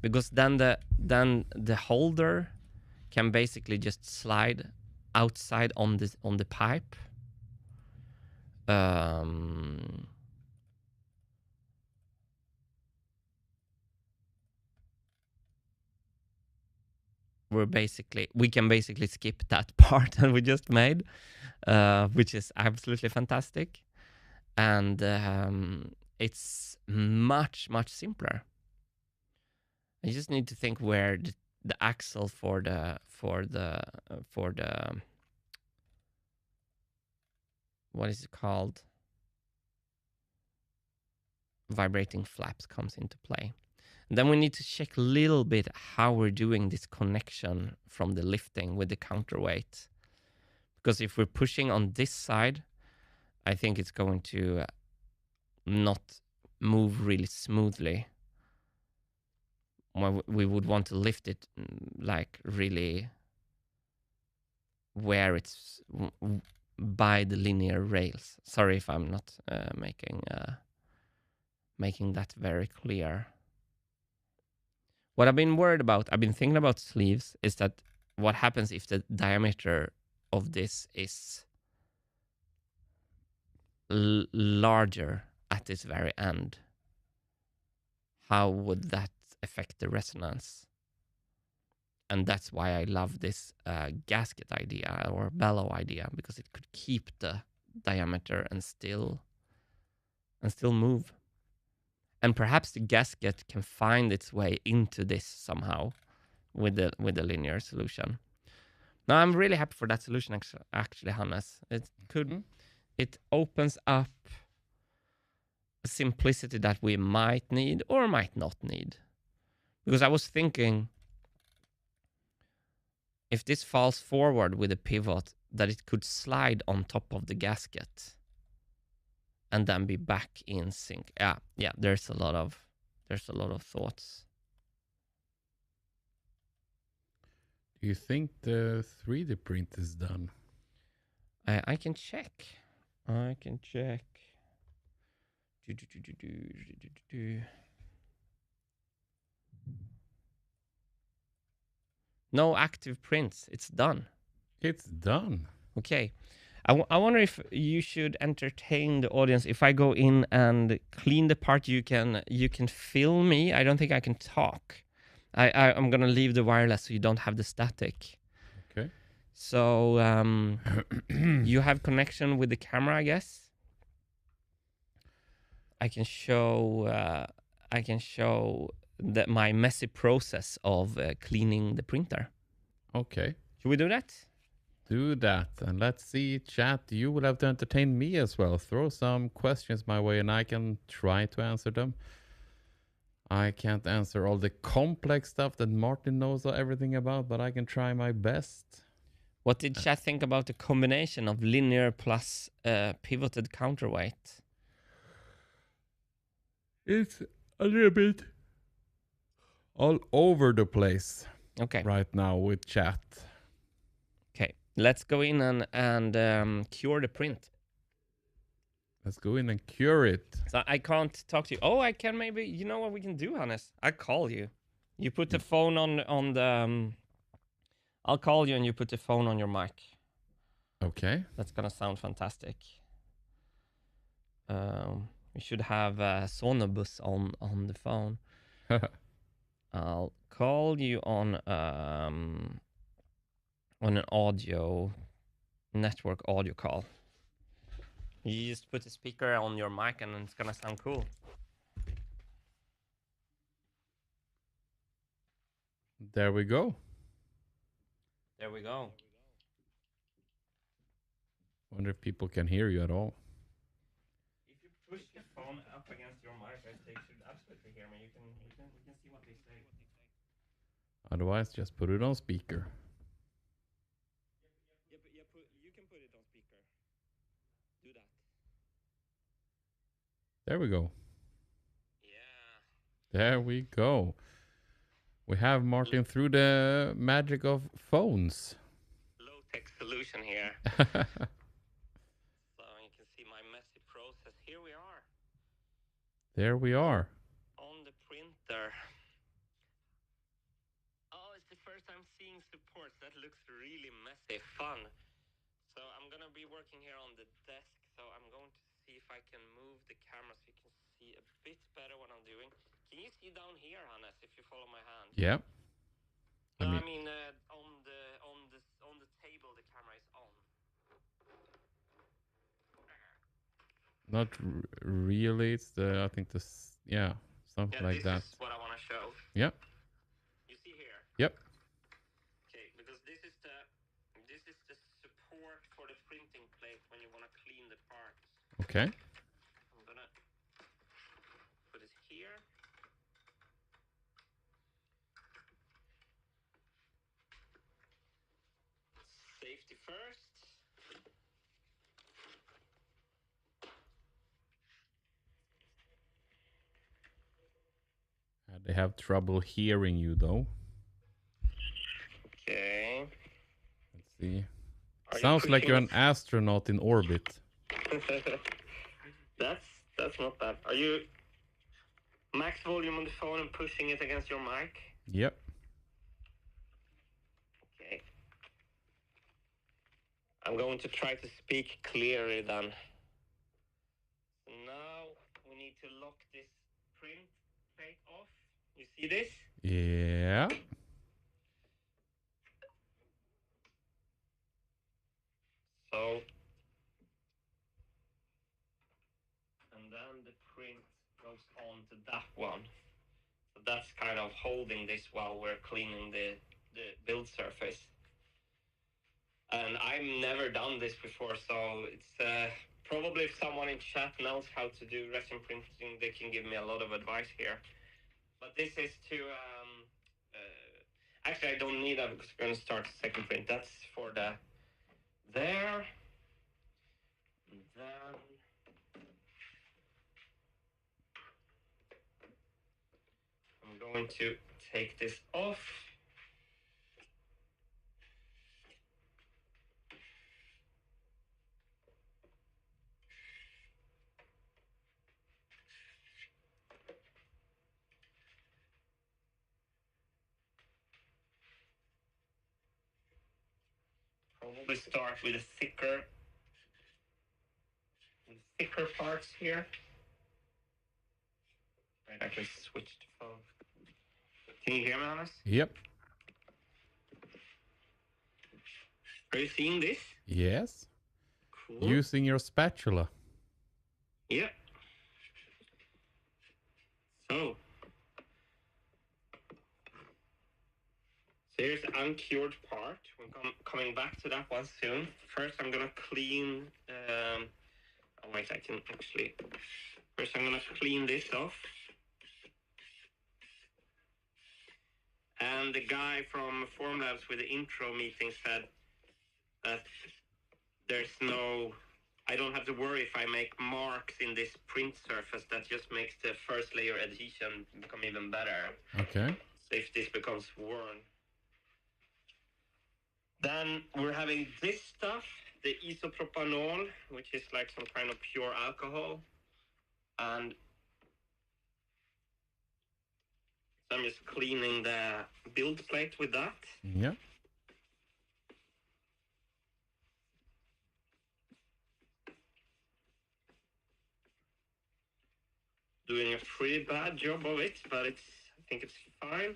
because then the holder can basically just slide outside on the pipe. We can basically skip that part that we just made, which is absolutely fantastic, and it's much simpler. I just need to think where the axle for the what is it called? Vibrating flaps comes into play. And then we need to check a little bit how we're doing this connection from the lifting with the counterweight. Because if we're pushing on this side, I think it's going to not move really smoothly. We would want to lift it like really where it's by the linear rails. Sorry if I'm not making that very clear. What I've been worried about, I've been thinking about sleeves, is that what happens if the diameter of this is larger at this very end? How would that affect the resonance? And that's why I love this gasket idea or bellow idea, because it could keep the diameter and still move. And perhaps the gasket can find its way into this somehow with the linear solution. Now I'm really happy for that solution actually, Hannes. It opens up a simplicity that we might need or might not need. Because I was thinking, if this falls forward with a pivot, that it could slide on top of the gasket and then be back in sync. Yeah, there's a lot of thoughts. Do you think the 3D print is done? I can check. No active prints. It's done. It's done. Okay. I wonder if you should entertain the audience. If I go in and clean the part, you can film me. I don't think I can talk. I'm gonna leave the wireless so you don't have the static. Okay. So you have connection with the camera, I guess. I can show my messy process of cleaning the printer. Okay. Should we do that? Do that. And let's see, chat, you will have to entertain me as well. Throw some questions my way and I can try to answer them. I can't answer all the complex stuff that Martin knows everything about, but I can try my best. What did chat think about the combination of linear plus pivoted counterweight? It's a little bit all over the place. Okay. Right now with chat. Okay. Let's go in and cure the print. Let's go in and cure it. So I can't talk to you. Oh, I can maybe. You know what we can do, Hannes? I call you. You put the phone on the. I'll call you and you put the phone on your mic. Okay. That's gonna sound fantastic. We should have Sonobus on the phone. I'll call you on an audio network audio call. You just put a speaker on your mic and it's gonna sound cool. There we go. There we go. Wonder if people can hear you at all. If you push the phone up against your mic, they should absolutely hear me. We can see what they say. Otherwise, just put it on speaker. You can put it on speaker. Do that. There we go. Yeah. There we go. We have Martin through the magic of phones. Low-tech solution here. So you can see my messy process. Here we are. There we are. On the printer. Oh, it's the first time seeing supports. That looks really messy. Fun. So I'm going to be working here on the desk. So I'm going to see if I can move the camera so you can see a bit better what I'm doing. Can you see down here, Hannes, if you follow my hand? Yeah. No, I mean on the table the camera is on. Not really. It's I think this, something like that. This is what I want to show. Yep. You see here? Yep. Okay. I'm gonna put it here. Safety first. They have trouble hearing you, though. Okay. Let's see. Are Sounds like you're you an astronaut in orbit. That's not bad. Are you max volume on the phone and pushing it against your mic? Yep. Okay. I'm going to try to speak clearly then. Now we need to lock this print plate off. You see this? Yeah. So, and then the print goes on to that one. So that's kind of holding this while we're cleaning the build surface. And I've never done this before, so it's probably if someone in chat knows how to do resin printing, they can give me a lot of advice here. But this is to actually I don't need that because we're going to start the second print. That's for the there. And then I'm going to take this off. Probably start with the thicker parts here. Right, I can switch to phone. Can you hear me, Hannes? Yep. Are you seeing this? Yes. Cool. Using your spatula. Yeah. So here's the uncured part. We're coming back to that one soon. First, I'm gonna clean. Oh wait, I can actually. First, I'm gonna clean this off. And the guy from Formlabs with the intro meeting said that there's no. I don't have to worry if I make marks in this print surface. That just makes the first layer adhesion become even better. Okay. So if this becomes worn. Then we're having this stuff, the isopropanol, which is like some kind of pure alcohol. And so I'm just cleaning the build plate with that. Yeah. Doing a pretty bad job of it, but I think it's fine.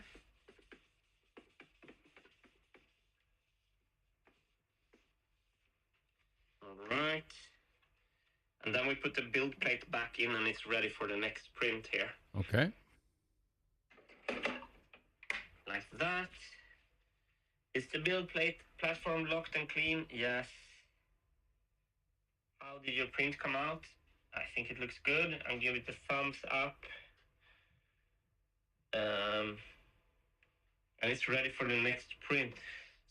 All right. And then we put the build plate back in and it's ready for the next print here. Okay. Like that. Is the build plate platform locked and clean? Yes. How did your print come out? I think it looks good. I'll give it a thumbs up. And it's ready for the next print.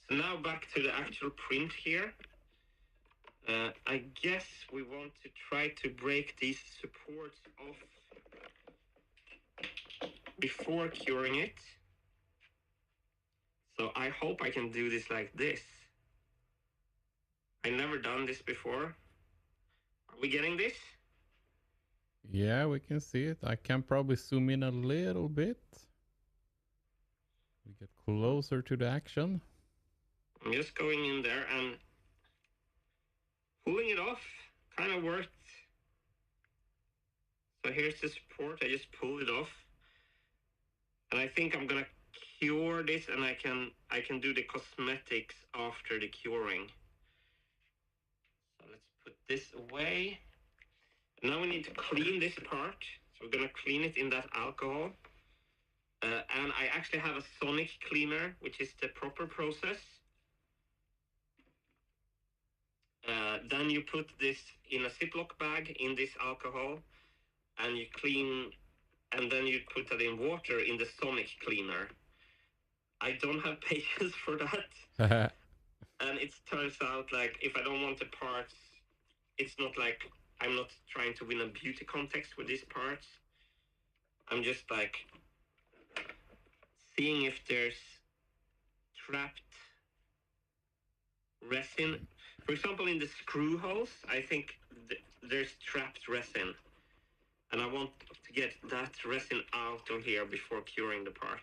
So now back to the actual print here. I guess we want to try to break these supports off before curing it. So I hope I can do this like this. I've never done this before. Are we getting this? Yeah, we can see it. I can probably zoom in a little bit. We get closer to the action. I'm just going in there and pulling it off kind of worked. So here's the support. I just pulled it off. And I think I'm gonna cure this and I can do the cosmetics after the curing. So let's put this away. Now we need to clean this part. So we're gonna clean it in that alcohol. And I actually have a sonic cleaner, which is the proper process. then you put this in a Ziploc bag in this alcohol, and you clean, and then you put that in water in the sonic cleaner. I don't have patience for that. And it turns out like if I don't want the parts, it's not like I'm not trying to win a beauty contest with these parts. I'm just like seeing if there's trapped resin. For example, in the screw holes, I think there's trapped resin. And I want to get that resin out of here before curing the part.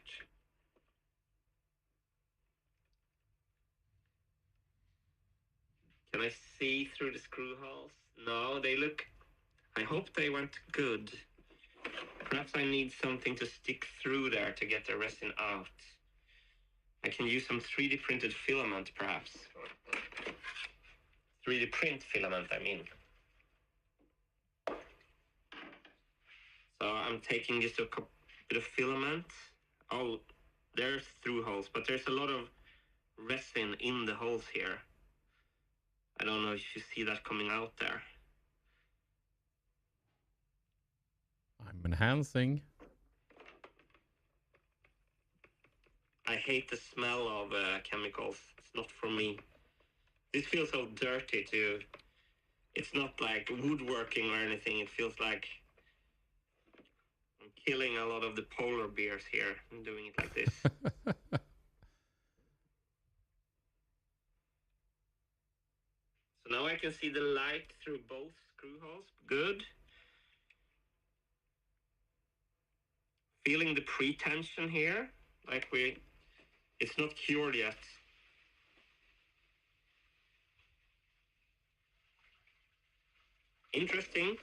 Can I see through the screw holes? No, they look... I hope they went good. Perhaps I need something to stick through there to get the resin out. I can use some 3D printed filament, perhaps. 3D print filament, I mean. So I'm taking just a bit of filament. Oh, there's through holes, but there's a lot of resin in the holes here. I don't know if you see that coming out there. I'm enhancing. I hate the smell of chemicals. It's not for me. This feels so dirty too. It's not like woodworking or anything. It feels like I'm killing a lot of the polar bears here. I'm doing it like this. So now I can see the light through both screw holes. Good. Feeling the pre-tension here. Like it's not cured yet. Interesting.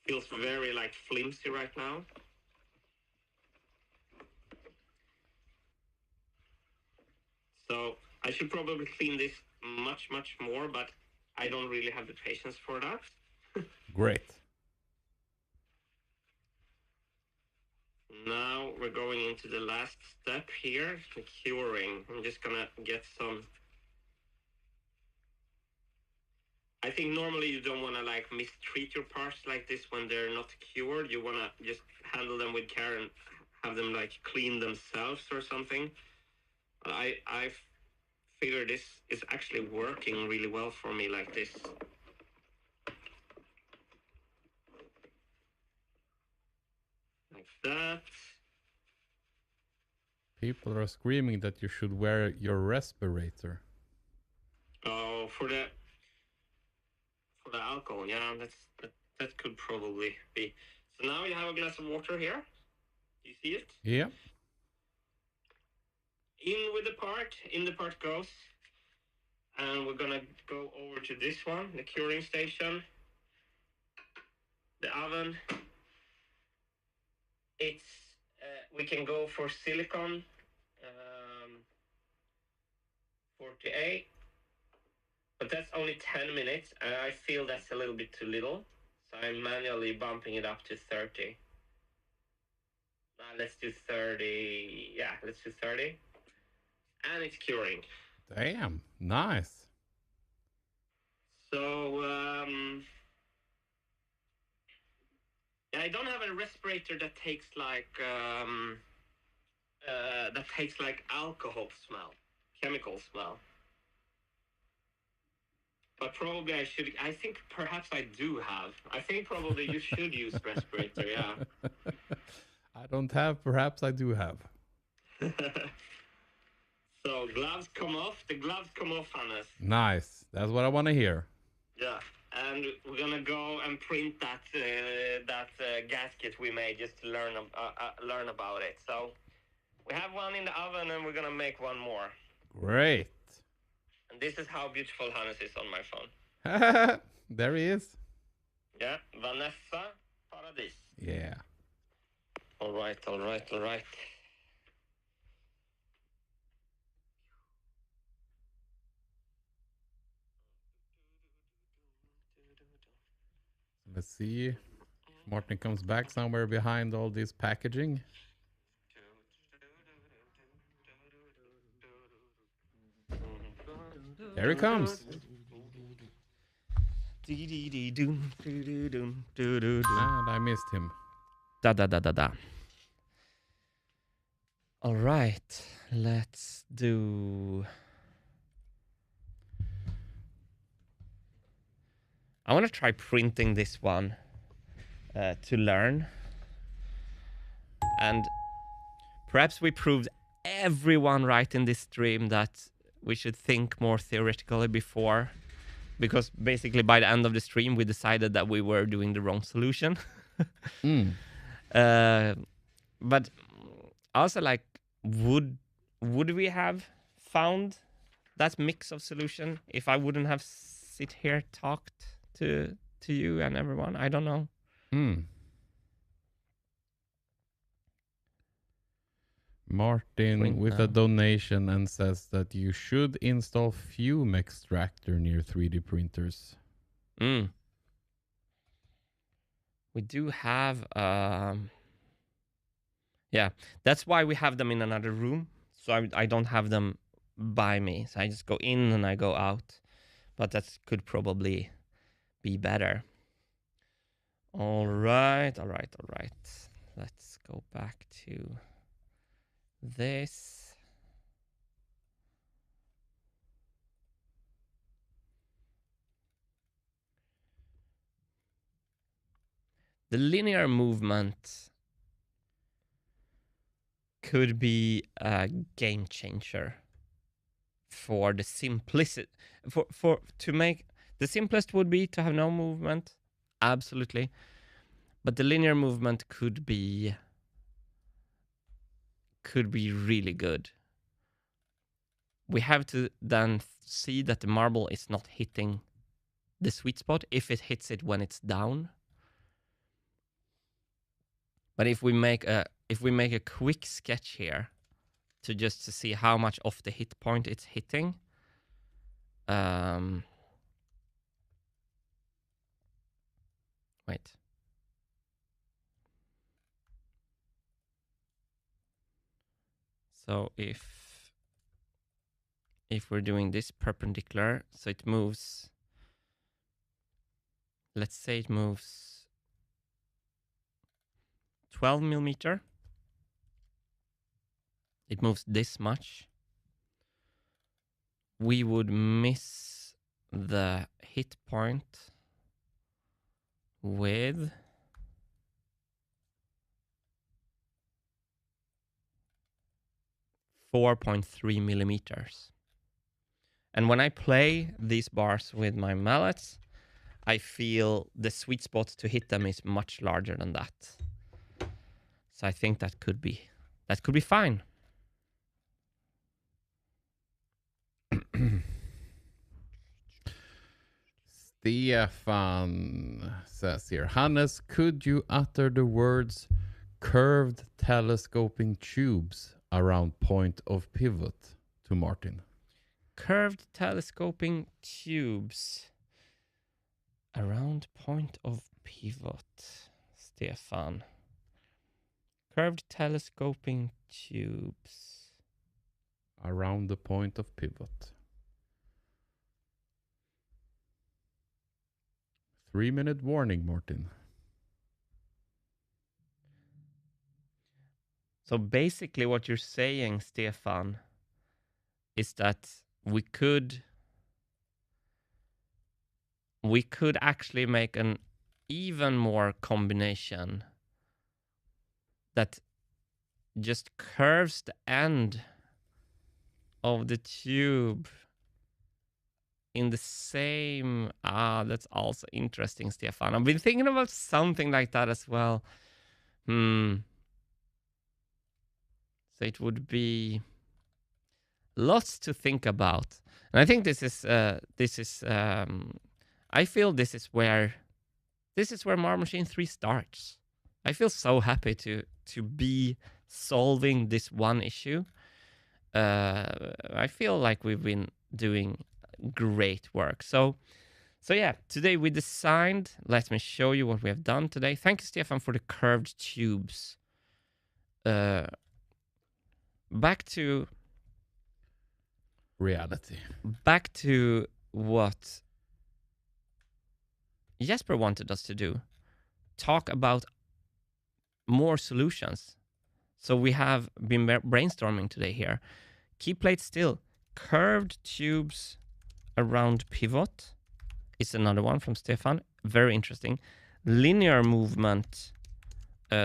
Feels very like flimsy right now. So I should probably clean this much more, but I don't really have the patience for that. Great. Now we're going into the last step here, the curing. I'm just gonna get some... I think normally you don't want to like mistreat your parts like this when they're not cured. You want to just handle them with care and have them like clean themselves or something. I figure this is actually working really well for me like this. Like that. People are screaming that you should wear your respirator. Oh, for the alcohol, yeah, that could probably be. So now you have a glass of water here. You see it? Yeah. In the part goes. And we're gonna go over to this one, the curing station. The oven. It's, we can go for silicon, 48. But that's only 10 minutes, and I feel that's a little bit too little. So I'm manually bumping it up to 30. Let's do 30. Yeah, let's do 30. And it's curing. Damn, nice. So, I don't have a respirator that takes like alcohol smell, chemical smell. But probably I should. I think perhaps I do have. I think probably you should use respirator. Yeah. I don't have. Perhaps I do have. So gloves come off. The gloves come off, Hannes. Nice. That's what I want to hear. Yeah, and we're gonna go and print that gasket we made just to learn about it. So we have one in the oven, and we're gonna make one more. Great. And this is how beautiful Hannes is on my phone. There he is. Yeah, Vanessa Paradis. Yeah. All right. Let's see if Martin comes back somewhere behind all this packaging. There he comes. And I missed him. Da da da da da. All right, let's do. I want to try printing this one to learn, and perhaps we proved everyone right in this stream that we should think more theoretically before, because basically by the end of the stream we decided that we were doing the wrong solution. But also, like, would we have found that mix of solution if I wouldn't have sit here talked to you and everyone? I don't know. Martin with a donation and says that you should install fume extractor near 3D printers. We do have yeah, that's why we have them in another room, so I don't have them by me, so I just go in and I go out, but that could probably be better. All right. Let's go back to this. The linear movement could be a game changer for the simplicity. For to make the simplest would be to have no movement, absolutely, but the linear movement could be really good. We have to then see that the marble is not hitting the sweet spot if it hits it when it's down. But if we make a quick sketch here to see how much off the hit point it's hitting, wait. So if we're doing this perpendicular, so it moves, let's say it moves 12 millimeter. It moves this much. We would miss the hit point with 4.3 millimeters. And when I play these bars with my mallets, I feel the sweet spot to hit them is much larger than that. So I think that could be fine. Stefan says here, Hannes, could you utter the words curved telescoping tubes around point of pivot to Martin? Curved telescoping tubes around point of pivot, Stefan. Curved telescoping tubes around the point of pivot. 3-minute warning, Martin. So basically what you're saying, Stefan, is that we could actually make an even more combination that just curves the end of the tube in the same... that's also interesting, Stefan. I've been thinking about something like that as well. So it would be lots to think about. And I think this is I feel this is where Marble Machine 3 starts. I feel so happy to be solving this one issue. I feel like we've been doing great work. So yeah, today we designed, let me show you what we have done today. Thank you, Stefan, for the curved tubes. Back to reality. Back to what Jesper wanted us to do. Talk about more solutions. So we have been brainstorming today here. Keep plate still. Curved tubes around pivot is another one from Stefan. Very interesting. Linear movement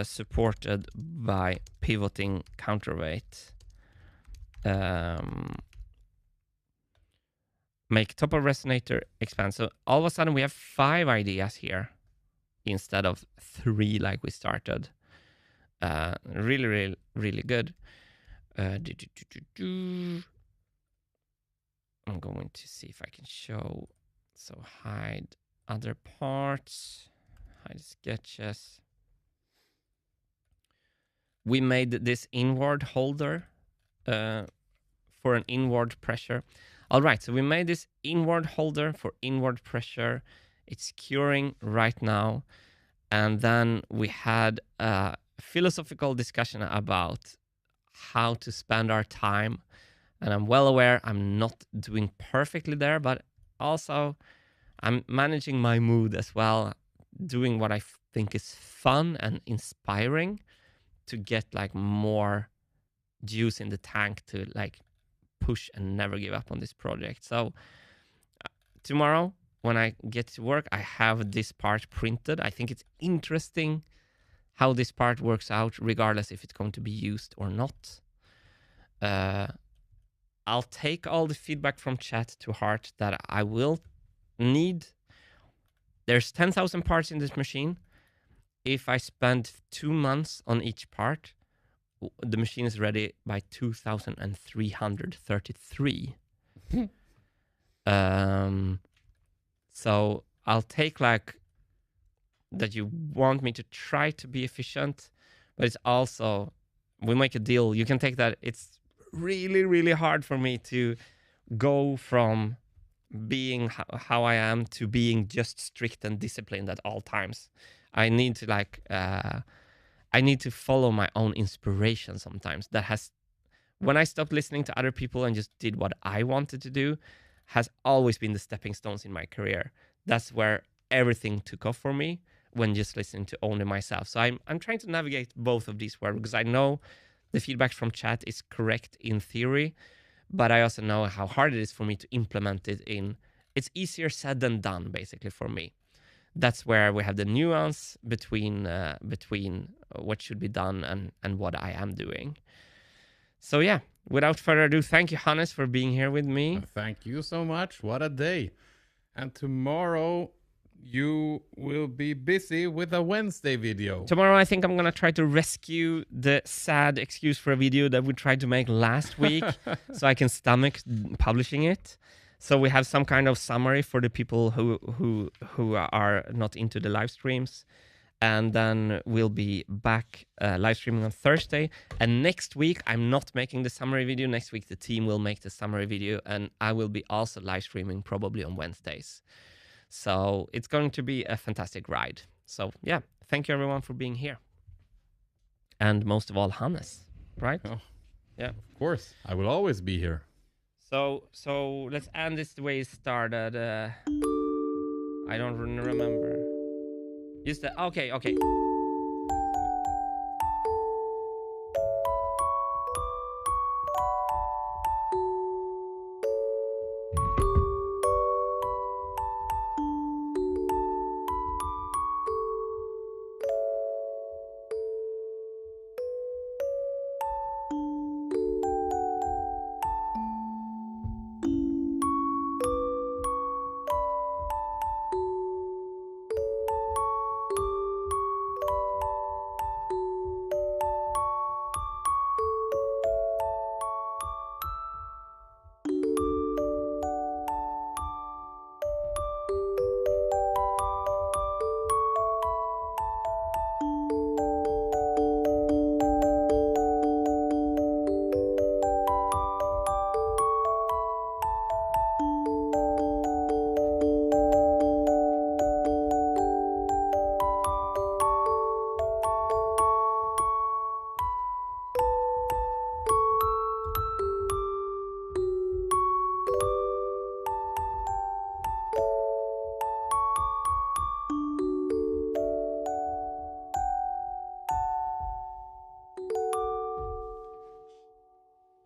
supported by pivoting counterweight. Make top of resonator expand. So all of a sudden we have 5 ideas here instead of 3 like we started. Really, really, really good. I'm going to see if I can show. So hide other parts, hide sketches. We made this inward holder for an inward pressure. All right, so we made this inward holder for inward pressure. It's curing right now. And then we had a philosophical discussion about how to spend our time. And I'm well aware I'm not doing perfectly there, but also I'm managing my mood as well, doing what I think is fun and inspiring to get like more juice in the tank to like push and never give up on this project. So tomorrow when I get to work, I have this part printed. I think it's interesting how this part works out, regardless if it's going to be used or not. I'll take all the feedback from chat to heart that I will need. There's 10,000 parts in this machine. If I spend 2 months on each part, the machine is ready by 2,333. So I'll take like that you want me to try to be efficient, but it's also, we make a deal. You can take that. It's really, really hard for me to go from being how I am to being just strict and disciplined at all times. I need to like, I need to follow my own inspiration sometimes. That has, when I stopped listening to other people and just did what I wanted to do, has always been the stepping stones in my career. That's where everything took off for me, when just listening to only myself. So I'm trying to navigate both of these worlds, because I know the feedback from chat is correct in theory, but I also know how hard it is for me to implement it in. It's easier said than done, basically, for me. That's where we have the nuance between what should be done and what I am doing. So yeah, without further ado, thank you, Hannes, for being here with me. Thank you so much. What a day. And tomorrow you will be busy with a Wednesday video. Tomorrow, I think I'm going to try to rescue the sad excuse for a video that we tried to make last week so I can stomach publishing it. So we have some kind of summary for the people who are not into the live streams. And then we'll be back live streaming on Thursday. And next week, I'm not making the summary video. Next week, the team will make the summary video. And I will be also live streaming probably on Wednesdays. So it's going to be a fantastic ride. So yeah, thank you everyone for being here. And most of all, Hannes, right? Oh, yeah, of course. I will always be here. So let's end this the way it started. I don't remember. Just okay.